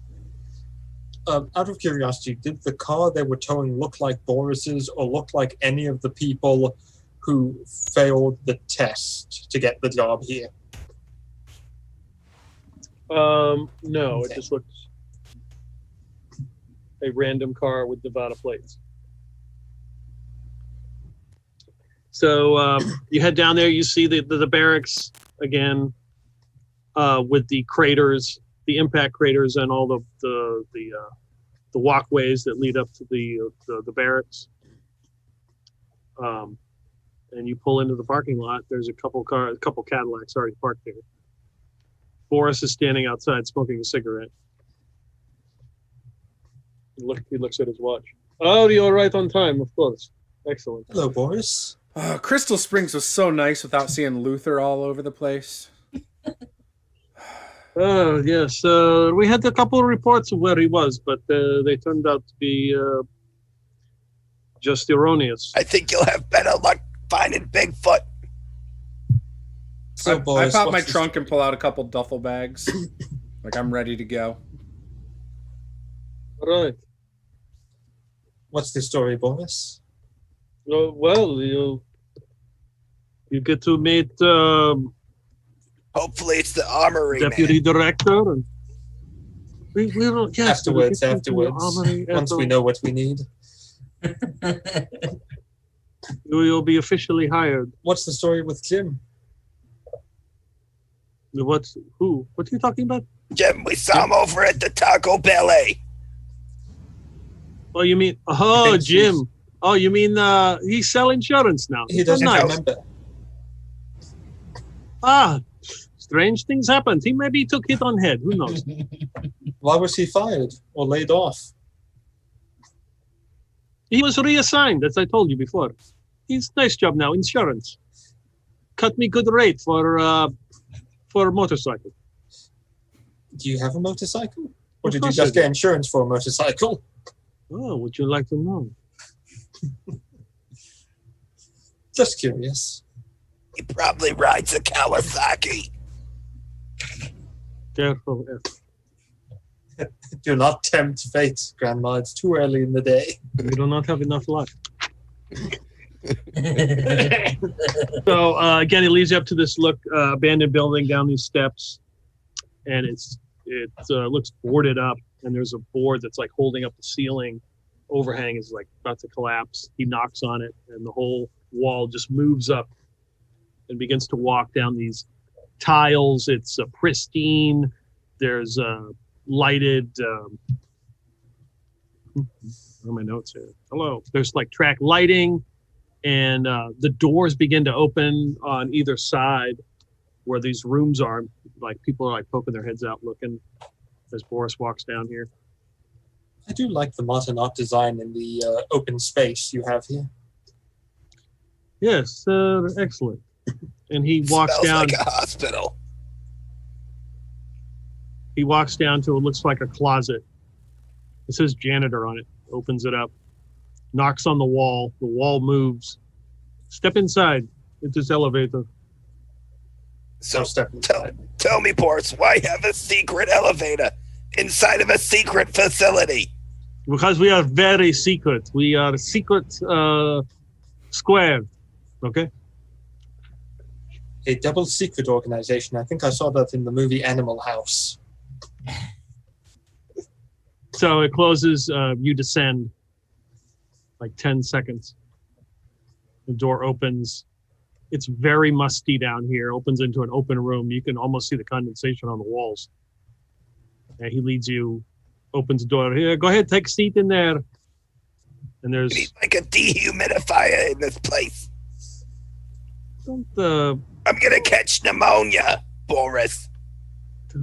Out of curiosity, did the car they were towing look like Boris's or look like any of the people who failed the test to get the job here? No, Okay. it just looked a random car with Nevada plates. So you head down there. You see the barracks again, with the craters, the impact craters, and all the walkways that lead up to the barracks. And you pull into the parking lot. There's a couple Cadillacs already parked there. Boris is standing outside smoking a cigarette. He looks at his watch. Oh, you're right on time, of course. Excellent. Hello, Boris. Crystal Springs was so nice without seeing Luther all over the place. Oh, yes. We had a couple of reports of where he was, but they turned out to be just erroneous. I think you'll have better luck finding Bigfoot. So, I Boris, pop my what's the trunk and pull out a couple duffel bags. Like I'm ready to go. All right. What's the story, Boris? Well, you get to meet Hopefully it's the armory, deputy man. director, and we don't. Yes, we Afterwards, get to the armory once at we the- know what we need. you'll be officially hired. What's the story with Jim? Who? What are you talking about? Jim, we saw him over at the Taco Ballet. Oh, you mean Thank you. Jim? Oh, you mean he sell insurance now? He doesn't nice. remember. Strange things happened. He maybe took hit on head. Who knows? Why was he fired or laid off? He was reassigned, as I told you before. He's nice job now. Insurance. Cut me good rate for a motorcycle. Do you have a motorcycle? Or Of did you course I just do. get insurance for a motorcycle? Oh, would you like to know? Just curious. He probably rides a Kawasaki. Careful. Do not tempt fate, Grandma. It's too early in the day. We do not have enough luck. So again, it leads you up to this abandoned building down these steps, and it looks boarded up, and there's a board that's like holding up the ceiling. Overhang is like about to collapse. He knocks on it, and the whole wall just moves up and begins to walk down these tiles. It's pristine. There's lighted. Where are my notes here? Hello. There's like track lighting, and the doors begin to open on either side where these rooms are. Like people are like poking their heads out looking as Boris walks down here. I do like the modern art design in the open space you have here. Yes, excellent. And he walks Smells down. like a hospital. He walks down to what looks like a closet. It says janitor on it. Opens it up. Knocks on the wall. The wall moves. Step inside. It's this elevator. So tell me, Boris, why have a secret elevator inside of a secret facility? Because we are very secret. We are secret square. Okay? A double secret organization. I think I saw that in the movie Animal House. So it closes. You descend like 10 seconds. The door opens. It's very musty down here. Opens into an open room. You can almost see the condensation on the walls. And he leads you, opens the door. Here, go ahead, take a seat in there. And there's... We need like a dehumidifier in this place. I'm going to catch pneumonia, Boris.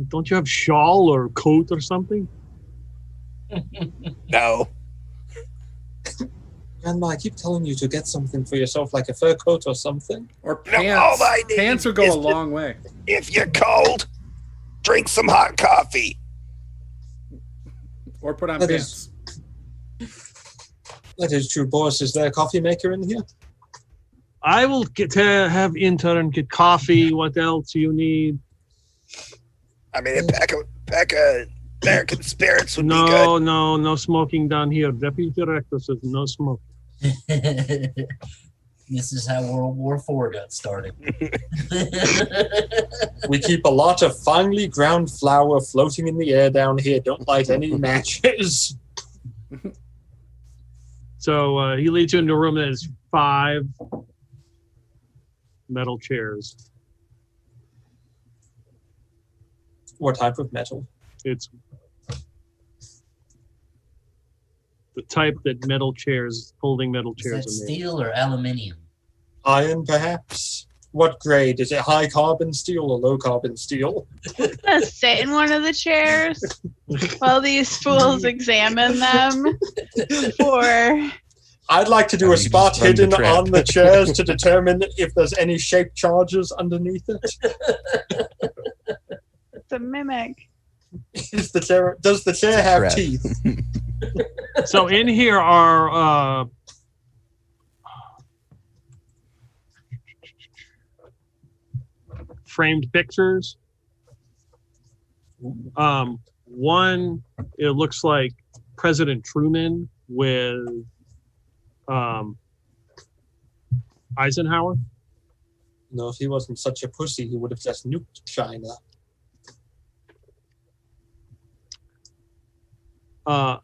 Don't you have shawl or coat or something? No. Grandma, I keep telling you to get something for yourself, like a fur coat or something. Or pants. No, all I need Pants would go is a long way. If you're cold, drink some hot coffee. Or put on That pants. That is true. Boris, is there a coffee maker in here? I will have intern get coffee. What else you need? I mean, a pack of American Spirits would be good. No smoking down here. Deputy Director says no smoking. This is how World War IV got started. We keep a lot of finely ground flour floating in the air down here. Don't light any matches. So he leads you into a room that has 5 metal chairs. What type of metal? It's the type that folding metal Is chairs that are made. steel or aluminium? Iron, perhaps? What grade? Is it high carbon steel or low carbon steel? I'm gonna sit in one of the chairs while these fools examine them for... I'd like to do Oh, a you spot just run the hidden trap. on the chairs to determine if there's any shaped charges underneath it. It's a mimic. Does the chair have Trap. teeth? So in here are framed pictures. One, it looks like President Truman with Eisenhower. No, if he wasn't such a pussy, he would have just nuked China.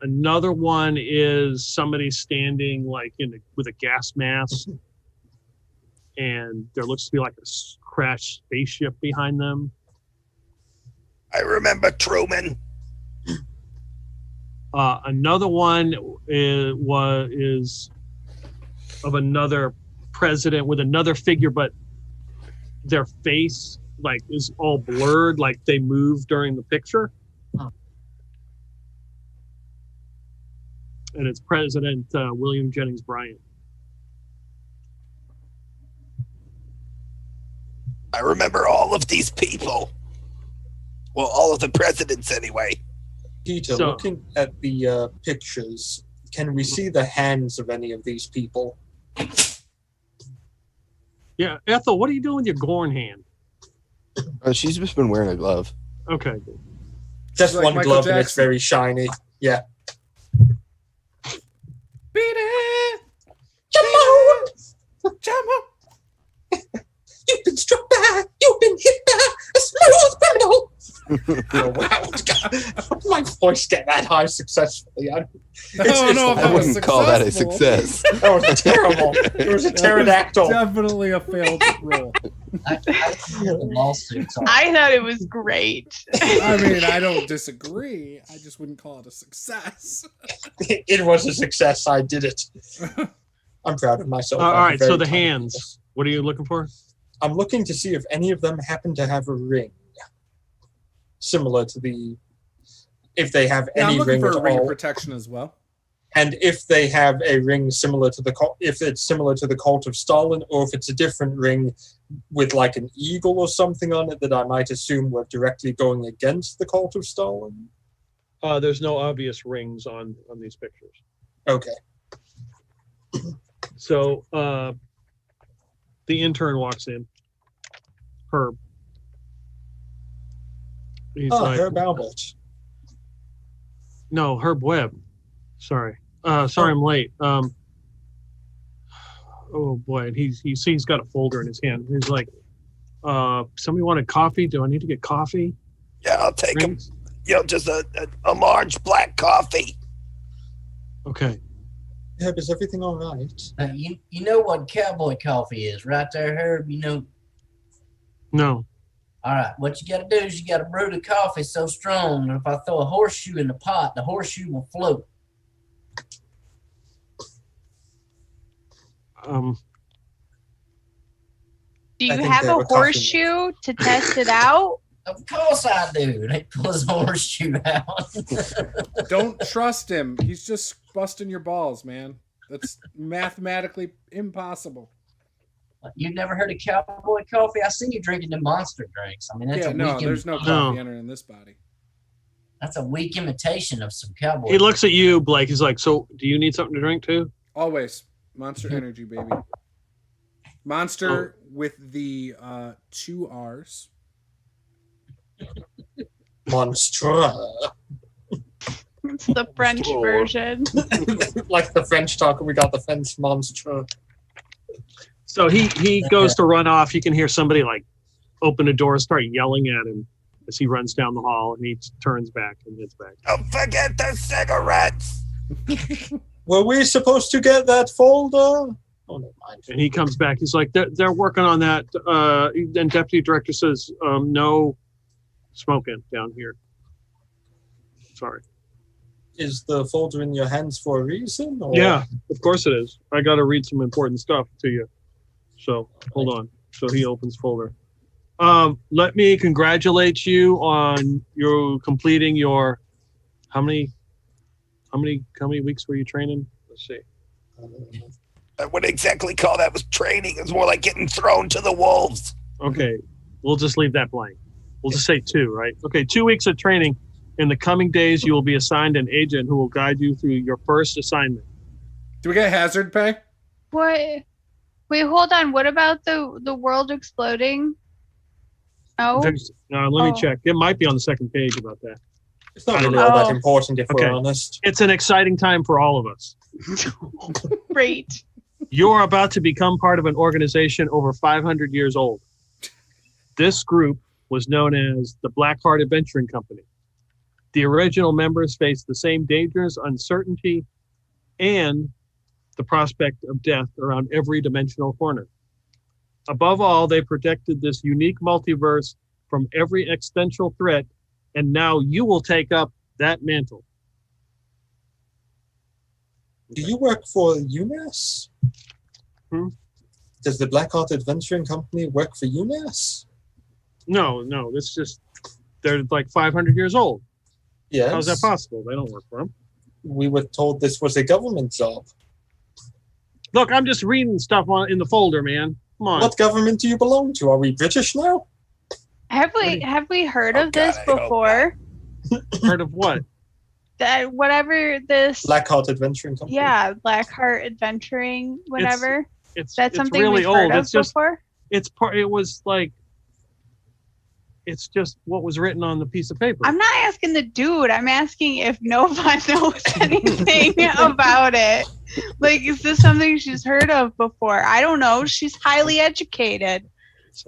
Another one is somebody standing like with a gas mask, and there looks to be like a crashed spaceship behind them. I remember Truman. Another one is of another president with another figure, but their face like is all blurred, like they moved during the picture. And it's President William Jennings Bryan. I remember all of these people. Well, all of the presidents anyway. Peter, So- looking at the pictures, can we see the hands of any of these people? Yeah, Ethel, what are you doing with your Gorn hand? She's just been wearing a glove. Okay, good. Just Like one Michael glove and it's Jackson. very shiny. Yeah. Beat it! Jumbo! You've been struck by, you've been hit by a smooth criminal. Oh, wow. God. My voice get that high successfully. I don't know if I that was wouldn't call that a successful. success. That was terrible. It was a pterodactyl. Definitely a failed roll. I the lawsuits on. I thought it was great. I mean, I don't disagree. I just wouldn't call it a success. It was a success. I did it. I'm proud of myself. All I'm right, so very the proud of hands. myself. What are you looking for? I'm looking to see if any of them happen to have a ring. Similar to the... If they have Yeah, I'm any looking ring for at a ring of all. protection as well. And if they have a ring similar to the cult, if it's similar to the cult of Stalin, or if it's a different ring with like an eagle or something on it that I might assume were directly going against the cult of Stalin. There's no obvious rings on these pictures. Okay. So the intern walks in. Herb. He's like, Herb Albert. no, Herb Webb. Sorry. Sorry, I'm late. Oh boy, and he's got a folder in his hand. He's like, somebody wanted coffee? Do I need to get coffee? Yeah, I'll take them. Rings? Just a large black coffee. Okay. Herb, is everything all right? You know what cowboy coffee is, right there, Herb? You know. No. All right, what you got to do is you got to brew the coffee so strong that if I throw a horseshoe in the pot, the horseshoe will float. Do you I think have they a have a coffee horseshoe to test it out? Of course I do. They pull his horseshoe out. Don't trust him. He's just busting your balls, man. That's mathematically impossible. You've never heard of cowboy coffee? I seen you drinking the monster drinks. I mean, that's There's no coffee entering this body. That's a weak imitation of some cowboy. He looks at you, Blake. He's like, so do you need something to drink too? Always. Monster Energy, baby. Monster with the 2 R's. Monstre. It's the French version. Like the French talk, we got the French monstre. So he goes to run off. You can hear somebody like open a door and start yelling at him as he runs down the hall, and he turns back and heads back. Don't forget the cigarettes. Were we supposed to get that folder? Oh, never mind. And he comes back. He's like, they're working on that. And deputy director says, no smoking down here. Sorry. Is the folder in your hands for a reason? Or? Yeah, of course it is. I got to read some important stuff to you. So hold on. So he opens folder. Let me congratulate you on your completing your. How many weeks were you training? Let's see. I wouldn't exactly call that was training. It was more like getting thrown to the wolves. Okay, we'll just leave that blank. We'll just say 2, right? Okay, 2 weeks of training. In the coming days, you will be assigned an agent who will guide you through your first assignment. Do we get hazard pay? What? Wait, hold on. What about the world exploding? No. Let me check. It might be on the second page about that. It's not really all that Oh. important if Okay. we're honest. It's an exciting time for all of us. Great. You're about to become part of an organization over 500 years old. This group was known as the Blackheart Adventuring Company. The original members faced the same dangers, uncertainty, and the prospect of death around every dimensional corner. Above all, they protected this unique multiverse from every existential threat, and now you will take up that mantle. Do you work for UMass? Does the Blackheart Adventuring Company work for UMass? No, it's just, they're like 500 years old. Yes. How's that possible? They don't work for them. We were told this was a government job. Look, I'm just reading stuff in the folder, man. Come on. What government do you belong to? Are we British now? Have we heard of this God, I hope before? Heard of what? That whatever this. Blackheart Adventuring Company? Yeah, Blackheart Adventuring, whatever. It's That's something really we've heard old. of It's just before. it was like It's just what was written on the piece of paper. I'm not asking the dude. I'm asking if Nova knows anything about it. Like, is this something she's heard of before? I don't know. She's highly educated.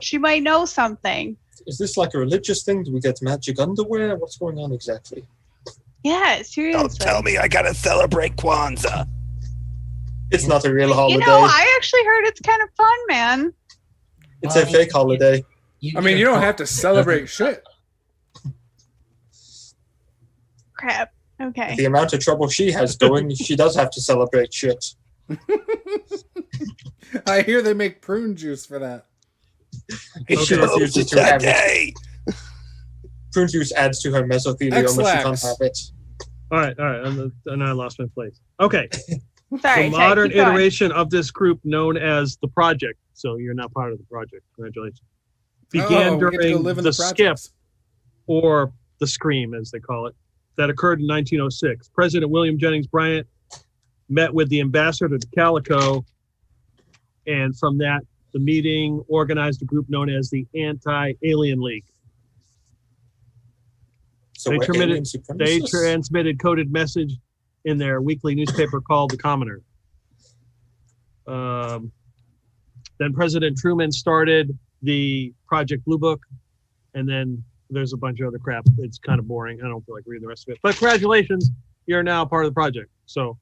She might know something. Is this like a religious thing? Do we get magic underwear? What's going on exactly? Yeah, seriously. Don't tell me I gotta celebrate Kwanzaa. It's not a real holiday. You know, I actually heard it's kind of fun, man. It's a fake holiday. I mean, you don't have to celebrate shit. Crap. Okay. The amount of trouble she has going, she does have to celebrate shit. I hear they make prune juice for that. She refuses to have it. Prune juice adds to her mesothelioma. She can't have it. All right. And I lost my place. Okay. Sorry. The modern iteration of this group known as the Project. So you're now part of the Project. Congratulations. Began during the skip, or the Scream, as they call it, that occurred in 1906. President William Jennings Bryan met with the ambassador to Calico, and from that, the meeting organized a group known as the Anti-Alien League. So they transmitted coded message in their weekly newspaper called The Commoner. Then President Truman started the Project Blue Book, and then there's a bunch of other crap. It's kind of boring. I don't feel like reading the rest of it. But congratulations, you're now part of the project. So,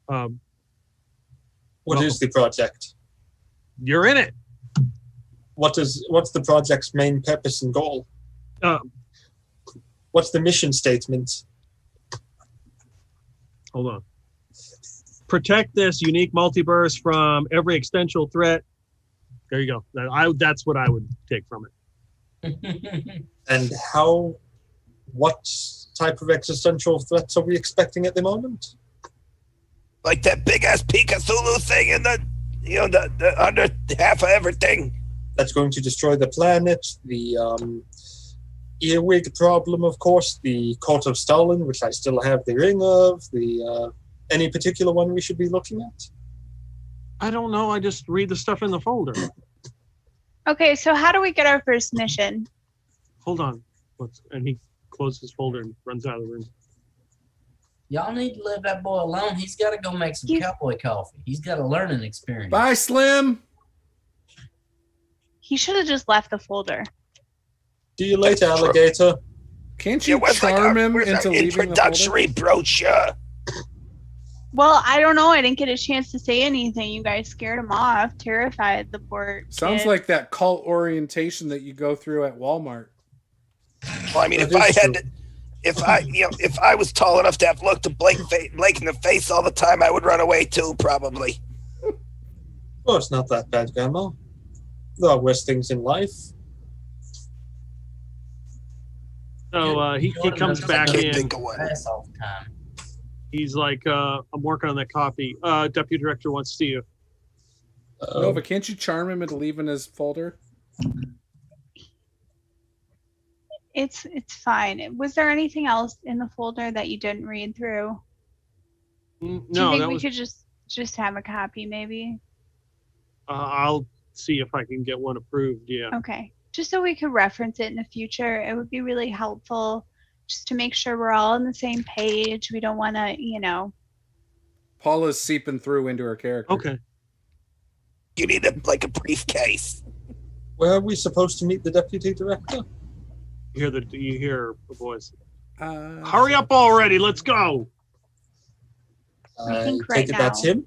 what is the project? You're in it. What's the project's main purpose and goal? What's the mission statement? Hold on. Protect this unique multiverse from every existential threat. There you go. That's what I would take from it. And what type of existential threats are we expecting at the moment? Like that big ass Cthulhu thing in the under half of everything. That's going to destroy the planet. The earwig problem, of course. The Court of Stalin, which I still have the ring of. Any particular one we should be looking at? I don't know. I just read the stuff in the folder. Okay, so how do we get our first mission? Hold on. And he closes his folder and runs out of the room. Y'all need to leave that boy alone. He's got to go make some cowboy coffee. He's got a learning experience. Bye, Slim. He should have just left the folder. See you later, alligator. Can't you charm him into leaving the folder? Introductory brochure. Well, I don't know. I didn't get a chance to say anything. You guys scared him off, terrified the poor Sounds kid. like that cult orientation that you go through at Walmart. Well, I mean, if I was tall enough to have to look to Blake in the face all the time, I would run away too, probably. Oh, it's not that bad, Grandma. There are worse things in life. So he comes back in. All the time. He's like, I'm working on that coffee. Deputy Director wants to see you. Nova, can't you charm him into leaving his folder? It's fine. Was there anything else in the folder that you didn't read through? No, Do you think we could just have a copy, maybe? I'll see if I can get one approved. Yeah. Okay. Just so we could reference it in the future, it would be really helpful. Just to make sure we're all on the same page. We don't want to, Paula's seeping through into her character. Okay. You need a briefcase. Where are we supposed to meet the deputy director? You hear the voice. Hurry up already. Let's go. I think take it that's him.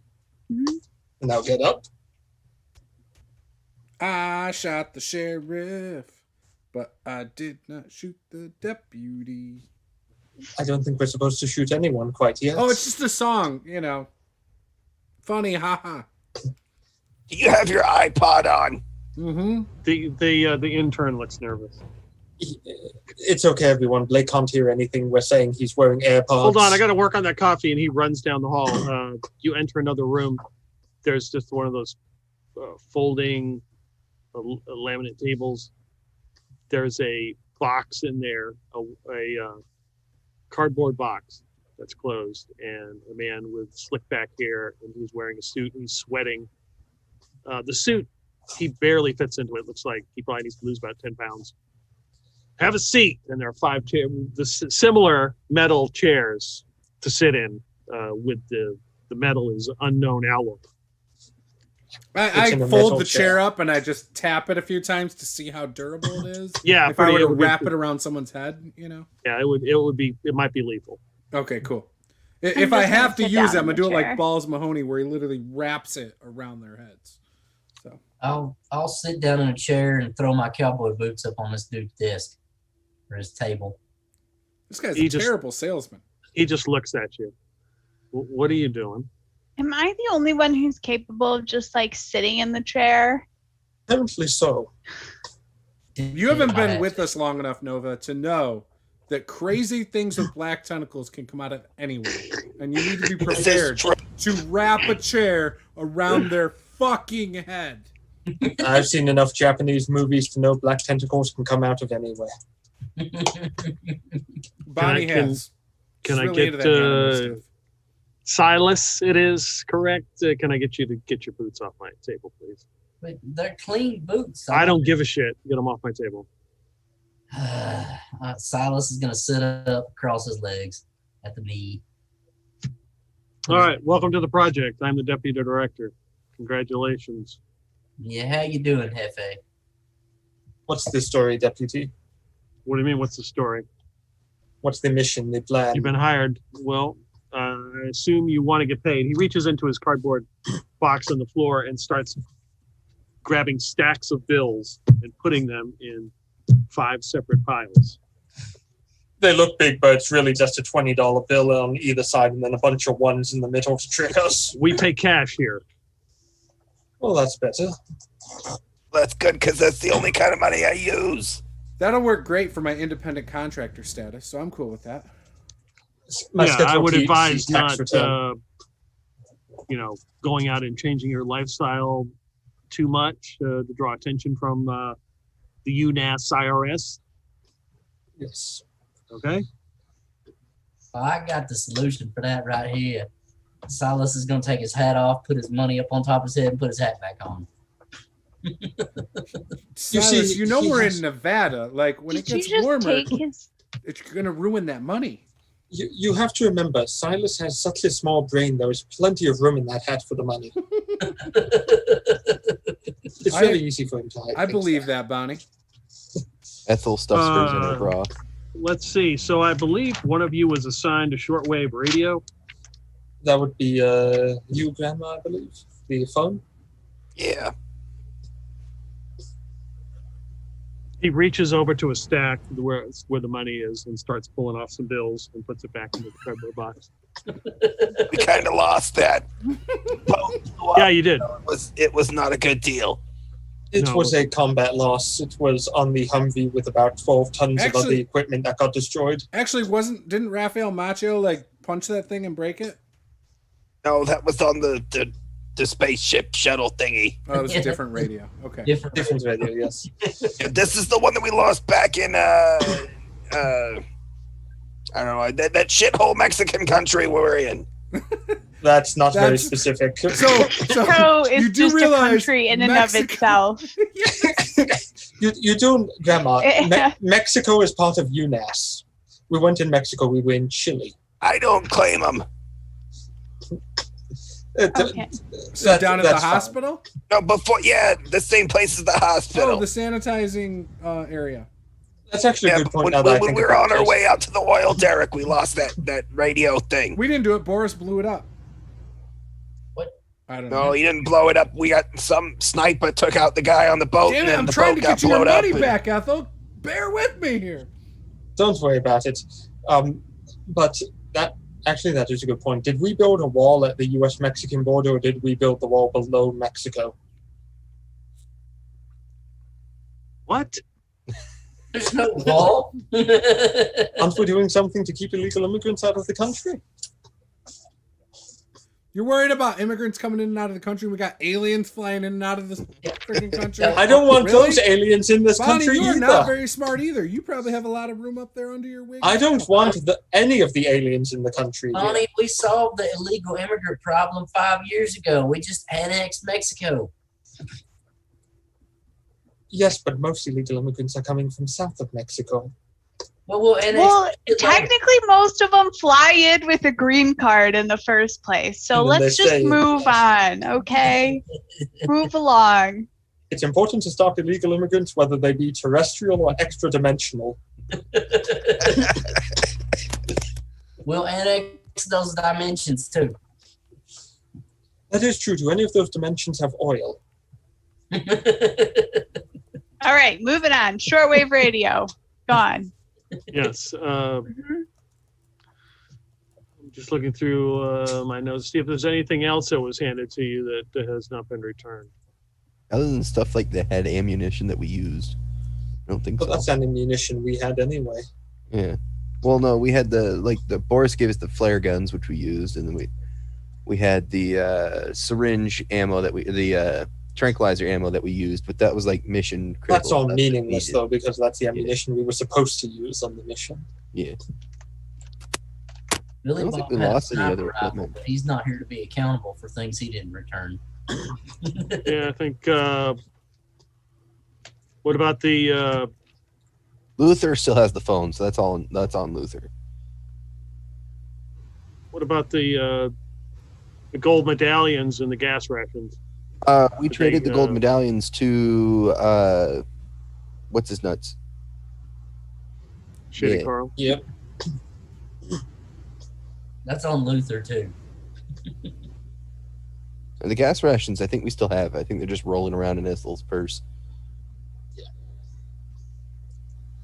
Mm-hmm. And now get up. I shot the sheriff, but I did not shoot the deputy. I don't think we're supposed to shoot anyone quite yet. Oh, it's just a song, Funny, haha. Do you have your iPod on? Mm-hmm. The intern looks nervous. It's okay, everyone. Blake can't hear anything. We're saying he's wearing AirPods. Hold on, I got to work on that coffee, and he runs down the hall. You enter another room. There's just one of those folding laminate tables. There's a box in there, a cardboard box that's closed, and a man with slick back hair, and he's wearing a suit, and he's sweating. The suit, he barely fits into it. Looks like he probably needs to lose about 10 pounds. Have a seat. And there are 5 similar metal chairs to sit in with the metal is unknown alloy. I fold the chair up and I just tap it a few times to see how durable it is. Yeah, if I were to wrap it around someone's head, Yeah, it might be lethal. Okay, cool. If I have to use it, I'm gonna do it like Balls Mahoney, where he literally wraps it around their heads. So I'll sit down in a chair and throw my cowboy boots up on this dude's desk or his table. This guy's a terrible salesman. He just looks at you. What are you doing? Am I the only one who's capable of just like sitting in the chair? Apparently so. You haven't been with us long enough, Nova, to know that crazy things with black tentacles can come out of anywhere. And you need to be prepared to wrap a chair around their fucking head. I've seen enough Japanese movies to know black tentacles can come out of anywhere. Bonnie has. Can I get Silas? It is correct. Can I get you to get your boots off my table, please? But they're clean boots. I don't give a shit. Get them off my table. Silas is going to sit up, cross his legs at the knee. All right. Welcome to the project. I'm the deputy director. Congratulations. Yeah, how you doing, Hefe? What's the story, deputy? What do you mean, what's the story? What's the mission, the plan? You've been hired. Well, I assume you want to get paid. He reaches into his cardboard box on the floor and starts grabbing stacks of bills and putting them in 5 separate piles. They look big, but it's really just a $20 bill on either side and then a bunch of ones in the middle to trick us. We pay cash here. Well, that's better. That's good because that's the only kind of money I use. That'll work great for my independent contractor status, so I'm cool with that. I would advise not, going out and changing your lifestyle too much to draw attention from the UNAS IRS. Yes. Okay. Well, I got the solution for that right here. Silas is going to take his hat off, put his money up on top of his head, and put his hat back on. Silas, we're in Nevada. Like, when it gets warmer, it's going to ruin that money. You have to remember, Silas has such a small brain. There is plenty of room in that hat for the money. It's really easy for him to hide. I believe that, Bonnie. Ethel stuffs hers in her bra. Let's see. So I believe one of you was assigned a shortwave radio. That would be you, Grandma, I believe. The phone? Yeah. He reaches over to a stack where the money is and starts pulling off some bills and puts it back into the cardboard box. We kind of lost that. Yeah, you did. It was not a good deal. It was a combat loss. It was on the Humvee with about 12 tons of other equipment that got destroyed. Actually, didn't Rafael Macho punch that thing and break it? No, that was on the spaceship shuttle thingy. Oh, it was a different radio. Okay. Different radio, yes. Yeah, this is the one that we lost back in I don't know, that shithole Mexican country we're in. That's not very specific. So it's just a country in and of itself. You do, Grandma. Mexico is part of UNAS. We weren't in Mexico. We were in Chile. I don't claim them. Okay. So down at the hospital? No, the same place as the hospital. Oh, the sanitizing area. That's actually a good point. When we were on our way out to the oil derrick, we lost that radio thing. We didn't do it. Boris blew it up. What? I don't know. No, he didn't blow it up. We got some sniper took out the guy on the boat. Damn it, and I'm the trying to boat get you got your blown money up back, Ethel. Bear with me here. Don't worry about it. But that is a good point. Did we build a wall at the U.S.-Mexican border, or did we build the wall below Mexico? What? There's no wall. Aren't we doing something to keep illegal immigrants out of the country? You're worried about immigrants coming in and out of the country. We got aliens flying in and out of the freaking country. I don't want those aliens in this Bonnie, country you're either. not very smart either. You probably have a lot of room up there under your wing. I don't want any of the aliens in the country. Bonnie, we solved the illegal immigrant problem 5 years ago. We just annexed Mexico. Yes, but most illegal immigrants are coming from south of Mexico. Well, technically, most of them fly in with a green card in the first place. So And then let's they just stay. move on, okay? Move along. It's important to stop illegal immigrants, whether they be terrestrial or extra-dimensional. We'll annex those dimensions too. That is true. Do any of those dimensions have oil? All right, moving on. Shortwave radio. Gone. Yes. I'm just looking through my notes, see if there's anything else that was handed to you that has not been returned. Other than stuff like the head ammunition that we used. I don't think But so. that's ammunition we had anyway. Yeah. Well, no, we had the Boris gave us the flare guns, which we used, and then we had the syringe ammo the tranquilizer ammo that we used, but that was like mission critical. That's all stuff that meaningless, we though, because that's the ammunition we were supposed to use on the mission. Yeah. Billy I don't think Bob we had a lost any sniper other rifle, equipment. but he's not here to be accountable for things he didn't return. Yeah, I think. What about the? Luther still has the phone, so that's on Luther. What about the gold medallions and the gas rations? We Did traded they, the gold medallions to what's his nuts? Shitty Yeah. Carl. Yep. That's on Luther too. The gas rations, I think we still have. I think they're just rolling around in Ethel's purse.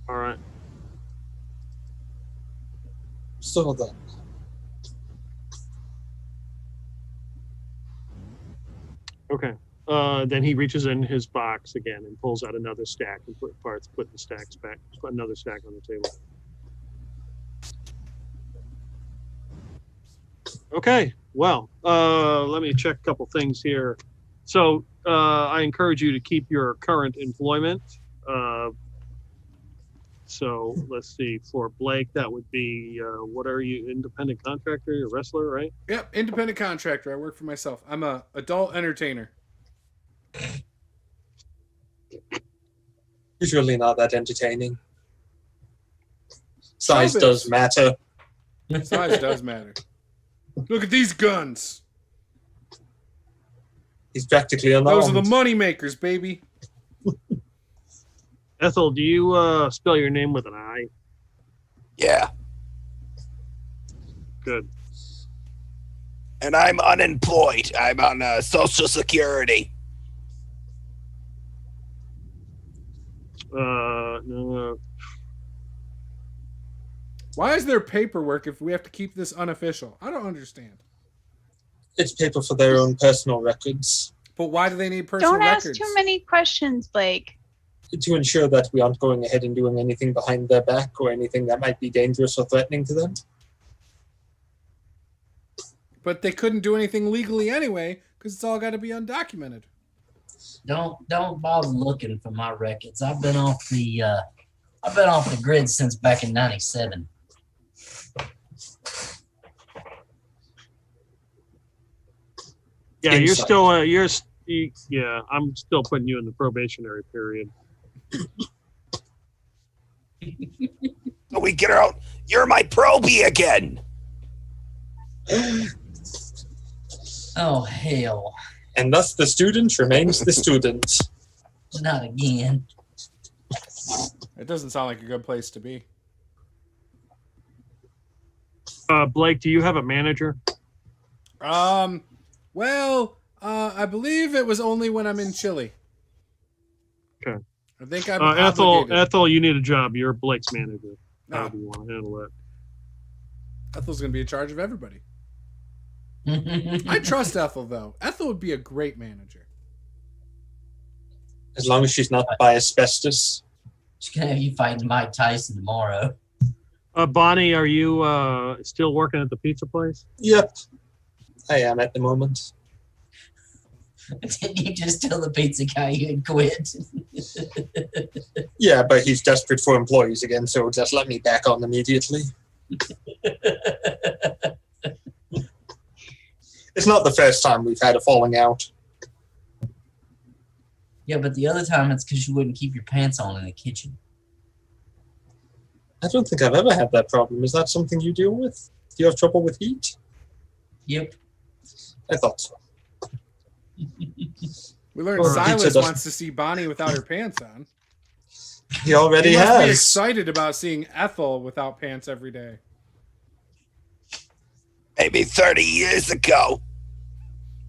All right. So then, Okay. Then he reaches in his box again and pulls out another stack and putting the stacks back. Put another stack on the table. Okay. Well, let me check a couple things here. So I encourage you to keep your current employment. So let's see. For Blake, that would be what are you? Independent contractor, you're a wrestler, right? Yep, independent contractor. I work for myself. I'm a adult entertainer. usually not that entertaining. Size Showbiz. does matter. Size does matter. Look at these guns. He's practically unarmed. Those are the money makers, baby. Ethel, do you spell your name with an I? Yeah. Good. And I'm unemployed. I'm on Social Security. No. Why is there paperwork if we have to keep this unofficial? I don't understand. It's paper for their own personal records. But why do they need personal Don't records? ask too many questions, Blake. To ensure that we aren't going ahead and doing anything behind their back or anything that might be dangerous or threatening to them. But they couldn't do anything legally anyway, because it's all got to be undocumented. Don't bother looking for my records. I've been off the grid since back in '97. Yeah, you're Insight. still yeah. I'm still putting you in the probationary period. So we get out. You're my probie again. Oh hell, And thus the student remains the student. not again. It doesn't sound like a good place to be. Blake, do you have a manager? Well, I believe it was only when I'm in Chile. Okay. I think I'm Ethel, you need a job. You're Blake's manager. No. How do you want to handle that? Ethel's going to be in charge of everybody. I trust Ethel, though. Ethel would be a great manager. As long as she's not by asbestos. She's gonna have you fighting Mike Tyson tomorrow. Bonnie, are you still working at the pizza place? Yep. I am at the moment. Didn't you just tell the pizza guy you had quit? Yeah, but he's desperate for employees again, so just let me back on immediately. It's not the first time we've had a falling out. Yeah, but the other time it's because you wouldn't keep your pants on in the kitchen. I don't think I've ever had that problem. Is that something you deal with? Do you have trouble with heat? Yep. I thought so. We learned Or Silas pizza wants to see Bonnie without her pants on. He already He must be has. excited about seeing Ethel without pants every day. Maybe 30 years ago.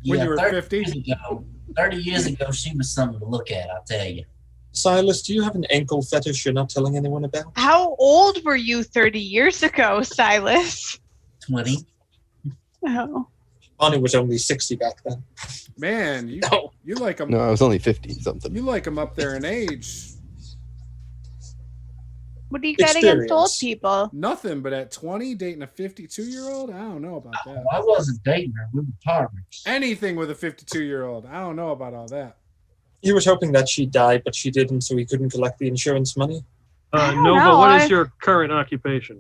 When you were 30 50? years ago, 30 years ago, she was something to look at, I'll tell you. Silas, do you have an ankle fetish you're not telling anyone about? How old were you 30 years ago, Silas? 20. Oh. Bonnie was only 60 back then. Man, you like them. No, I was only 50 something. You like them up there in age. What do you got against old Experience. people? Nothing, but at 20, dating a 52-year-old? I don't know about that. I wasn't dating her. We were partners. Anything with a 52-year-old. I don't know about all that. He was hoping that she died, but she didn't, so he couldn't collect the insurance money. I don't Nova, know, what is your current occupation?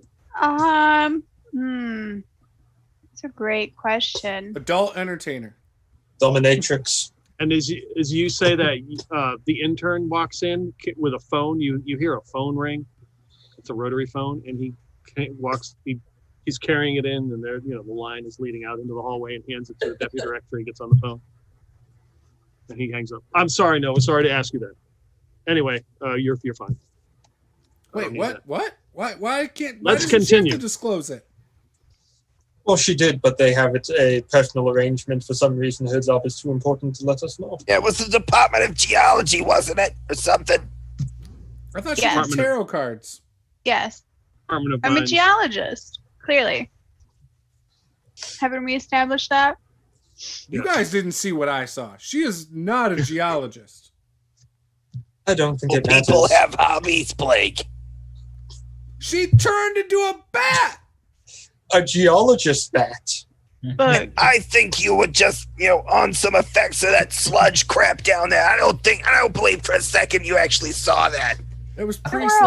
It's a great question. Adult entertainer. Dominatrix. And as you say that the intern walks in with a phone, you hear a phone ring. It's a rotary phone, and he walks. He's carrying it in, and there, the line is leading out into the hallway, and hands it to the deputy director. He gets on the phone, and he hangs up. I'm sorry, Noah. Sorry to ask you that. Anyway, you're fine. Wait, what? Why can't? Let's why doesn't she have continue. to disclose it. Well, she did, but they have a personal arrangement. For some reason, her job is too important to let us know. Yeah, it was the Department of Geology, wasn't it? Or something. I thought she Yes. did tarot cards. Yes, Department of I'm a Mines. geologist. Clearly, haven't we established that? You guys didn't see what I saw. She is not a geologist. I don't think Well, it matters. people have hobbies, Blake. She turned into a bat. A geologist bat. But I think you were just, on some effects of that sludge crap down there. I don't believe for a second you actually saw that. It was there pretty were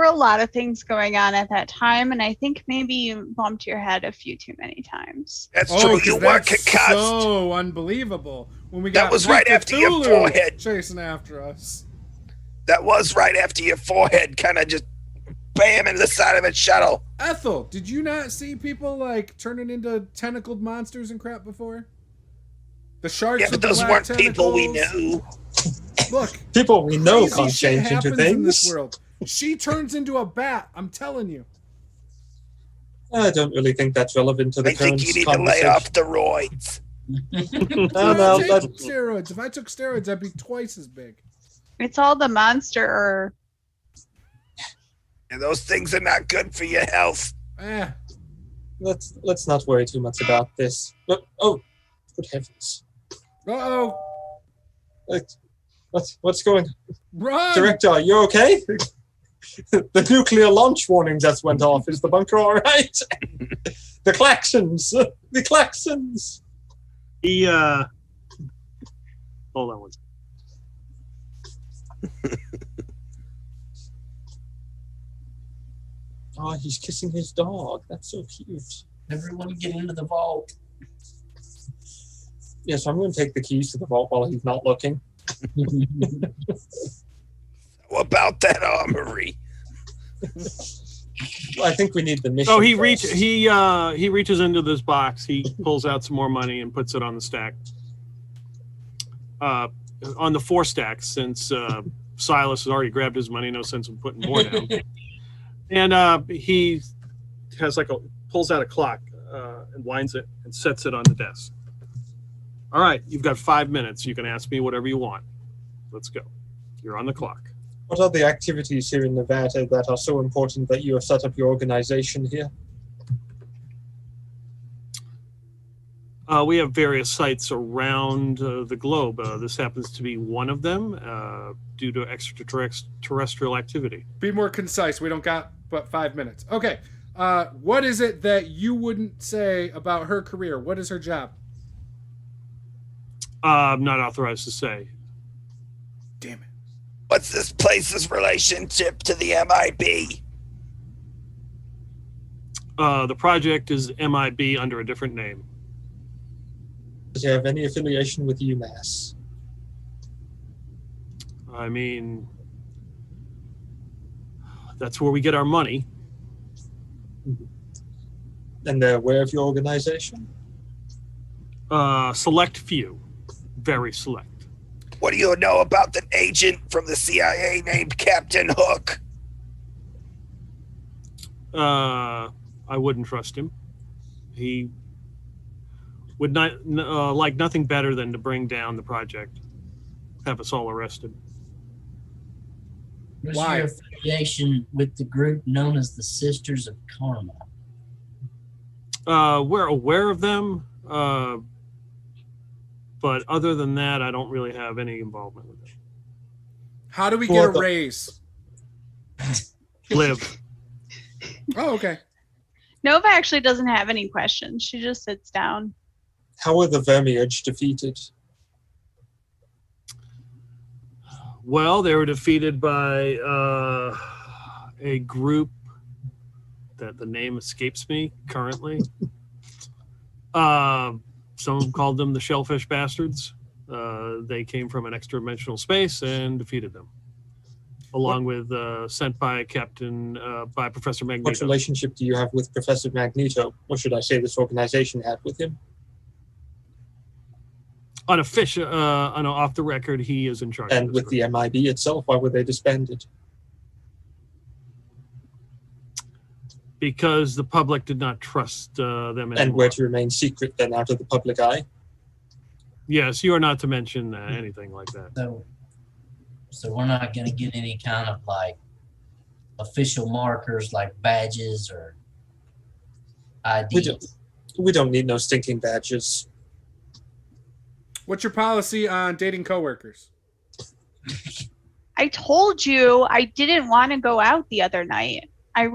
a lot of things going on at that time, and I think maybe you bumped your head a few too many times. That's Oh, true. 'cause You were that's concussed. so unbelievable. When we That got was right after your Cthulhu forehead. chasing after us. That was right after your forehead kind of just bam into the side of a shuttle. Ethel, did you not see people turning into tentacled monsters and crap before? The sharks. Yeah, but with the those black weren't people we tentacles? knew. Look, People we know crazy can't shit change into happens in this things. world. She turns into a bat. I'm telling you. I don't really think that's relevant to the I current think you need to lay conversation. off the roids. No, no, Take that- steroids. If I took steroids, I'd be twice as big. It's all the monster. And those things are not good for your health. Let's not worry too much about this. But, oh, good heavens! Uh-oh. What's going? Run! Director, are you okay? The nuclear launch warning just went off. Is the bunker all right? The claxons. The claxons. He hold on one second. Oh, he's kissing his dog. That's so cute. Everyone get into the vault. Yeah, so I'm going to take the keys to the vault while he's not looking. What about that armory? Well, I think we need the mission. So he first. he reaches into this box. He pulls out some more money and puts it on the stack. On the 4 stacks, since Silas has already grabbed his money, no sense in putting more down. And he has pulls out a clock and winds it and sets it on the desk. All right, you've got 5 minutes. You can ask me whatever you want. Let's go. You're on the clock. What are the activities here in Nevada that are so important that you have set up your organization here? We have various sites around the globe. This happens to be one of them due to extraterrestrial activity. Be more concise. We don't got but 5 minutes. Okay. What is it that you wouldn't say about her career? What is her job? I'm not authorized to say. Damn it. What's this place's relationship to the MIB? The project is MIB under a different name. Does he have any affiliation with UMass? I mean, that's where we get our money. And they're aware of your organization? Select few. Very select. What do you know about an agent from the CIA named Captain Hook? I wouldn't trust him. He would not like nothing better than to bring down the project, have us all arrested. What's Why? your affiliation with the group known as the Sisters of Karma? We're aware of them, but other than that, I don't really have any involvement with it. How do we get a raise? Live. Oh, okay. Nova actually doesn't have any questions. She just sits down. How were the Vermiage defeated? Well, they were defeated by a group that the name escapes me currently. Someone called them the Shellfish Bastards. They came from an extra-dimensional space and defeated them, along with sent by by Professor Magneto. What relationship do you have with Professor Magneto? Or should I say this organization had with him? Unofficial, off the record, he is in charge. And with the MIB itself, why were they disbanded? Because the public did not trust them anymore. And were to remain secret then out of the public eye? Yes, you are not to mention anything like that. So we're not going to get any kind of like official markers like badges or IDs. We don't need no stinking badges. What's your policy on dating coworkers? I told you I didn't want to go out the other night. I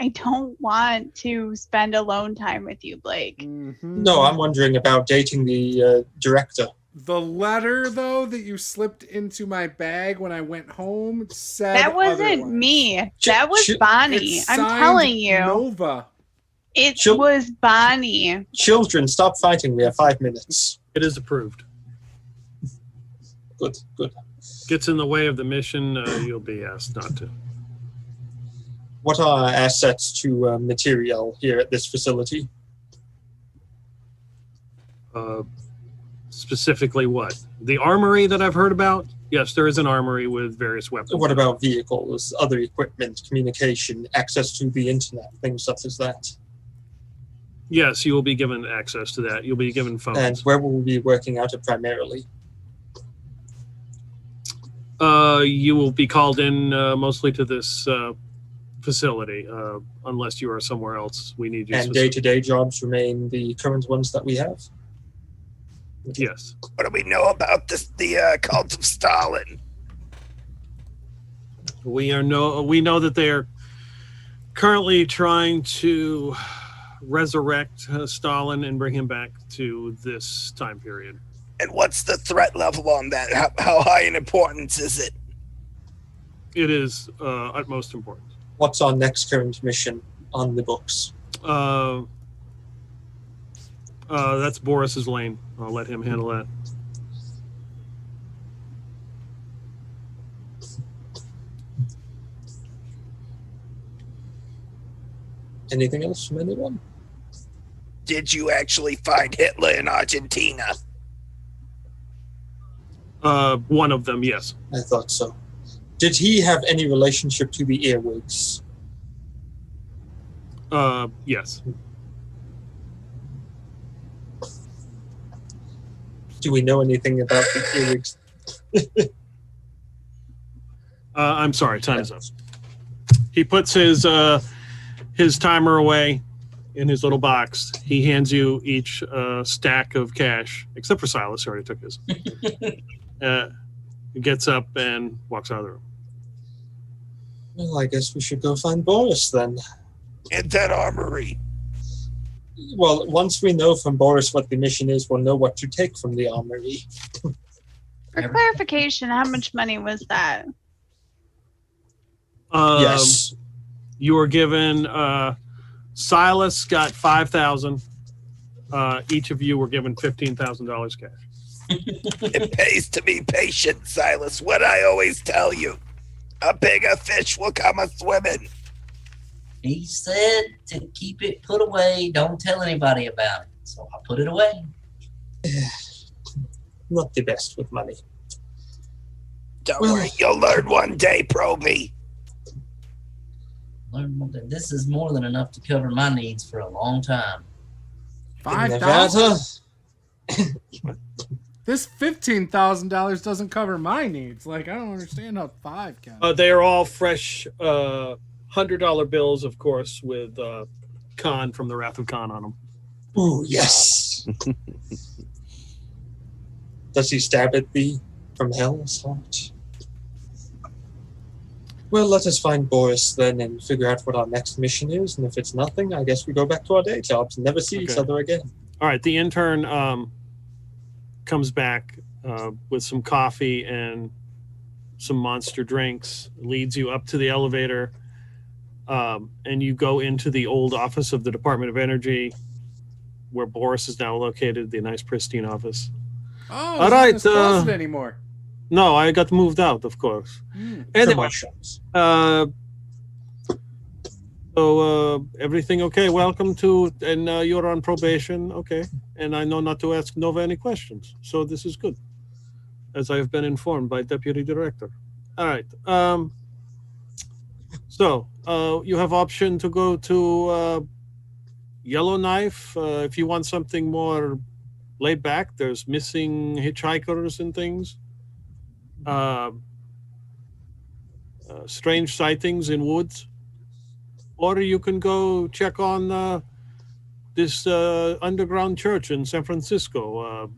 don't want to spend alone time with you, Blake. Mm-hmm. No, I'm wondering about dating the director. The letter, though, that you slipped into my bag when I went home said That wasn't otherwise. me. That was Bonnie. It's I'm signed telling you. Nova. It was Bonnie. Children, stop fighting. We have 5 minutes. It is approved. Good. Gets in the way of the mission, you'll be asked not to. What are our assets to material here at this facility? Specifically what? The armory that I've heard about? Yes, there is an armory with various weapons. What about vehicles, other equipment, communication, access to the internet, things such as that? Yes, you will be given access to that. You'll be given phones. And where will we be working out of primarily? You will be called in mostly to this facility, unless you are somewhere else. We need you. And day-to-day jobs remain the current ones that we have? Yes. What do we know about the cult of Stalin? We know that they are currently trying to resurrect Stalin and bring him back to this time period. And what's the threat level on that? How high in importance is it? It is utmost important. What's our next current mission on the books? That's Boris's lane. I'll let him handle that. Anything else from anyone? Did you actually find Hitler in Argentina? One of them, yes. I thought so. Did he have any relationship to the earwigs? Yes. Do we know anything about the earwigs? I'm sorry, time is up. He puts his timer away in his little box. He hands you each stack of cash, except for Silas, who already took his. He gets up and walks out of the room. Well, I guess we should go find Boris then. In that armory. Well, once we know from Boris what the mission is, we'll know what to take from the armory. For clarification, how much money was that? Yes. You were given, Silas got $5,000. Each of you were given $15,000 cash. It pays to be patient, Silas. What I always tell you. A bigger fish will come a-swimming. He said to keep it put away. Don't tell anybody about it. So I put it away. Not the best with money. Don't worry, you'll learn one day, Proby. This is more than enough to cover my needs for a long time. $5,000? This $15,000 doesn't cover my needs. Like, I don't understand how 5 can. They are all fresh $100 bills, of course, with Khan from the Wrath of Khan on them. Ooh, yes. Does he stab at thee from hell's heart? Well, let us find Boris then and figure out what our next mission is. And if it's nothing, I guess we go back to our day jobs and never see each other again. All right. The intern comes back with some coffee and some monster drinks, leads you up to the elevator, and you go into the old office of the Department of Energy, where Boris is now located, the nice pristine office. Oh, all right. It's not closet anymore. No, I got moved out, of course. Anyway, so everything okay? Welcome to, and you're on probation, okay? And I know not to ask Nova any questions, so this is good, as I have been informed by Deputy Director. All right. So you have option to go to Yellowknife if you want something more laid back. There's missing hitchhikers and things. Strange sightings in woods, or you can go check on this underground church in San Francisco.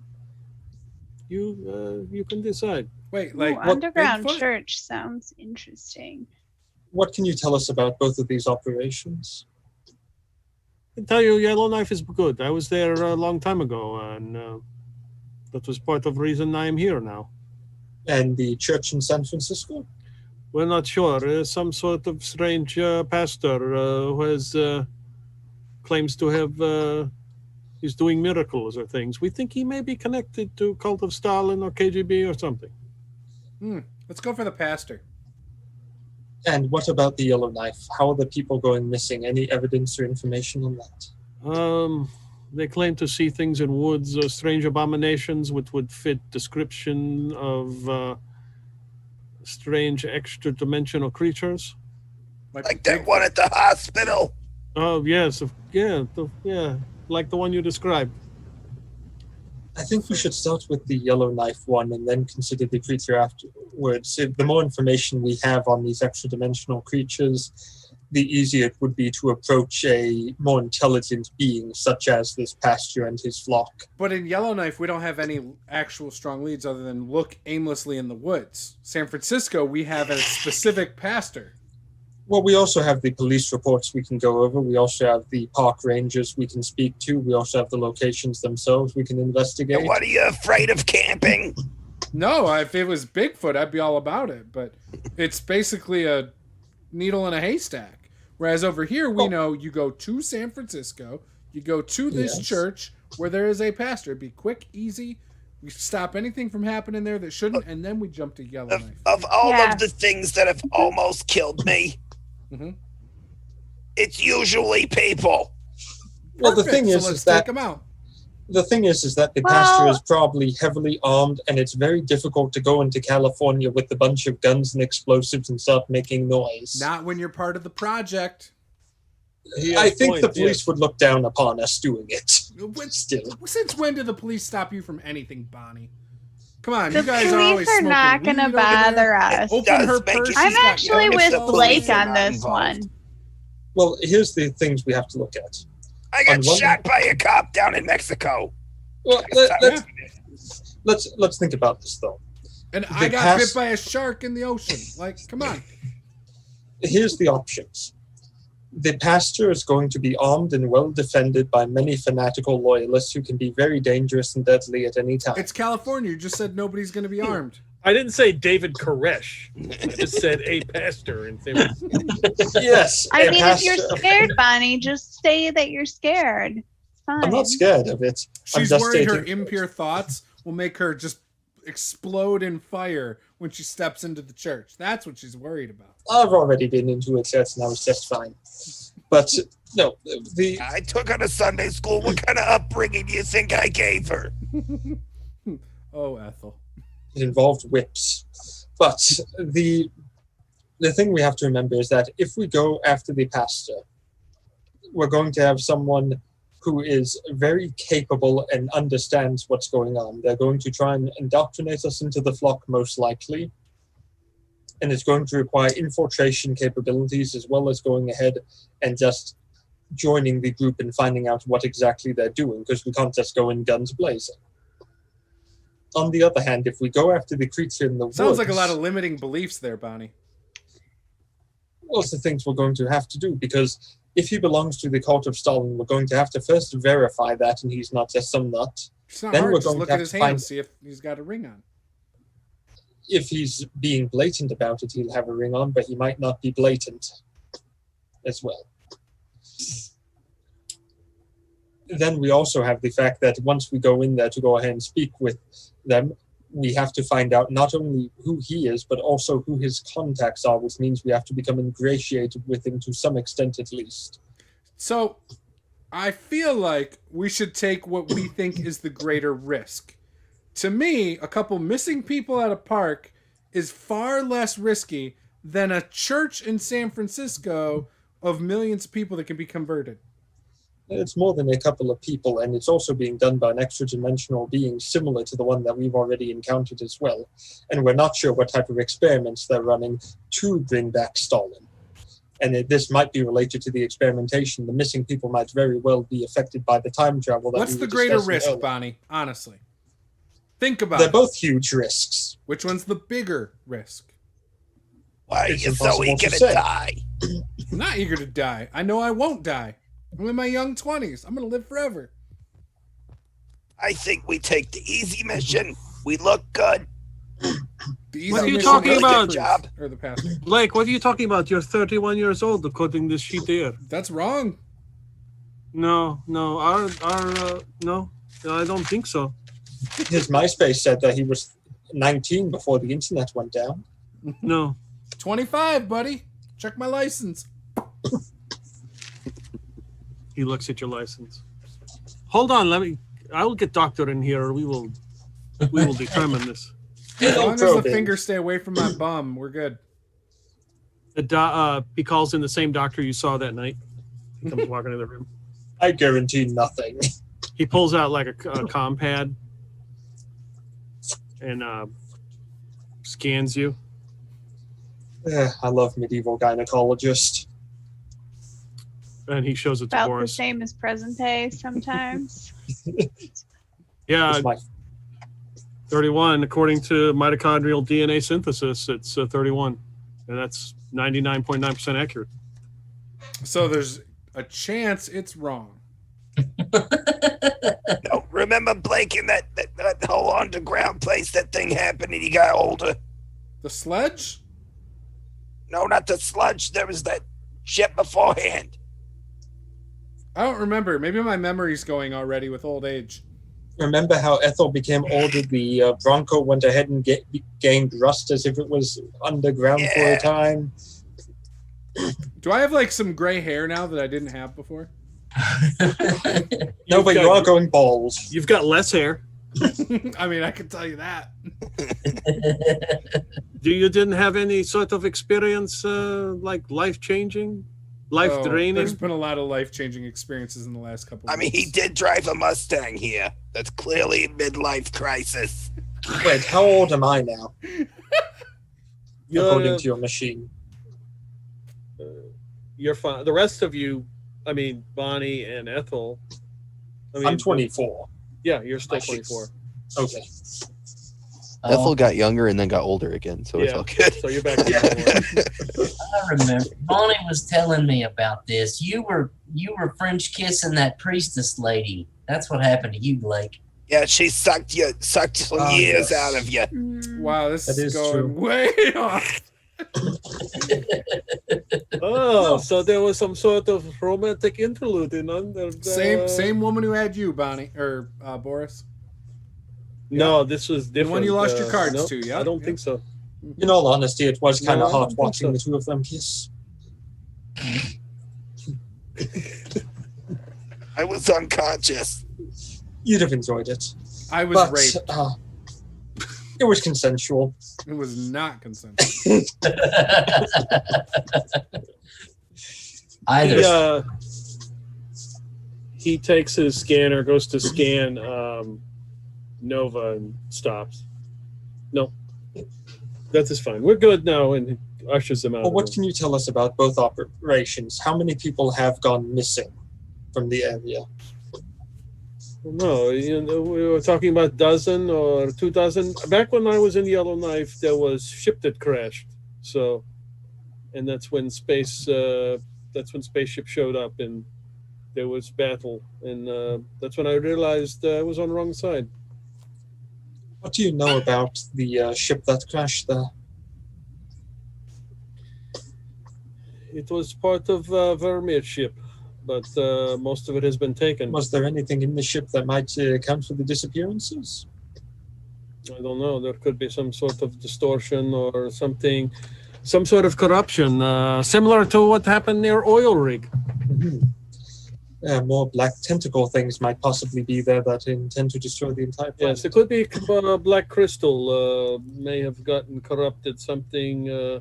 You can decide. Wait, like underground church sounds interesting. What can you tell us about both of these operations? I can tell you Yellowknife is good. I was there a long time ago, and that was part of the reason I am here now. And the church in San Francisco? We're not sure. Some sort of strange pastor who has claims to have he's doing miracles or things. We think he may be connected to Cult of Stalin or KGB or something. Let's go for the pastor. And what about the Yellowknife? How are the people going missing? Any evidence or information on that? They claim to see things in woods, strange abominations, which would fit description of strange extra-dimensional creatures. Like that one at the hospital? Oh, yes. Yeah, like the one you described. I think we should start with the Yellowknife one and then consider the creature afterwards. The more information we have on these extra-dimensional creatures, the easier it would be to approach a more intelligent being, such as this pastor and his flock. But in Yellowknife, we don't have any actual strong leads other than look aimlessly in the woods. San Francisco, we have a specific pastor. Well, we also have the police reports we can go over. We also have the park rangers we can speak to. We also have the locations themselves we can investigate. And what are you afraid of camping? No, if it was Bigfoot, I'd be all about it. But it's basically a needle in a haystack. Whereas over here, we know you go to San Francisco, you go to this church where there is a pastor. It'd be quick, easy. We stop anything from happening there that shouldn't, and then we jump to Yellowknife. Of all of the things that have almost killed me, it's usually people. Well, the thing is, let's take them out. The thing is that the pastor is probably heavily armed, and it's very difficult to go into California with a bunch of guns and explosives and start making noise. Not when you're part of the project. I think the police would look down upon us doing it. Still. Since when did the police stop you from anything, Bonnie? Come on, The you guys are always police are not going to bother us. Open her purse. I'm actually with the Blake police are on not this involved. one. Well, here's the things we have to look at. I got shot by a cop down in Mexico. Well, let's think about this though. And I got bit by a shark in the ocean. Like, come on. Here's the options. The pastor is going to be armed and well defended by many fanatical loyalists who can be very dangerous and deadly at any time. It's California. You just said nobody's going to be armed. I didn't say David Koresh. I just said a pastor. Yes. I mean, if you're scared, Bonnie, just say that you're scared. It's fine. I'm not scared of it. She's worried her impure thoughts will make her just explode in fire when she steps into the church. That's what she's worried about. I've already been into a church and I was just fine. But no, I took her to Sunday school. What kind of upbringing do you think I gave her? Oh, Ethel. It involved whips. But the thing we have to remember is that if we go after the pastor, we're going to have someone who is very capable and understands what's going on. They're going to try and indoctrinate us into the flock, most likely. And it's going to require infiltration capabilities as well as going ahead and just joining the group and finding out what exactly they're doing, because we can't just go in guns blazing. On the other hand, if we go after the creature in the woods... Sounds like a lot of limiting beliefs there, Bonnie. Well, it's the things we're going to have to do, because if he belongs to the cult of Stalin, we're going to have to first verify that and he's not just some nut. It's not Then hard. we're Just going look to at have his to hand find- and see if he's got a ring on. If he's being blatant about it, he'll have a ring on, but he might not be blatant as well. Then we also have the fact that once we go in there to go ahead and speak with them, we have to find out not only who he is, but also who his contacts are, which means we have to become ingratiated with him to some extent at least. So, I feel like we should take what we think is the greater risk. To me, a couple missing people at a park is far less risky than a church in San Francisco of millions of people that can be converted. It's more than a couple of people, and it's also being done by an extra-dimensional being similar to the one that we've already encountered as well. And we're not sure what type of experiments they're running to bring back Stalin. And this might be related to the experimentation. The missing people might very well be affected by the time travel. What's the greater risk, Bonnie? Honestly. Think about They're it. both huge risks. Which one's the bigger risk? Why are It's you so impossible eager to to say. die? I'm not eager to die. I know I won't die. I'm in my young 20s. I'm going to live forever. I think we take the easy mission. We look good. The What are you mission talking is the about? priest, or the pastor. Blake, what are you talking about? You're 31 years old, according to this sheet there. That's wrong. No, no, no, I don't think so. His MySpace said that he was 19 before the internet went down. No. 25, buddy. Check my license. He looks at your license. Hold on, I will get doctor in here. We will determine this. As long as the probing. fingers stay away from my bum, we're good. He calls in the same doctor you saw that night. He comes walking in the room. I guarantee nothing. He pulls out like a comm pad and scans you. I love medieval gynecologists. And he shows it to About the Boris. same as present day sometimes. Yeah, It's my 31. According to mitochondrial DNA synthesis, it's 31. And that's 99.9% accurate. So there's a chance it's wrong. No, remember Blake in that whole underground place that thing happened and he got older? The sledge? No, not the sludge. There was that shit beforehand. I don't remember. Maybe my memory's going already with old age. Remember how Ethel became older? The Bronco went ahead and gained rust as if it was underground for Yeah. a time. Do I have like some gray hair now that I didn't have before? No, but you are going bald. You've got less hair. I mean, I can tell you that. You didn't have any sort of experience like life-changing, There's life-draining? been a lot of life-changing experiences in the last couple of I mean, he months. did drive a Mustang here. That's clearly a midlife crisis. Wait, how old am I now? According You're, to your machine. you're fine. The rest of you, I mean, Bonnie and Ethel. I mean, I'm 24. Yeah, you're still My sheets. 24. Okay. Ethel got younger and then got older again, so it's Yeah. all good. So you're back to I remember Bonnie was telling me about this. You were French kissing that priestess lady. That's what happened to you, Blake. Yeah, she sucked some Oh, years yes. out of you. Wow, this That is is going true. way off. Oh, so there was some sort of romantic interlude in under the... Same woman who had you, Bonnie or Boris. No, this was different. The one you lost your cards nope, to, yeah. I don't think so. In all honesty, it was kind No, of I don't hot think watching so. the two of them kiss. I was unconscious. You'd have enjoyed it. I was But raped. it was consensual. It was not consensual. Either. He takes his scanner, goes to scan Nova, and stops. No, that is fine. We're good now, and ushers them out. Well, what can you tell us about both operations? How many people have gone missing from the area? No, we were talking about dozen or 2 dozen. Back when I was in Yellowknife, there was ship that crashed. So, and that's when spaceship showed up, and there was battle, and that's when I realized I was on the wrong side. What do you know about the ship that crashed there? It was part of Vermeer's ship, but most of it has been taken. Was there anything in the ship that might account for the disappearances? I don't know. There could be some sort of distortion or something, some sort of corruption, similar to what happened near Oil Rig. Mm-hmm. More black tentacle things might possibly be there that intend to destroy the entire planet. Yes, it could be black crystal may have gotten corrupted, something,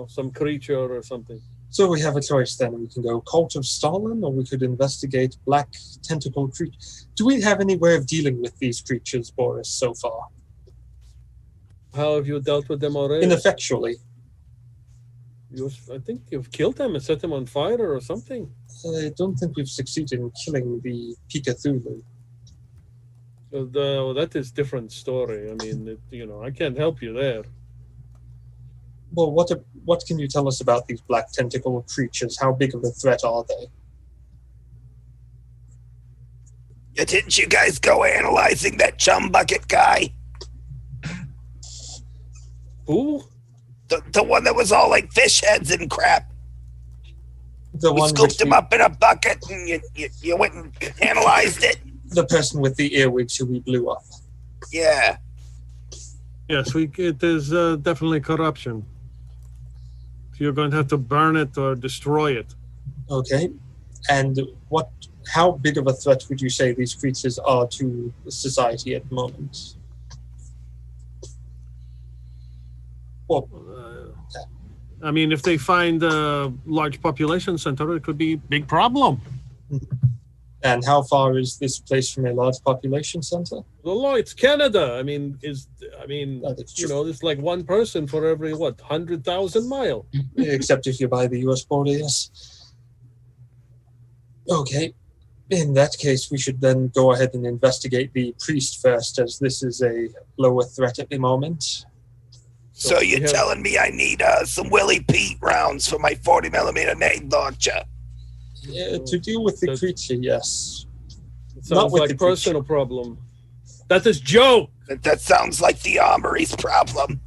some creature or something. So we have a choice then. We can go Cult of Stalin, or we could investigate black tentacle creatures. Do we have any way of dealing with these creatures, Boris, so far? How have you dealt with them already? Ineffectually. I think you've killed them and set them on fire or something. I don't think we've succeeded in killing the Cthulhu. That is different story. I mean, I can't help you there. Well, what can you tell us about these black tentacle creatures? How big of a threat are they? Yeah, didn't you guys go analyzing that chum bucket guy? Who? The one that was all like fish heads and crap. The We one scooped him up in a bucket and you went and analyzed it? The person with the earwigs who we blew up. Yeah. Yes, it is definitely corruption. You're going to have to burn it or destroy it. Okay. And how big of a threat would you say these creatures are to society at the moment? Well, I mean, if they find a large population center, it could be a big problem. and how far is this place from a large population center? Well, it's Canada. I mean, there's like one person for every 100,000 miles. Except if you buy the U.S. border, yes. Okay. In that case, we should then go ahead and investigate the priest first, as this is a lower threat at the moment. So you're telling me I need some Willie Pete rounds for my 40mm nade launcher? To deal with the creature, yes. It sounds like a personal problem. That is Joe. That sounds like the armory's problem.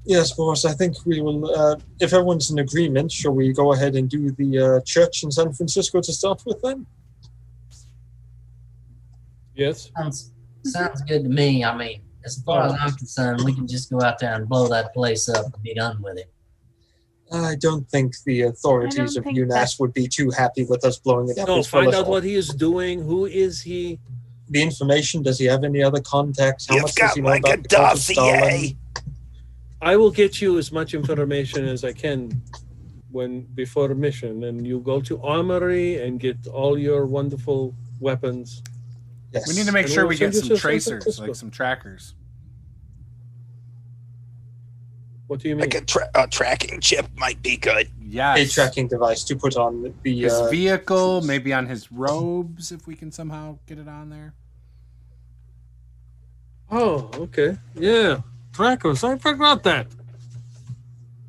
Yes, boss. I think we will. If everyone's in agreement, shall we go ahead and do the church in San Francisco to start with, then? Yes. Sounds good to me. I mean, as far as I'm concerned, we can just go out there and blow that place up and be done with it. I don't think the authorities of UNAS would be too happy with us blowing it up. No, find out what he is doing. Who is he? The information. Does he have any other contacts? How much does he know like about a the cult of Stalin? dossier. I will get you as much information as I can before a mission, and you go to Armory and get all your wonderful weapons. Yes. We need to make And sure we'll we get send you some to San tracers, Francisco. like some trackers. What do you mean? Like a tracking chip might be good. Yes. A tracking device to put on the his vehicle, maybe on his robes, if we can somehow get it on there. Oh, okay. Yeah. Trackers. I forgot that.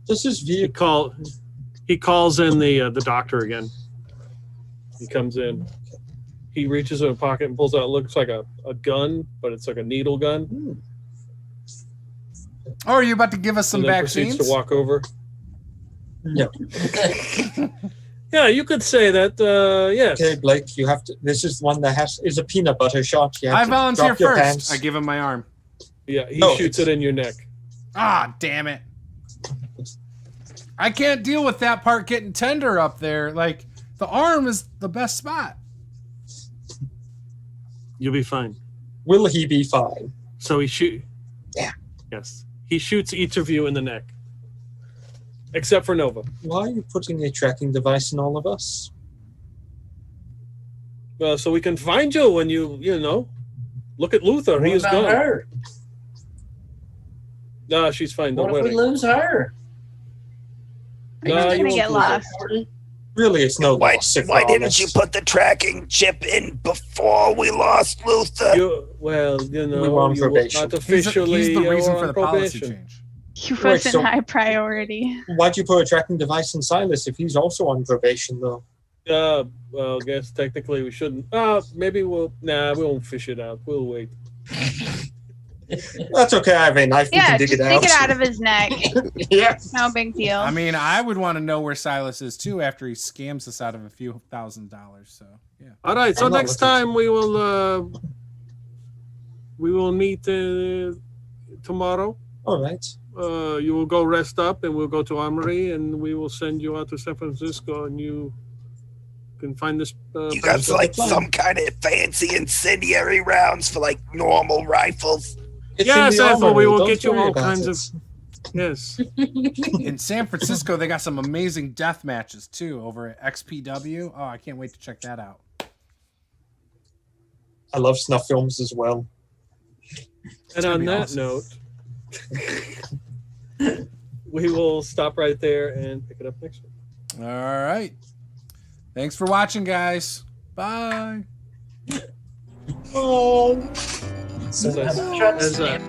Does his vehicle? He calls in the doctor again. He comes in. He reaches in a pocket and pulls out. It looks like a gun, but it's like a needle gun. Oh, are you about to give us some and then vaccines? proceeds to walk over. No. Yeah, you could say that. Yes. Okay, Blake, you have to. This is one that is a peanut butter shot. You have I to volunteer drop your first. pants. I give him my arm. Yeah, he No, shoots it's- it in your neck. Ah, damn it. I can't deal with that part getting tender up there. Like, the arm is the best spot. You'll be fine. Will he be fine? So he shoot. Yeah. Yes, he shoots each of you in the neck, except for Nova. Why are you putting a tracking device in all of us? So we can find you when you know. Look at Luther. What He is about gone. her? No, she's fine. Don't What if we worry. lose her? No, We're you gonna won't get lose her. lost. Really, it's no Why, loss. If why we're didn't honest. you put the tracking chip in before we lost Luther? Well, We were on you were probation. not He's officially. the reason on for the policy probation. change. He Right, wasn't so- high priority. Why'd you put a tracking device in Silas if he's also on probation, though? Well, I guess technically we shouldn't. Maybe we'll. Nah, we won't fish it out. We'll wait. That's okay. I have a knife. We Yeah, can dig just it out. take it out of his neck. Yeah. No big deal. I mean, I would want to know where Silas is too after he scams us out of a few $1,000s. So, yeah. All right. So I'm not next looking- time we will meet tomorrow. All right. You will go rest up, and we'll go to Armory, and we will send you out to San Francisco, and you can find this. You got person. like some kind of fancy incendiary rounds for like normal rifles. It's Yes, in the Ethel, we armory. will Don't get you worry all about kinds it. of. Yes. In San Francisco, they got some amazing death matches too over at XPW. Oh, I can't wait to check that out. I love snuff films as well. And gonna on be that awesome. note, we will stop right there and pick it up next week. All right. Thanks for watching, guys. Bye. Oh. As I-